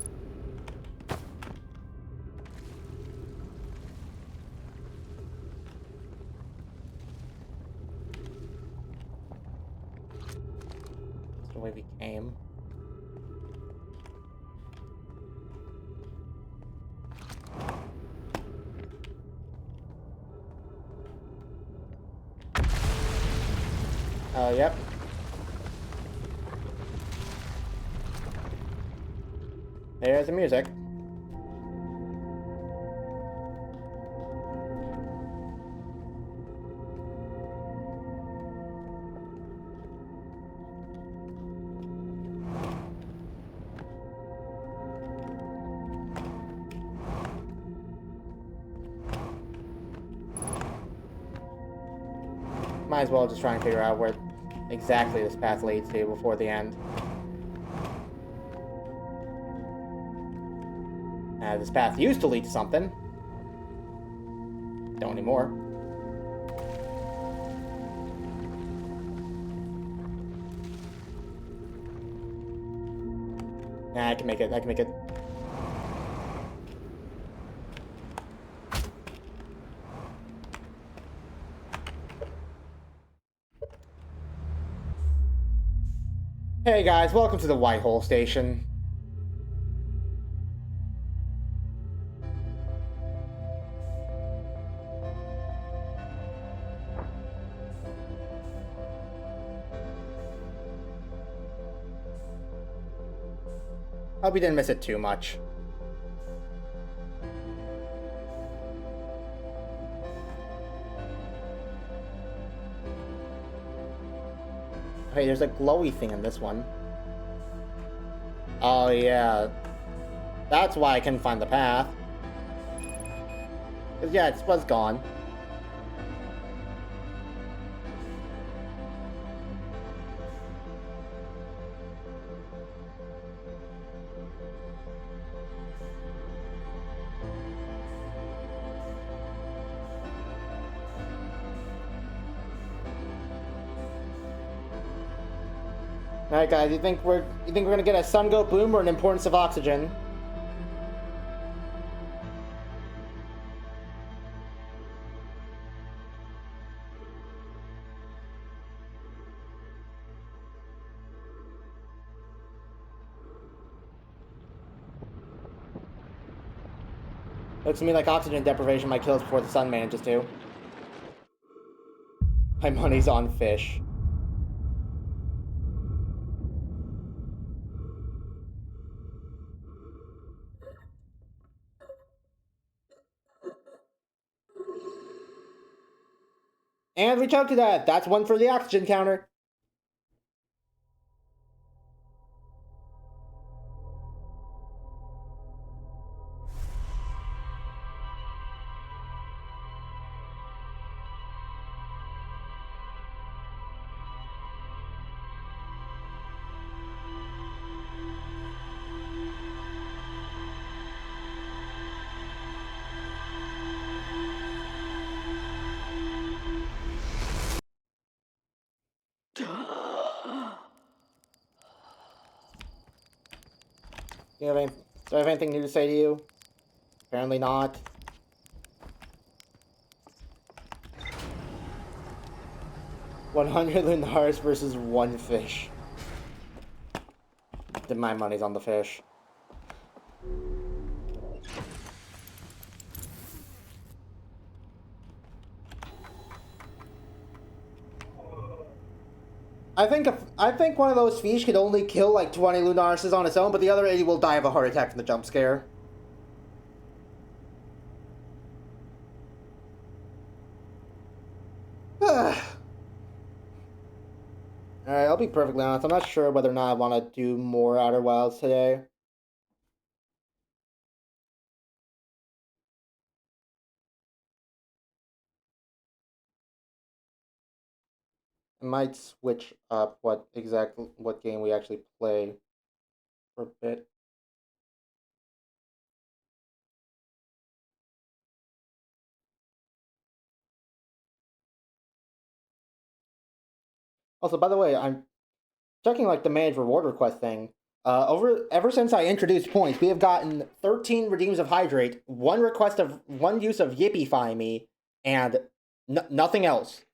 That's the way we came. Oh, yep. There's the music. Might as well just try and figure out where exactly this path leads to before the end. This path used to lead to something. Don't anymore. Nah, I can make it. I can make it. Hey guys, welcome to the Whitehole Station. Hope you didn't miss it too much. Hey, there's a glowy thing in this one. Oh yeah. That's why I couldn't find the path. Cause yeah, it was gone. Alright guys, you think we're gonna get a sun goat boom or an importance of oxygen? Looks to me like oxygen deprivation might kill us before the sun manages to. My money's on fish. And we choked to that. That's one for the oxygen counter. Do I have anything new to say to you? Apparently not. $100 lunars versus one fish. Then my money's on the fish. I think one of those fish could only kill like 20 Lunarises on its own, but the other 80 will die of a heart attack from the jump scare. Alright, I'll be perfectly honest. I'm not sure whether or not I want to do more Outer Wilds today. I might switch up what game we actually play for a bit. Also, by the way, I'm checking like the manage reward request thing. Ever since I introduced points, we have gotten 13 redeems of hydrate, one use of Yippify Me, and nothing else.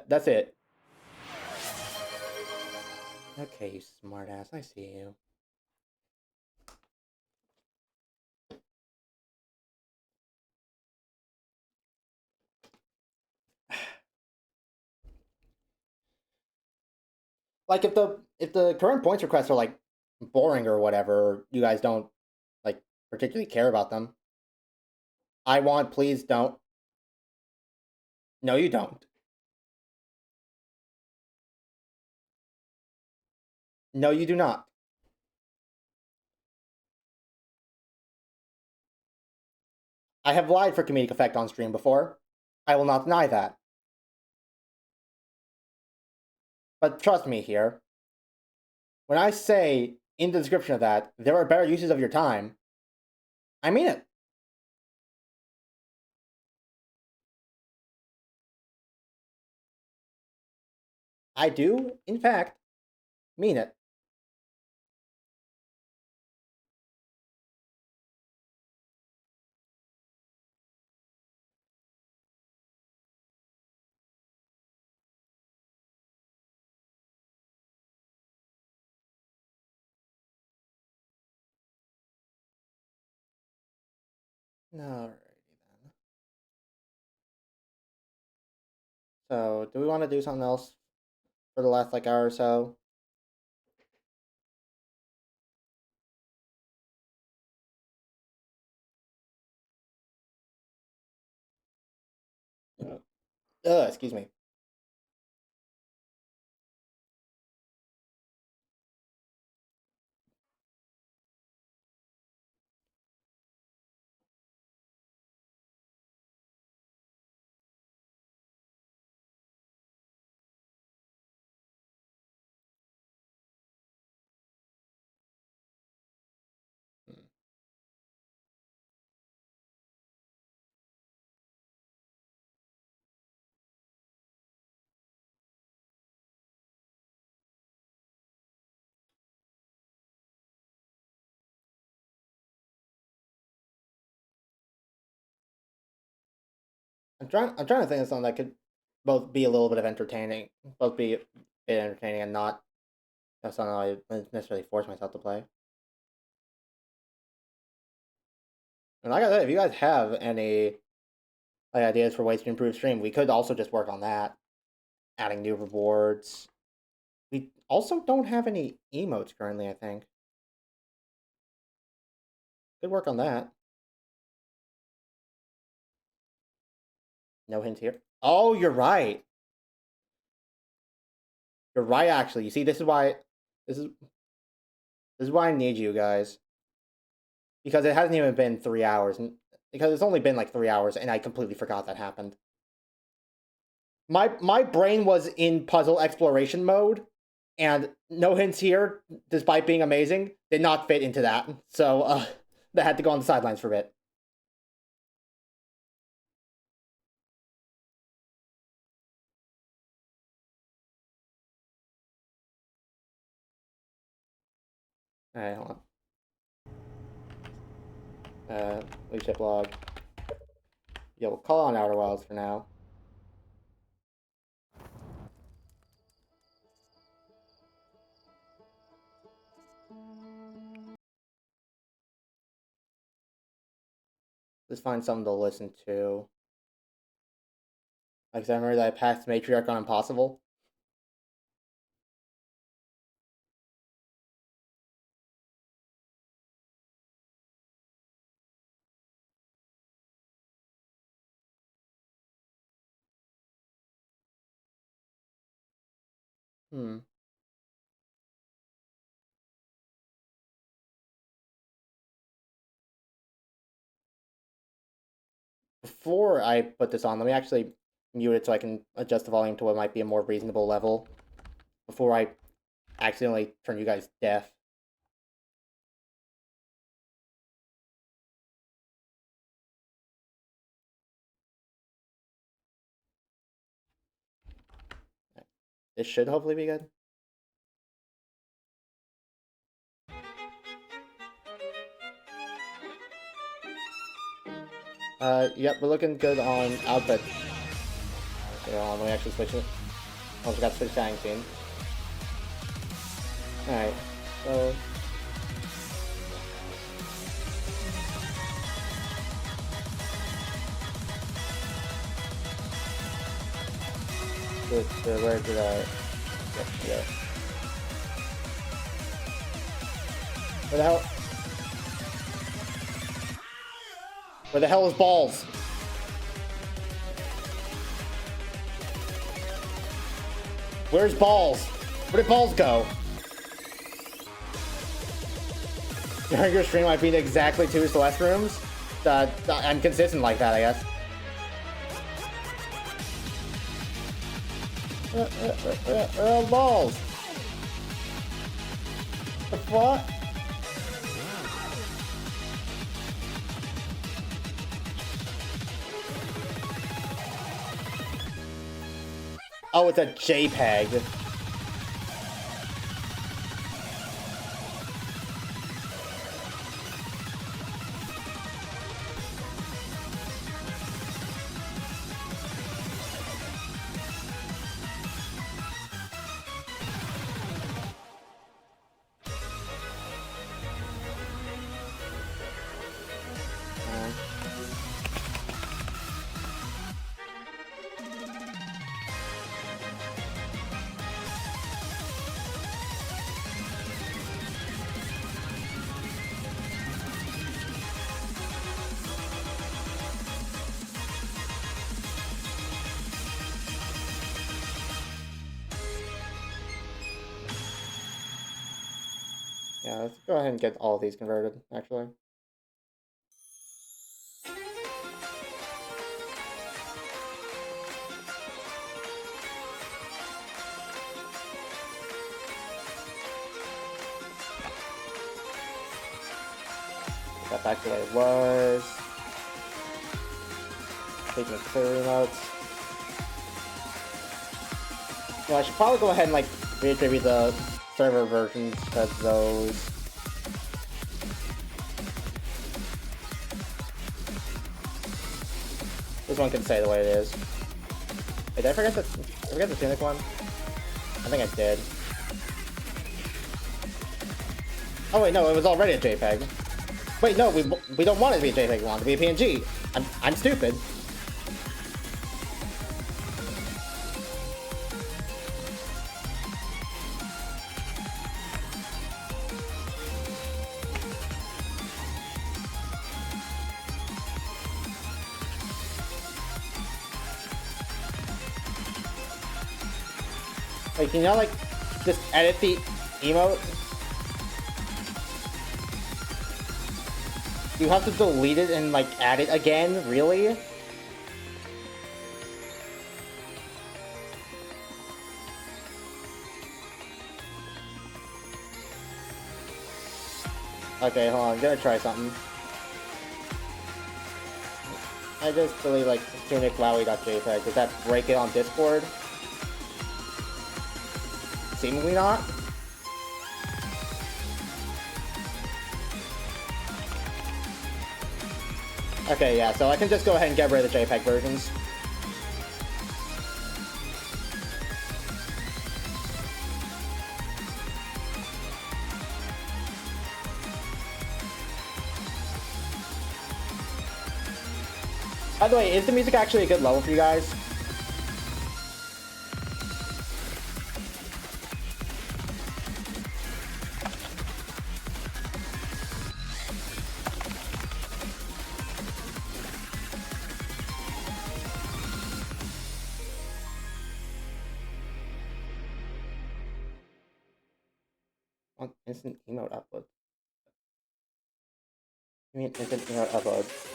That's it. Okay, you smartass. I see you. Like if the current points requests are like boring or whatever, you guys don't like particularly care about them. I want please don't. No, you don't. No, you do not. I have lied for comedic effect on stream before. I will not deny that. But trust me here. When I say in the description of that, there are better uses of your time, I mean it. I do, in fact, mean it. Alrighty then. So, do we want to do something else for the last like hour or so? Excuse me. I'm trying to think of something that could both be a little bit of entertaining, both be a bit entertaining and not something I necessarily force myself to play. And like I said, if you guys have any like ideas for ways to improve stream, we could also just work on that, adding new rewards. We also don't have any emotes currently, I think. Could work on that. No hints here. Oh, you're right. You're right. Actually, you see, this is this is why I need you guys, because it hasn't even been 3 hours, and because it's only been like 3 hours, and I completely forgot that happened. My brain was in puzzle exploration mode, and no hints here, despite being amazing, did not fit into that. So that had to go on the sidelines for a bit. All right, hold on. Leadership log. Yeah, we'll call on Outer Wilds for now. Let's find something to listen to. Like, I remember that I passed Matriarch on Impossible. Hmm. Before I put this on, let me actually mute it so I can adjust the volume to what might be a more reasonable level before I accidentally turn you guys deaf. This should hopefully be good. Yep, we're looking good on output. Okay, hold on, let me actually switch it. Oh, we got to switch to scene. Alright, so... Where did I... Yeah. Where the hell? Where the hell is balls? Where's balls? Where did balls go? During your stream, I've been exactly 2 Celeste rooms. I'm consistent like that, I guess. Balls. The fuck? Oh, it's a JPEG. Yeah, let's go ahead and get all of these converted, actually. Got back to where it was. Taking the clear remotes. You know, I should probably go ahead and like reattribute the server versions to those. This one can say the way it is. Wait, did I forget the Tunic one? I think I did. Oh wait, no, it was already a JPEG. Wait, no, we don't want it to be a JPEG, we want it to be a PNG. I'm stupid. Wait, can y'all like just edit the emote? You have to delete it and like add it again? Really? Okay, hold on, I'm gonna try something. I just delete like tunicwowie.jpg. Does that break it on Discord? Seemingly not. Okay, yeah, so I can just go ahead and get rid of the JPEG versions. By the way, is the music actually a good level for you guys? On instant emote upload. I mean, instant emote upload.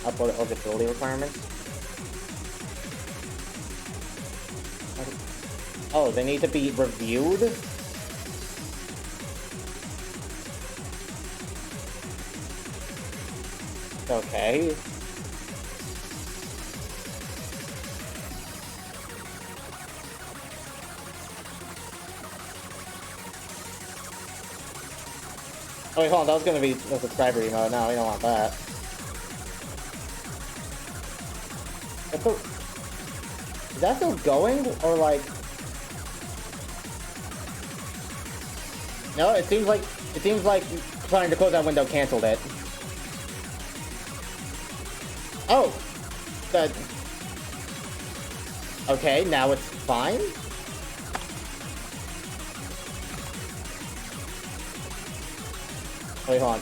Upload eligibility requirements. Oh, they need to be reviewed? Okay. Oh wait, hold on, that was gonna be a subscriber emote. No, we don't want that. Is that still going? Or like... No, it seems like trying to close that window canceled it. Oh! That... Okay, now it's fine? Wait, hold on.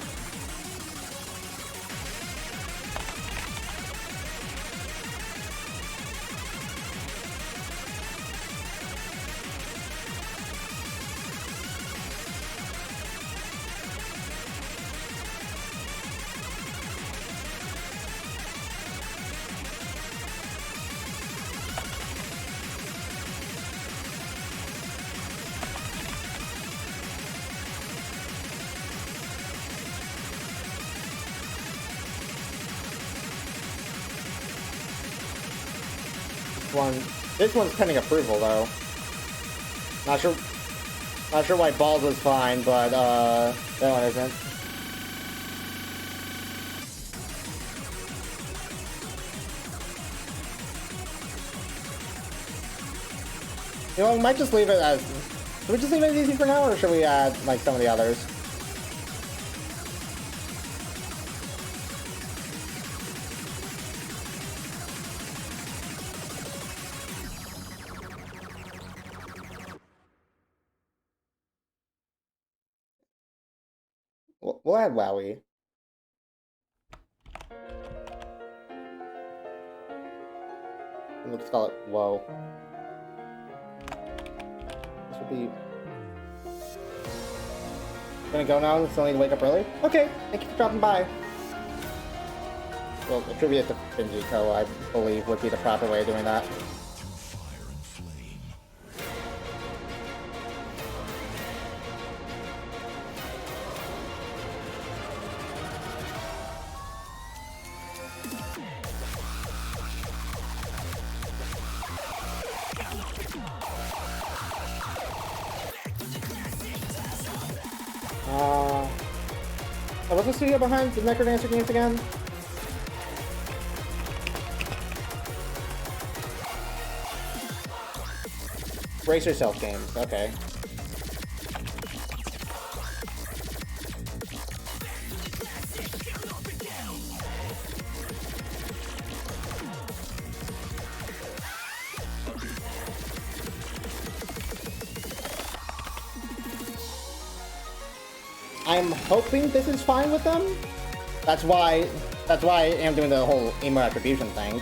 This one's pending approval though. Not sure why Balls was fine, but that one isn't. You know, we might just leave it as... Should we just leave it as easy for now, or should we add like some of the others? We'll add Wowie. Let's call it Whoa. This will be... Gonna go now, still need to wake up early? Okay, thank you for dropping by. Well, attribute it to Finjico, I believe, would be the proper way of doing that. What's the studio behind the Necrodancer games again? Brace Yourself games, okay. I'm hoping this is fine with them. That's why I am doing the whole emo attribution thing.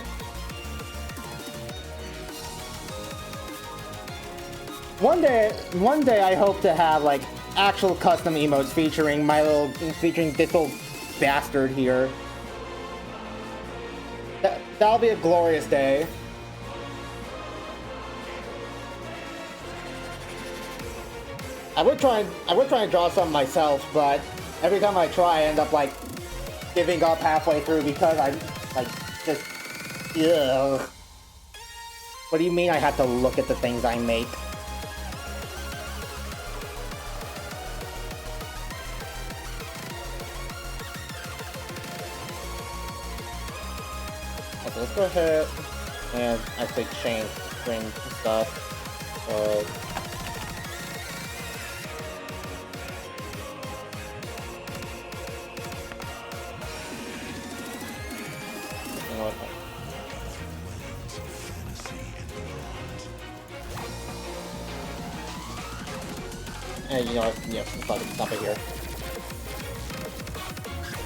One day I hope to have like actual custom emotes featuring featuring this little bastard here. That'll be a glorious day. I would try and draw some myself, but every time I try, I end up like giving up halfway through because I'm like just ugh. What do you mean I have to look at the things I make? Okay, let's go ahead and I say change string stuff. And you know what? Yeah, fuck it, stop it here.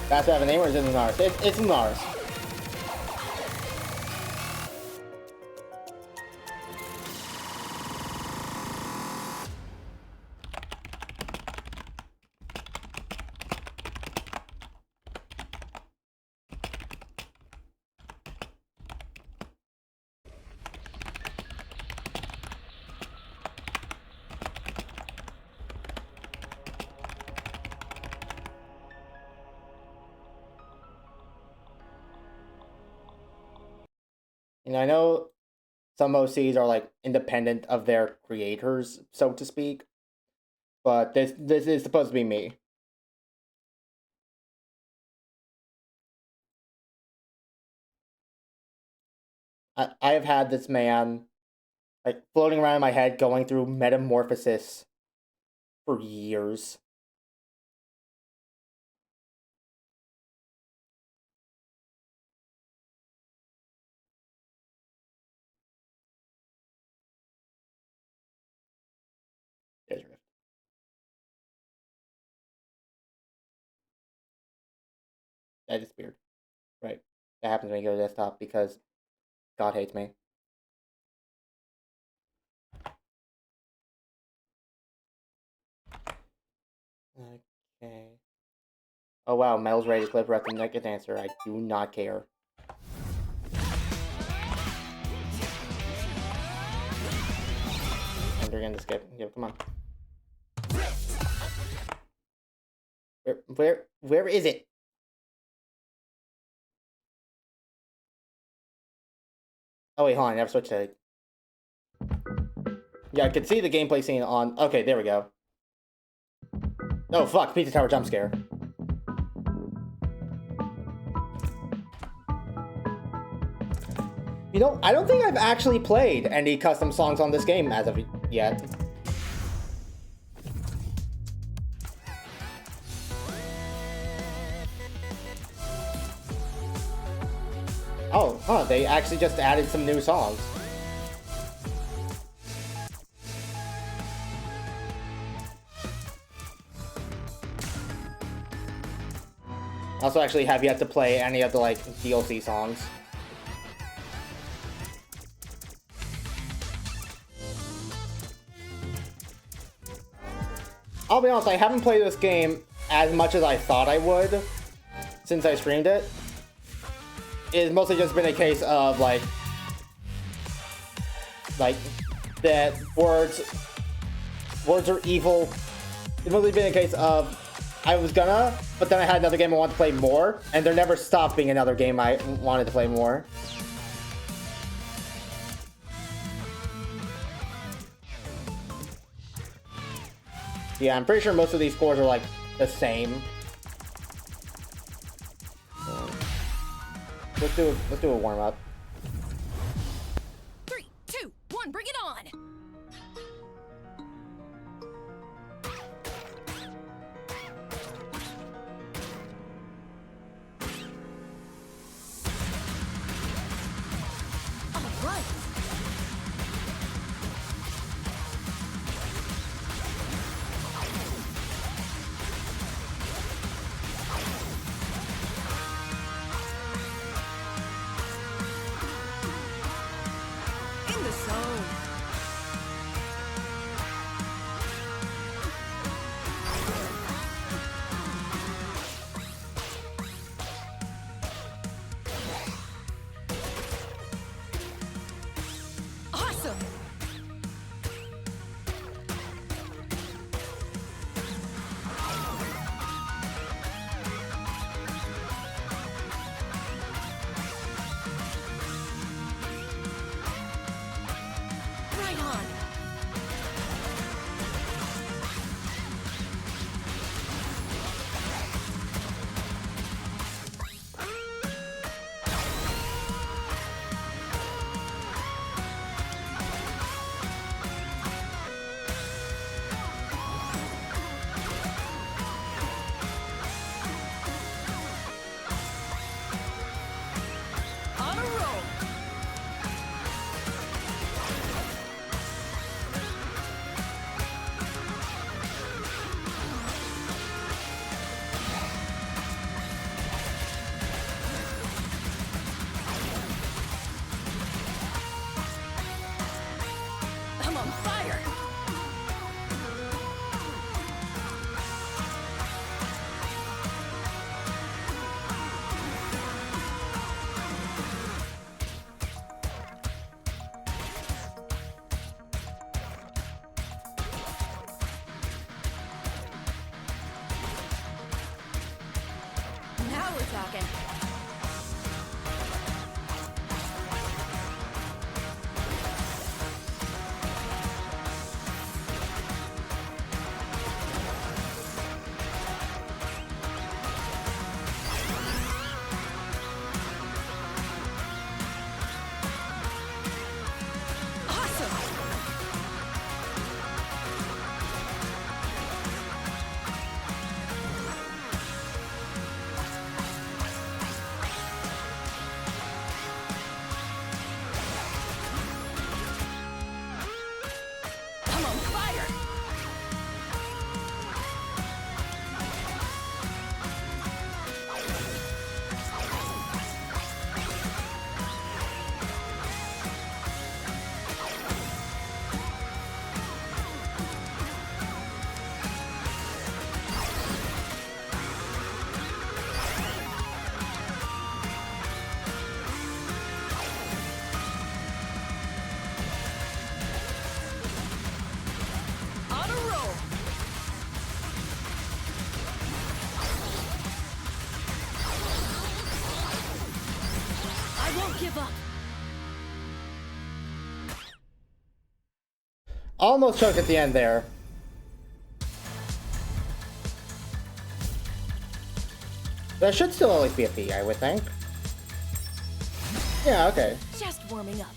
That's have a name or is it Lunaris? It's Lunaris. And I know some OCs are like independent of their creators, so to speak. But this is supposed to be me. I have had this man like floating around in my head going through metamorphosis for years. There's Rift. That is weird. Right. That happens when you go to desktop because God hates me. Okay. Oh wow, Mel's ready to clip rest the naked answer. I do not care. And they're gonna skip. Yeah, come on. Where is it? Oh wait, hold on, I never switched to. Yeah, I could see the gameplay scene on. Okay, there we go. Oh fuck, Pizza Tower jump scare. You know, I don't think I've actually played any custom songs on this game as of yet. Oh, huh, they actually just added some new songs. I also actually have yet to play any of the, like, DLC songs. I'll be honest, I haven't played this game as much as I thought I would since I streamed it. It's mostly just been a case of, like that words are evil. It's mostly been a case of I was gonna, but then I had another game I wanted to play more, and there never stopped being another game I wanted to play more. Yeah, I'm pretty sure most of these scores are like the same. Let's do a warm up. 3, 2, 1, bring it on! All right. Now we're talking. Give up. Almost choked at the end there. There should still always be a P, I would think. Yeah, okay. Just warming up.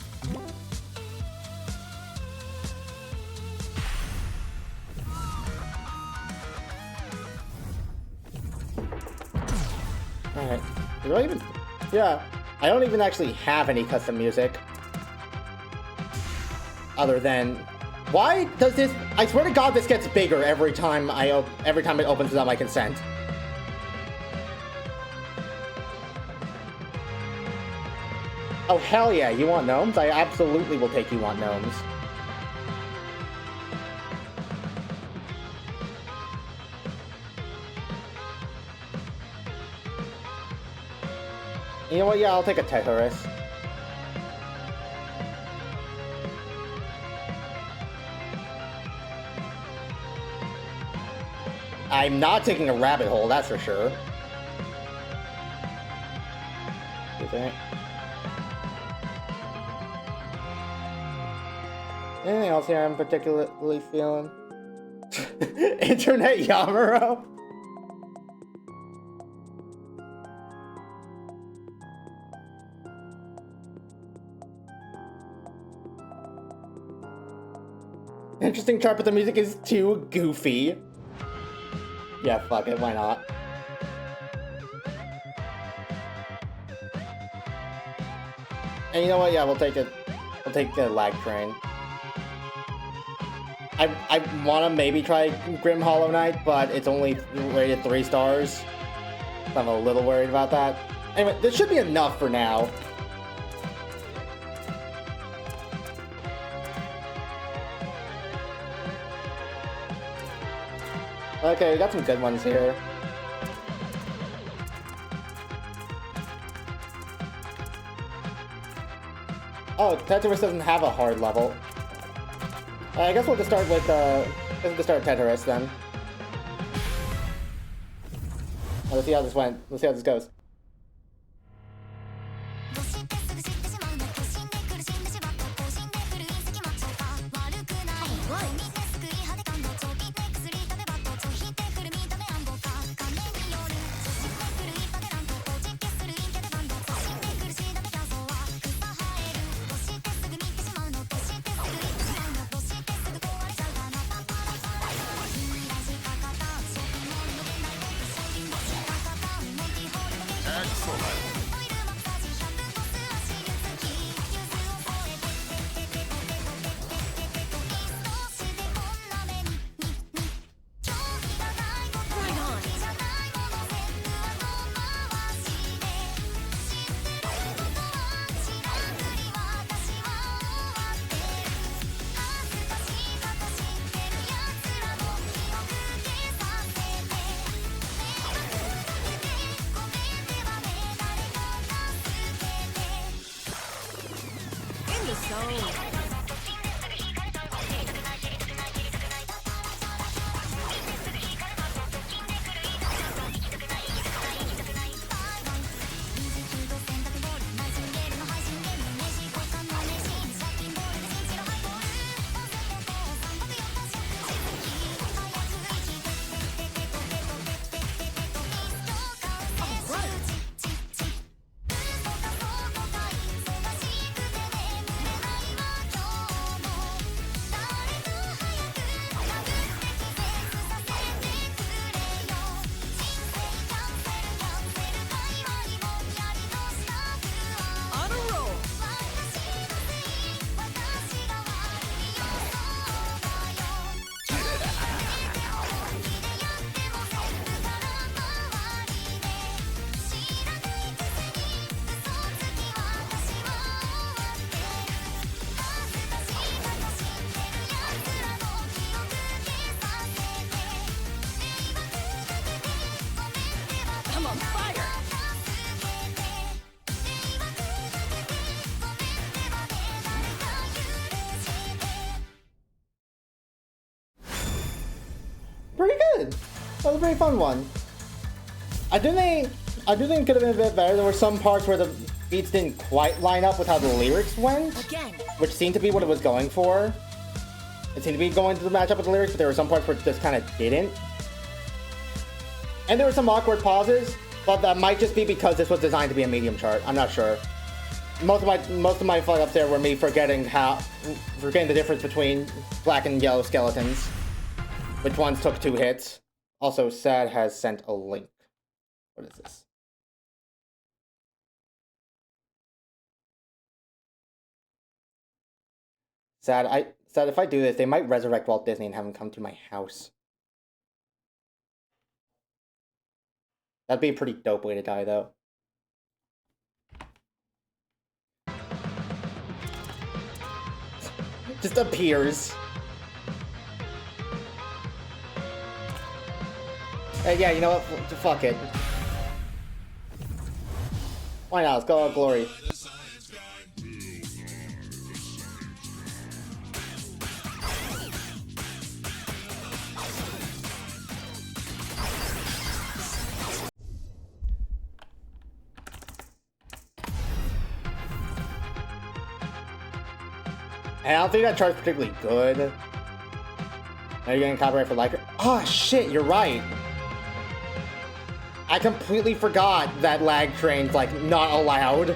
Alright. Do I even... Yeah. I don't even actually have any custom music. Other than... Why does this... I swear to God this gets bigger every time it opens without my consent. Oh hell yeah, you want gnomes? I absolutely will take you want gnomes. You know what? Yeah, I'll take a Tetris. I'm not taking a rabbit hole, that's for sure. You think? Anything else here I'm particularly feeling? Internet Yamaro? Interesting chart, but the music is too goofy. Yeah, fuck it, why not? And you know what? Yeah, we'll take it. We'll take the lag train. I want to maybe try Grim Hollow Knight, but it's only rated 3 stars. So I'm a little worried about that. Anyway, this should be enough for now. Okay, we got some good ones here. Oh, Tetris doesn't have a hard level. I guess we'll just start with Tetris then. Let's see how this went. Let's see how this goes. That was a pretty fun one. I do think it could have been a bit better. There were some parts where the beats didn't quite line up with how the lyrics went, Again. which seemed to be what it was going for. It seemed to be going to match up with the lyrics, but there were some parts where it just kind of didn't. And there were some awkward pauses, but that might just be because this was designed to be a medium chart. I'm not sure. Most of my fuck ups there were me forgetting the difference between black and yellow skeletons, which ones took 2 hits. Also, Sad has sent a link. What is this? Sad, if I do this, they might resurrect Walt Disney and have him come to my house. That'd be a pretty dope way to die, though. Just appears. Hey, yeah, you know what? Fuck it. Why not? Let's go out glory. And I don't think that chart's particularly good. Are you getting copyright for like? Oh shit, you're right. I completely forgot that lag train's like not allowed.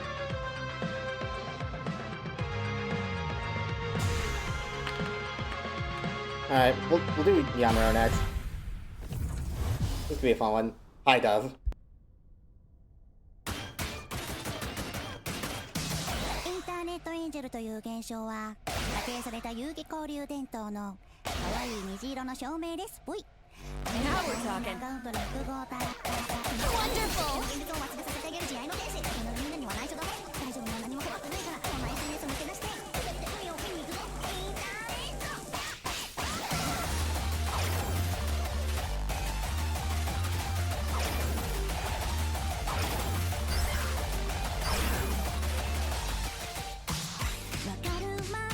Alright, we'll do Yamero next. This could be a fun one. Hi, Dove. インターネットエンジェルという現象は仮定された遊戯交流伝統の可愛い虹色の照明ですぽい。 Now we're talking.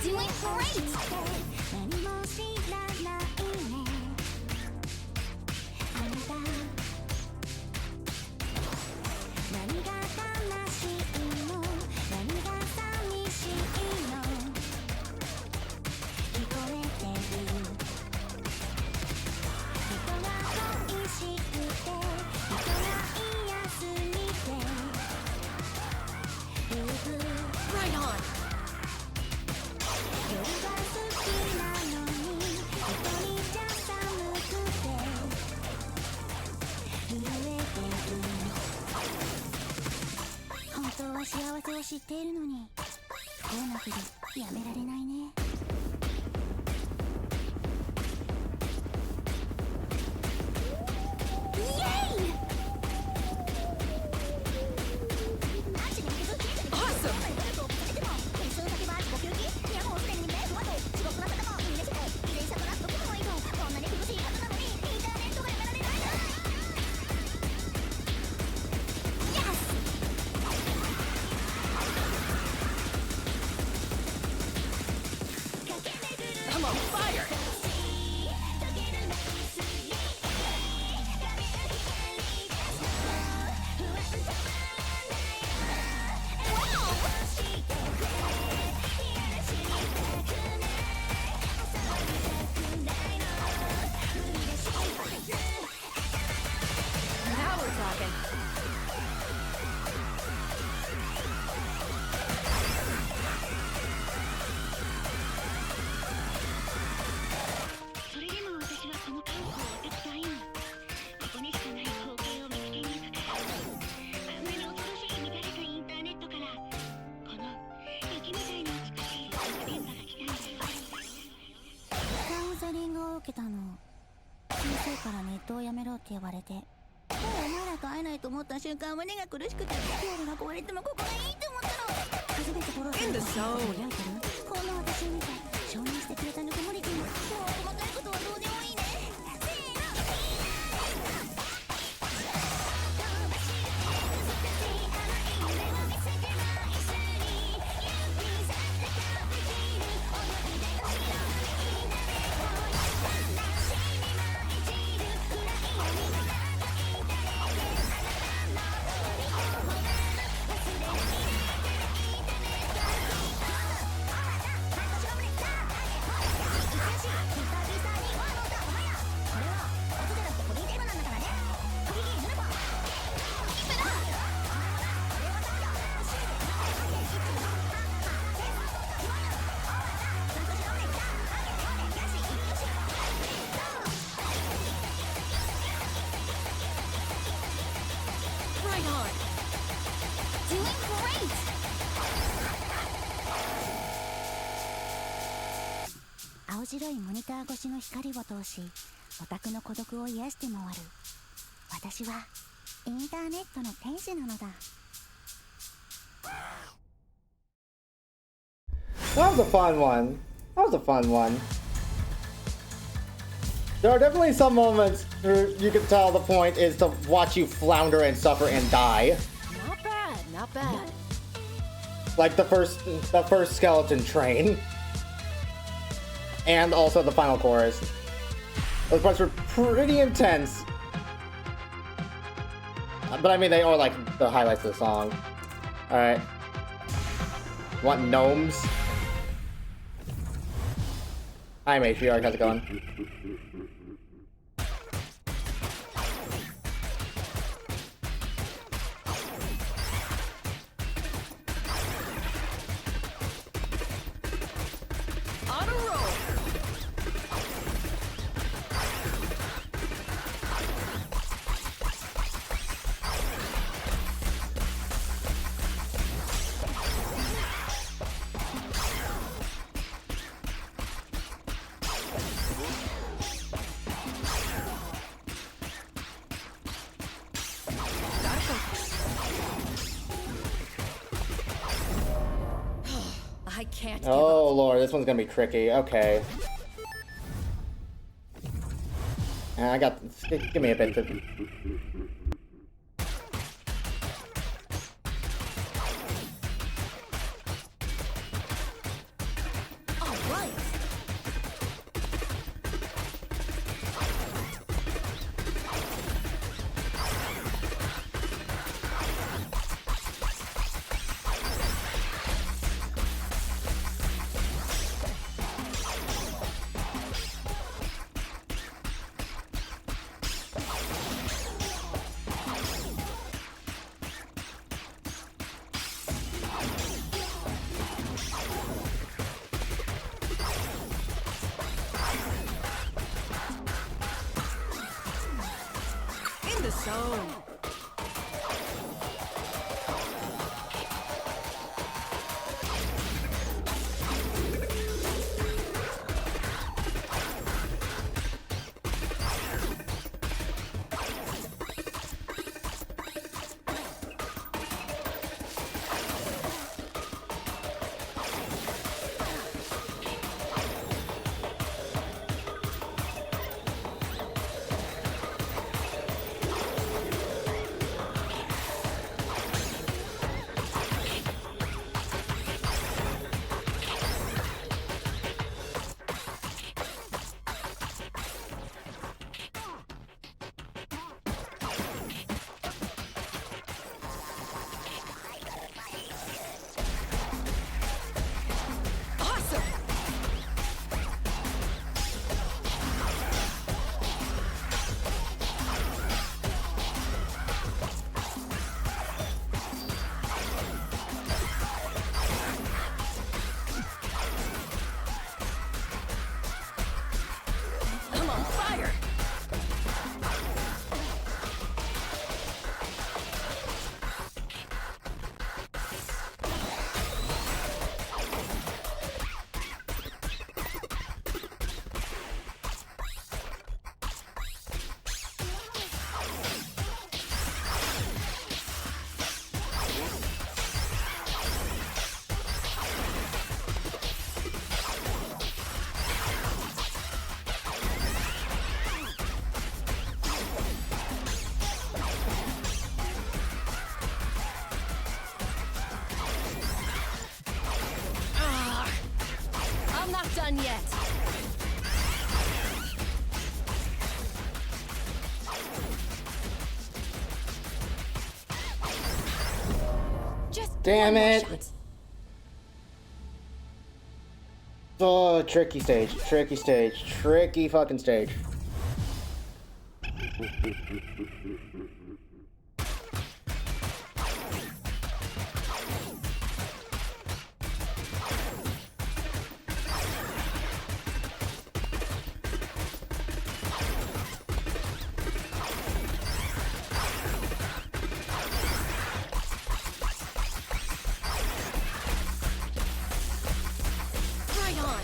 Doing great! 幸せを知っているのに不幸なふりやめられないね。I'm on fire! Now we're talking. Sensei からネットをやめろって言われて、もうお前らと会えないと思った瞬間胸が苦しくて、夜が壊れてもここがいいって思ったの。初めて殺したの In the zone. 覚えてる？こんな私みたい承認してくれたぬくもり君。もう細かいことはどうでもいいね。せーの。白いモニター越しの光を通し、オタクの孤独を癒して回る。私はインターネットの天使なのだ。 That was a fun one. That was a fun one. There are definitely some moments where you can tell the point is to watch you flounder and suffer and die. Not bad, not bad. Like the first skeleton train. And also the final chorus. Those parts were pretty intense. But I mean, they are like the highlights of the song. Alright. Want gnomes? Hi, Matriarch, how's it going? On a roll. I can't give Oh up. lord, this one's gonna be tricky. Okay. I got. Give me a bit to. All right. In the zone. Awesome. I'm on fire. I'm not done yet. Just Damn one more it. shot. Oh, tricky stage. Tricky stage. Tricky fucking stage. Right on.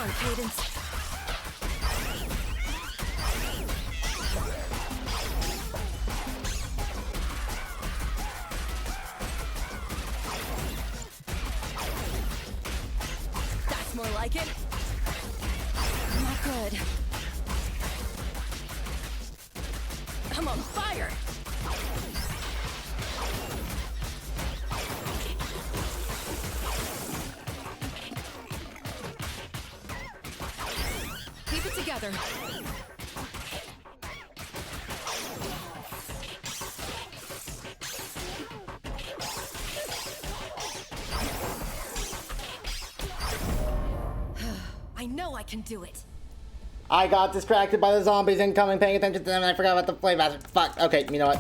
on, Cadence. That's more like it. Not good. I'm on fire. Keep it together. I know I can do it. I got distracted by the zombies incoming, paying attention to them, and I forgot about the flame master. Fuck. Okay, you know what?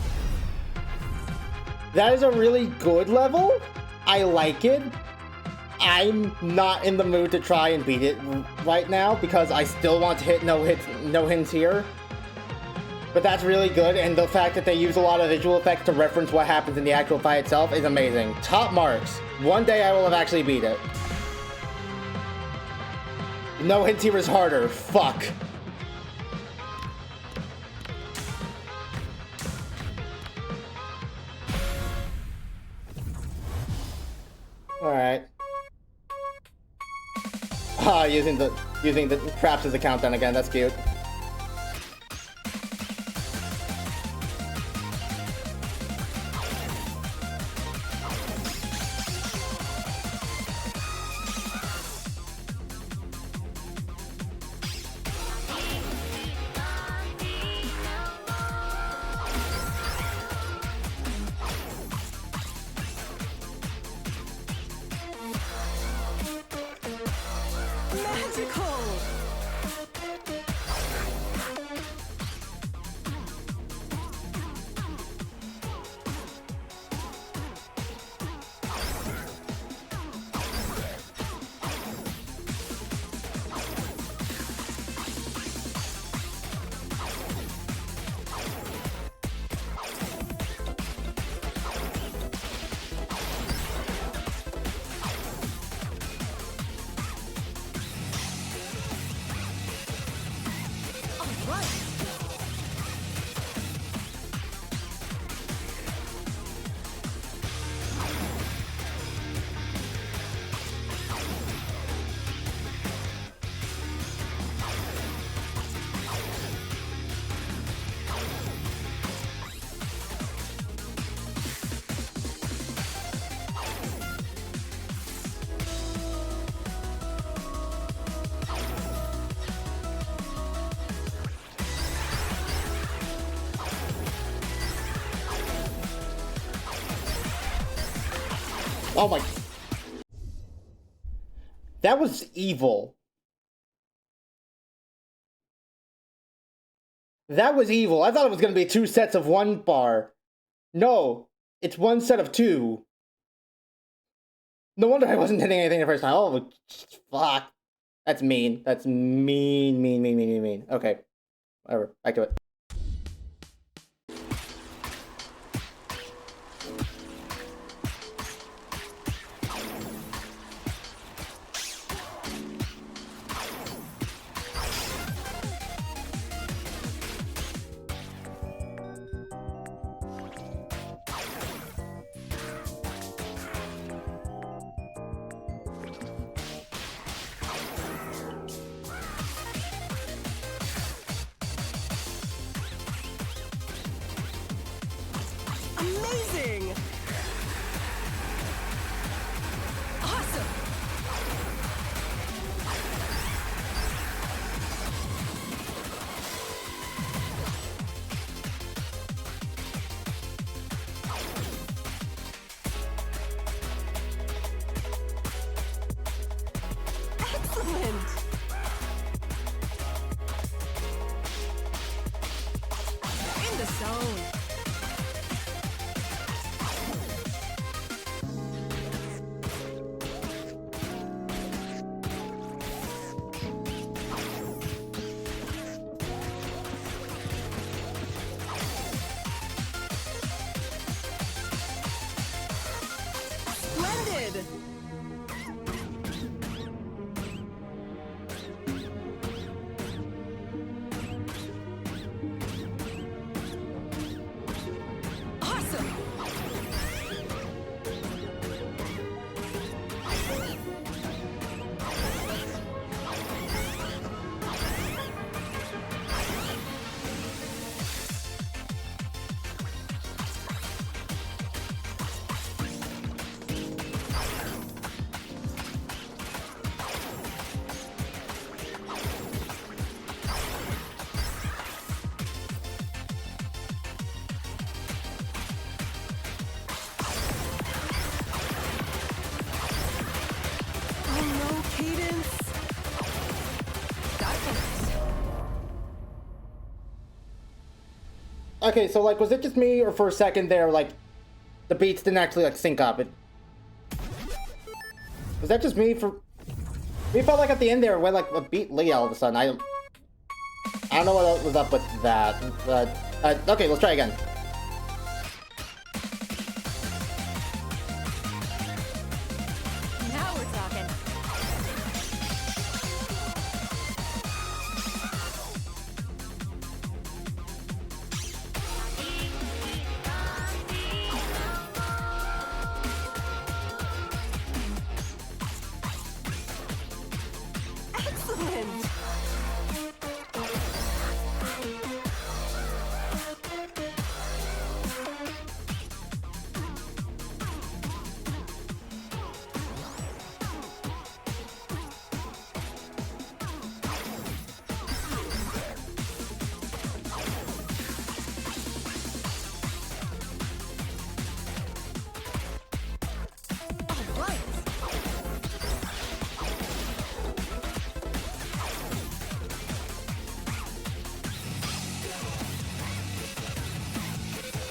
That is a really good level. I like it. I'm not in the mood to try and beat it right now because I still want to hit no hints here. But that's really good, and the fact that they use a lot of visual effects to reference what happens in the actual fight itself is amazing. Top marks. One day I will have actually beat it. No hints here is harder. Fuck. Alright. Ah, using the traps as a countdown again, that's cute. Magical! Oh my... That was evil. That was evil. I thought it was going to be 2 sets of 1 bar. No, it's 1 set of 2. No wonder I wasn't hitting anything the first time. Oh, fuck. That's mean. That's mean. Okay, whatever. Back to it. Amazing! Awesome! Excellent! In the zone. Splendid! okay, so like, was it just me, or for a second there, like, the beats didn't actually like sync up? Was that just me? We felt like at the end there, when like a beat Lee all of a sudden. I don't know what was up with that. Okay, let's try again. Now we're talking. Excellent. All right.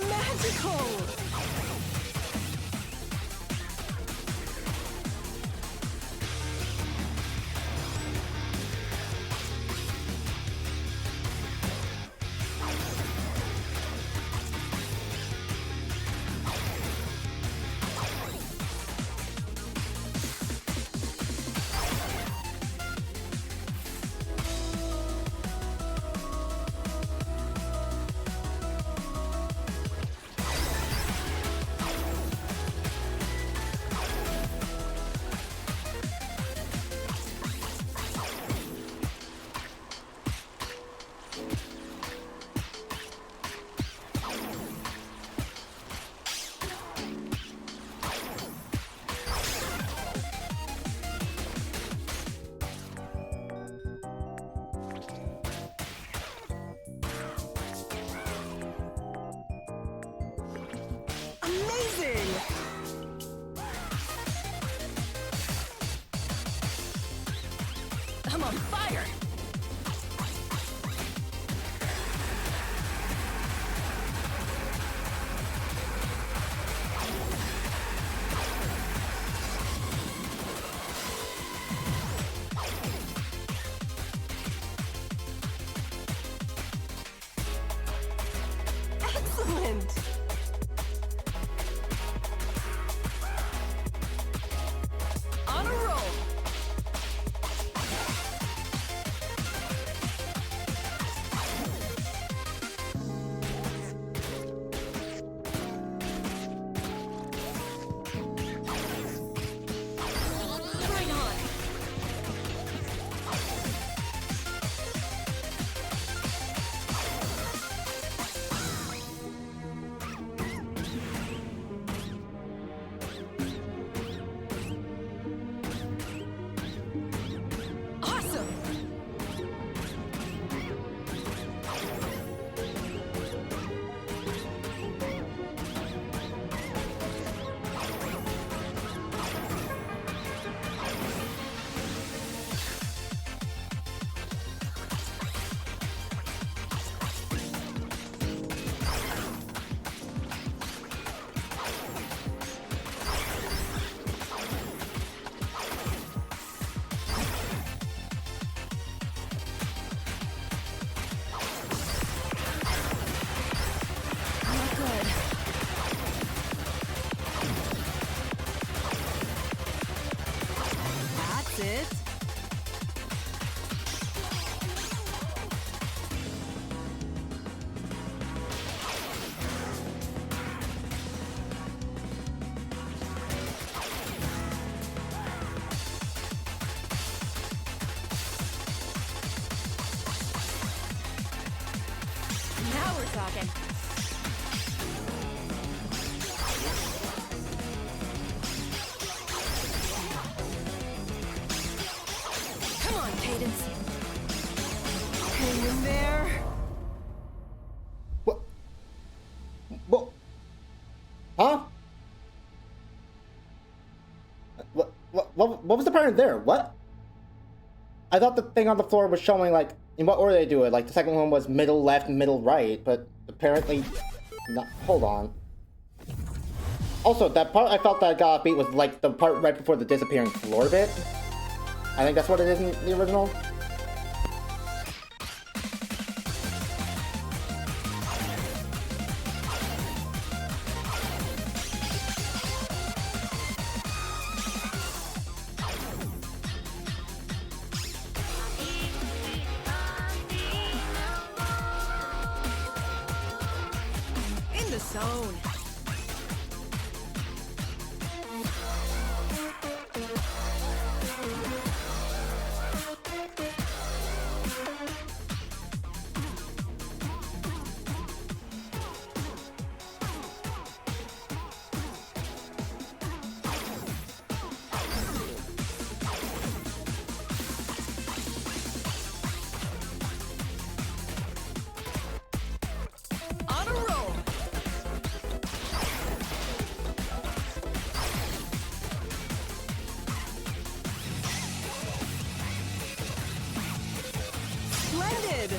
Magical. Amazing! I'm on fire! Excellent! On a roll! Right on! Awesome! Not good. That's it. Now we're talking. Come on, Cadence. Hang in there. What? Huh? What was the pattern there? What? I thought the thing on the floor was showing, like, in what order they do it. Like, the second one was middle left, middle right, but apparently not. Hold on. Also, that part I felt that got beat was like the part right before the disappearing floor bit. I think that's what it is in the original. In the zone. On a roll. Splendid.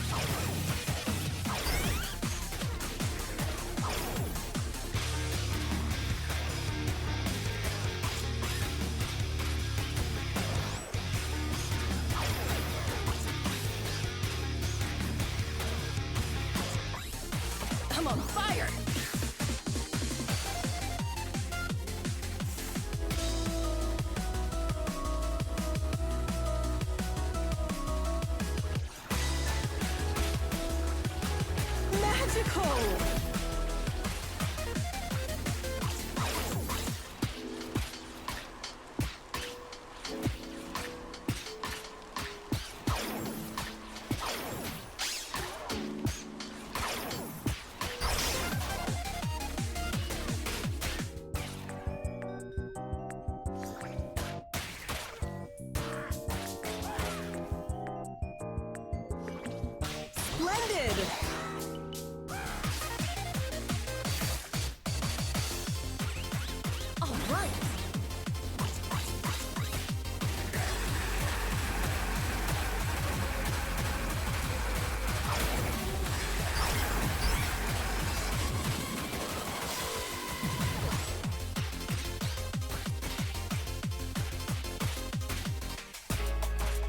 I'm on fire. Magical. Splendid. All right.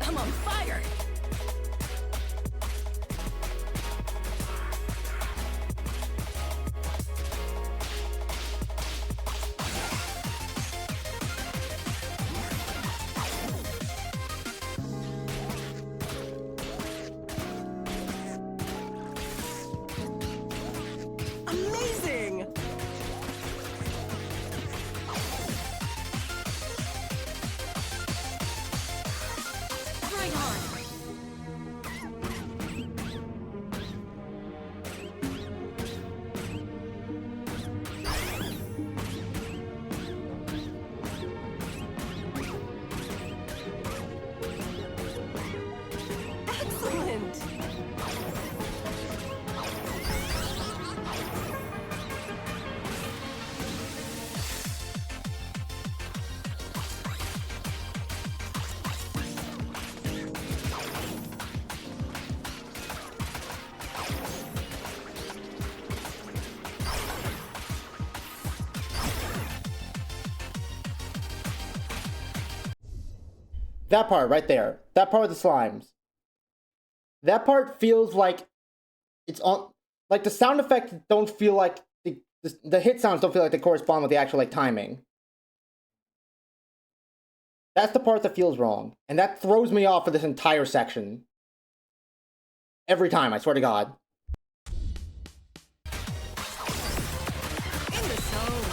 I'm on fire. Amazing. Right on. Excellent. That part right there. That part with the slimes. That part feels like it's on. Like the sound effects don't feel like the hit sounds don't feel like they correspond with the actual like timing. That's the part that feels wrong, and that throws me off for this entire section. Every time, I swear to God. In the zone.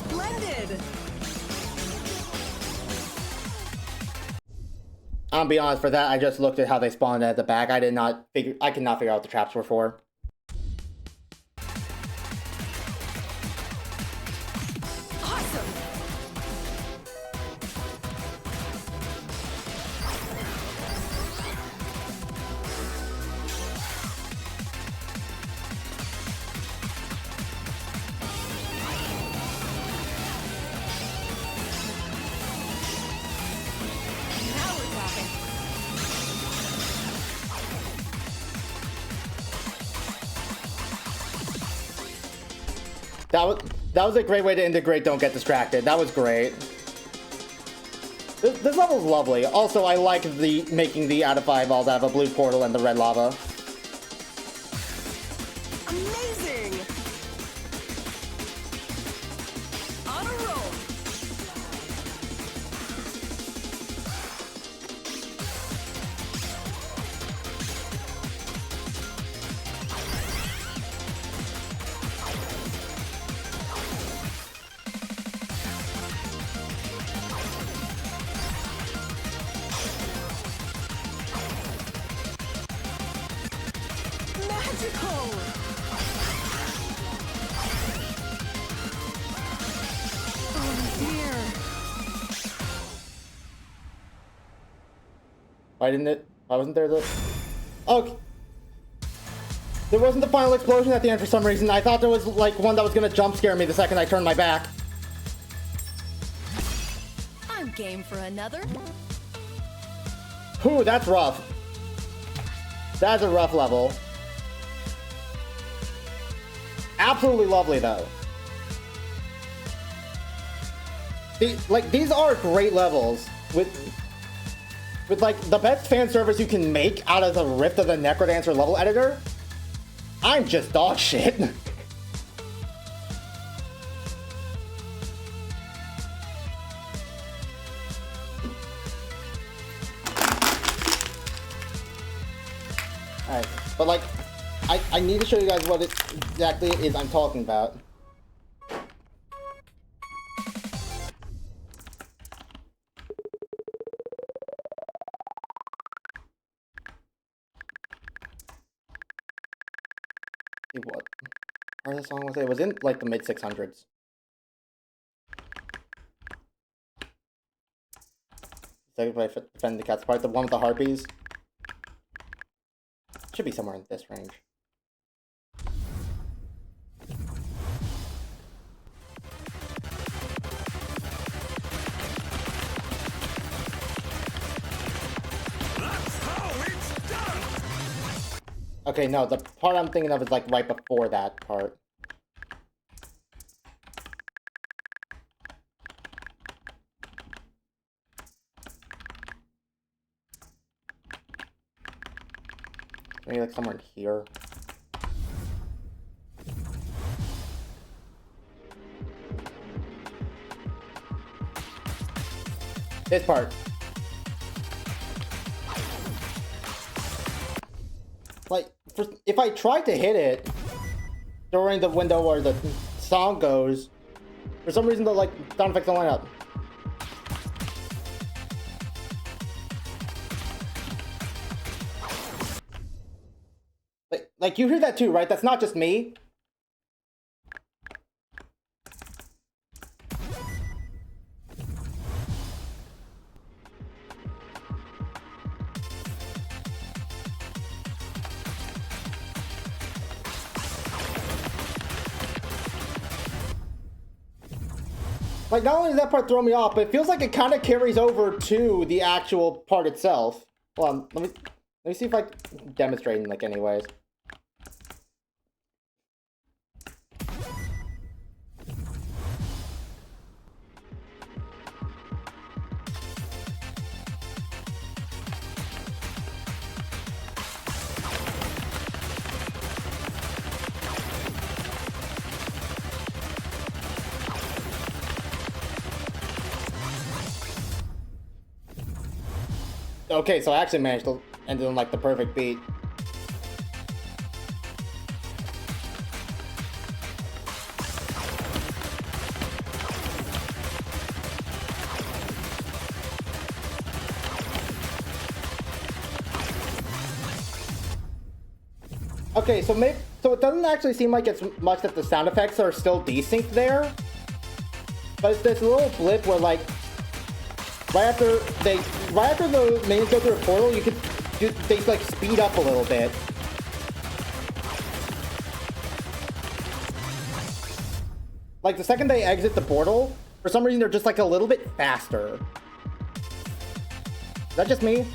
Splendid! I'll be honest, for that, I just looked at how they spawned at the back. I could not figure out what the traps were for. Awesome. Now we're talking. That was a great way to integrate Don't Get Distracted. That was great. This level's lovely. Also, I like the making the out of fireballs out of a blue portal and the red lava. Amazing. On a roll. Magical. Oh dear. Why wasn't there the... Okay. There wasn't the final explosion at the end for some reason. I thought there was, like, one that was gonna jump scare me the second I turned my back. I'm game for another. Whew, that's rough. That's a rough level. Absolutely lovely, though. These are great levels. With like, the best fan service you can make out of the Rift of the Necrodancer level editor. I'm just dog shit. Alright, but like, I need to show you guys what it exactly is I'm talking about. See what part of the song was it? It was in like the mid 600s. Second play Defend the Cat's part, the one with the harpies. Should be somewhere in this range. Okay, no, the part I'm thinking of is like right before that part. Maybe like somewhere in here. This part. Like, if I tried to hit it during the window where the song goes, for some reason the like sound effects don't line up. Like you hear that too, right? That's not just me. Like, not only does that part throw me off, but it feels like it kind of carries over to the actual part itself. Hold on, let me see if I can demonstrate in like any ways. Okay, so I actually managed to end it on like the perfect beat. Okay, so it doesn't actually seem like it's much that the sound effects are still desynced there. But it's this little blip where, like, right after the minions go through a portal, they like speed up a little bit. Like the second they exit the portal, for some reason they're just like a little bit faster. Is that just me?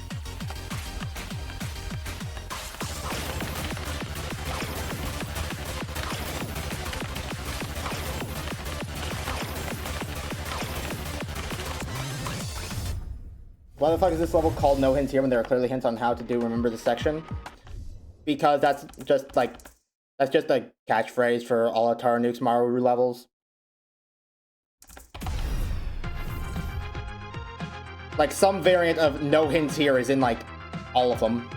Why the fuck is this level called No Hints Here when there are clearly hints on how to do Remember the Section? Because that's just a catchphrase for all Atara Nukes Maru levels. Like some variant of No Hints Here is in like all of them.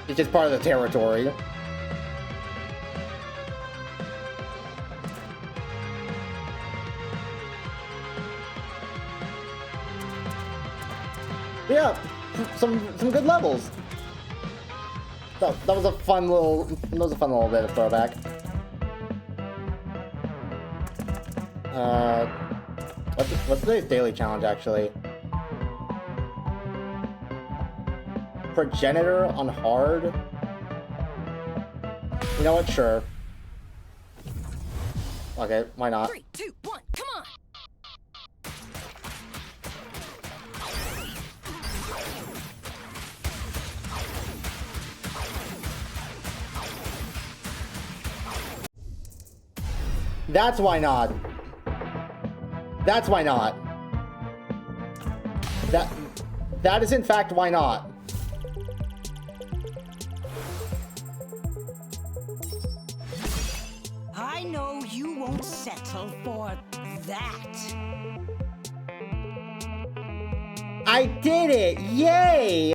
It's just part of the territory. Yeah, some good levels. That was a fun little bit of throwback. What's today's daily challenge actually? Progenitor on hard? You know what? Sure. Okay, why not? 3, 2, 1, come on! That's why not. That's why not. That is in fact why not. I know you won't settle for that. I did it! Yay!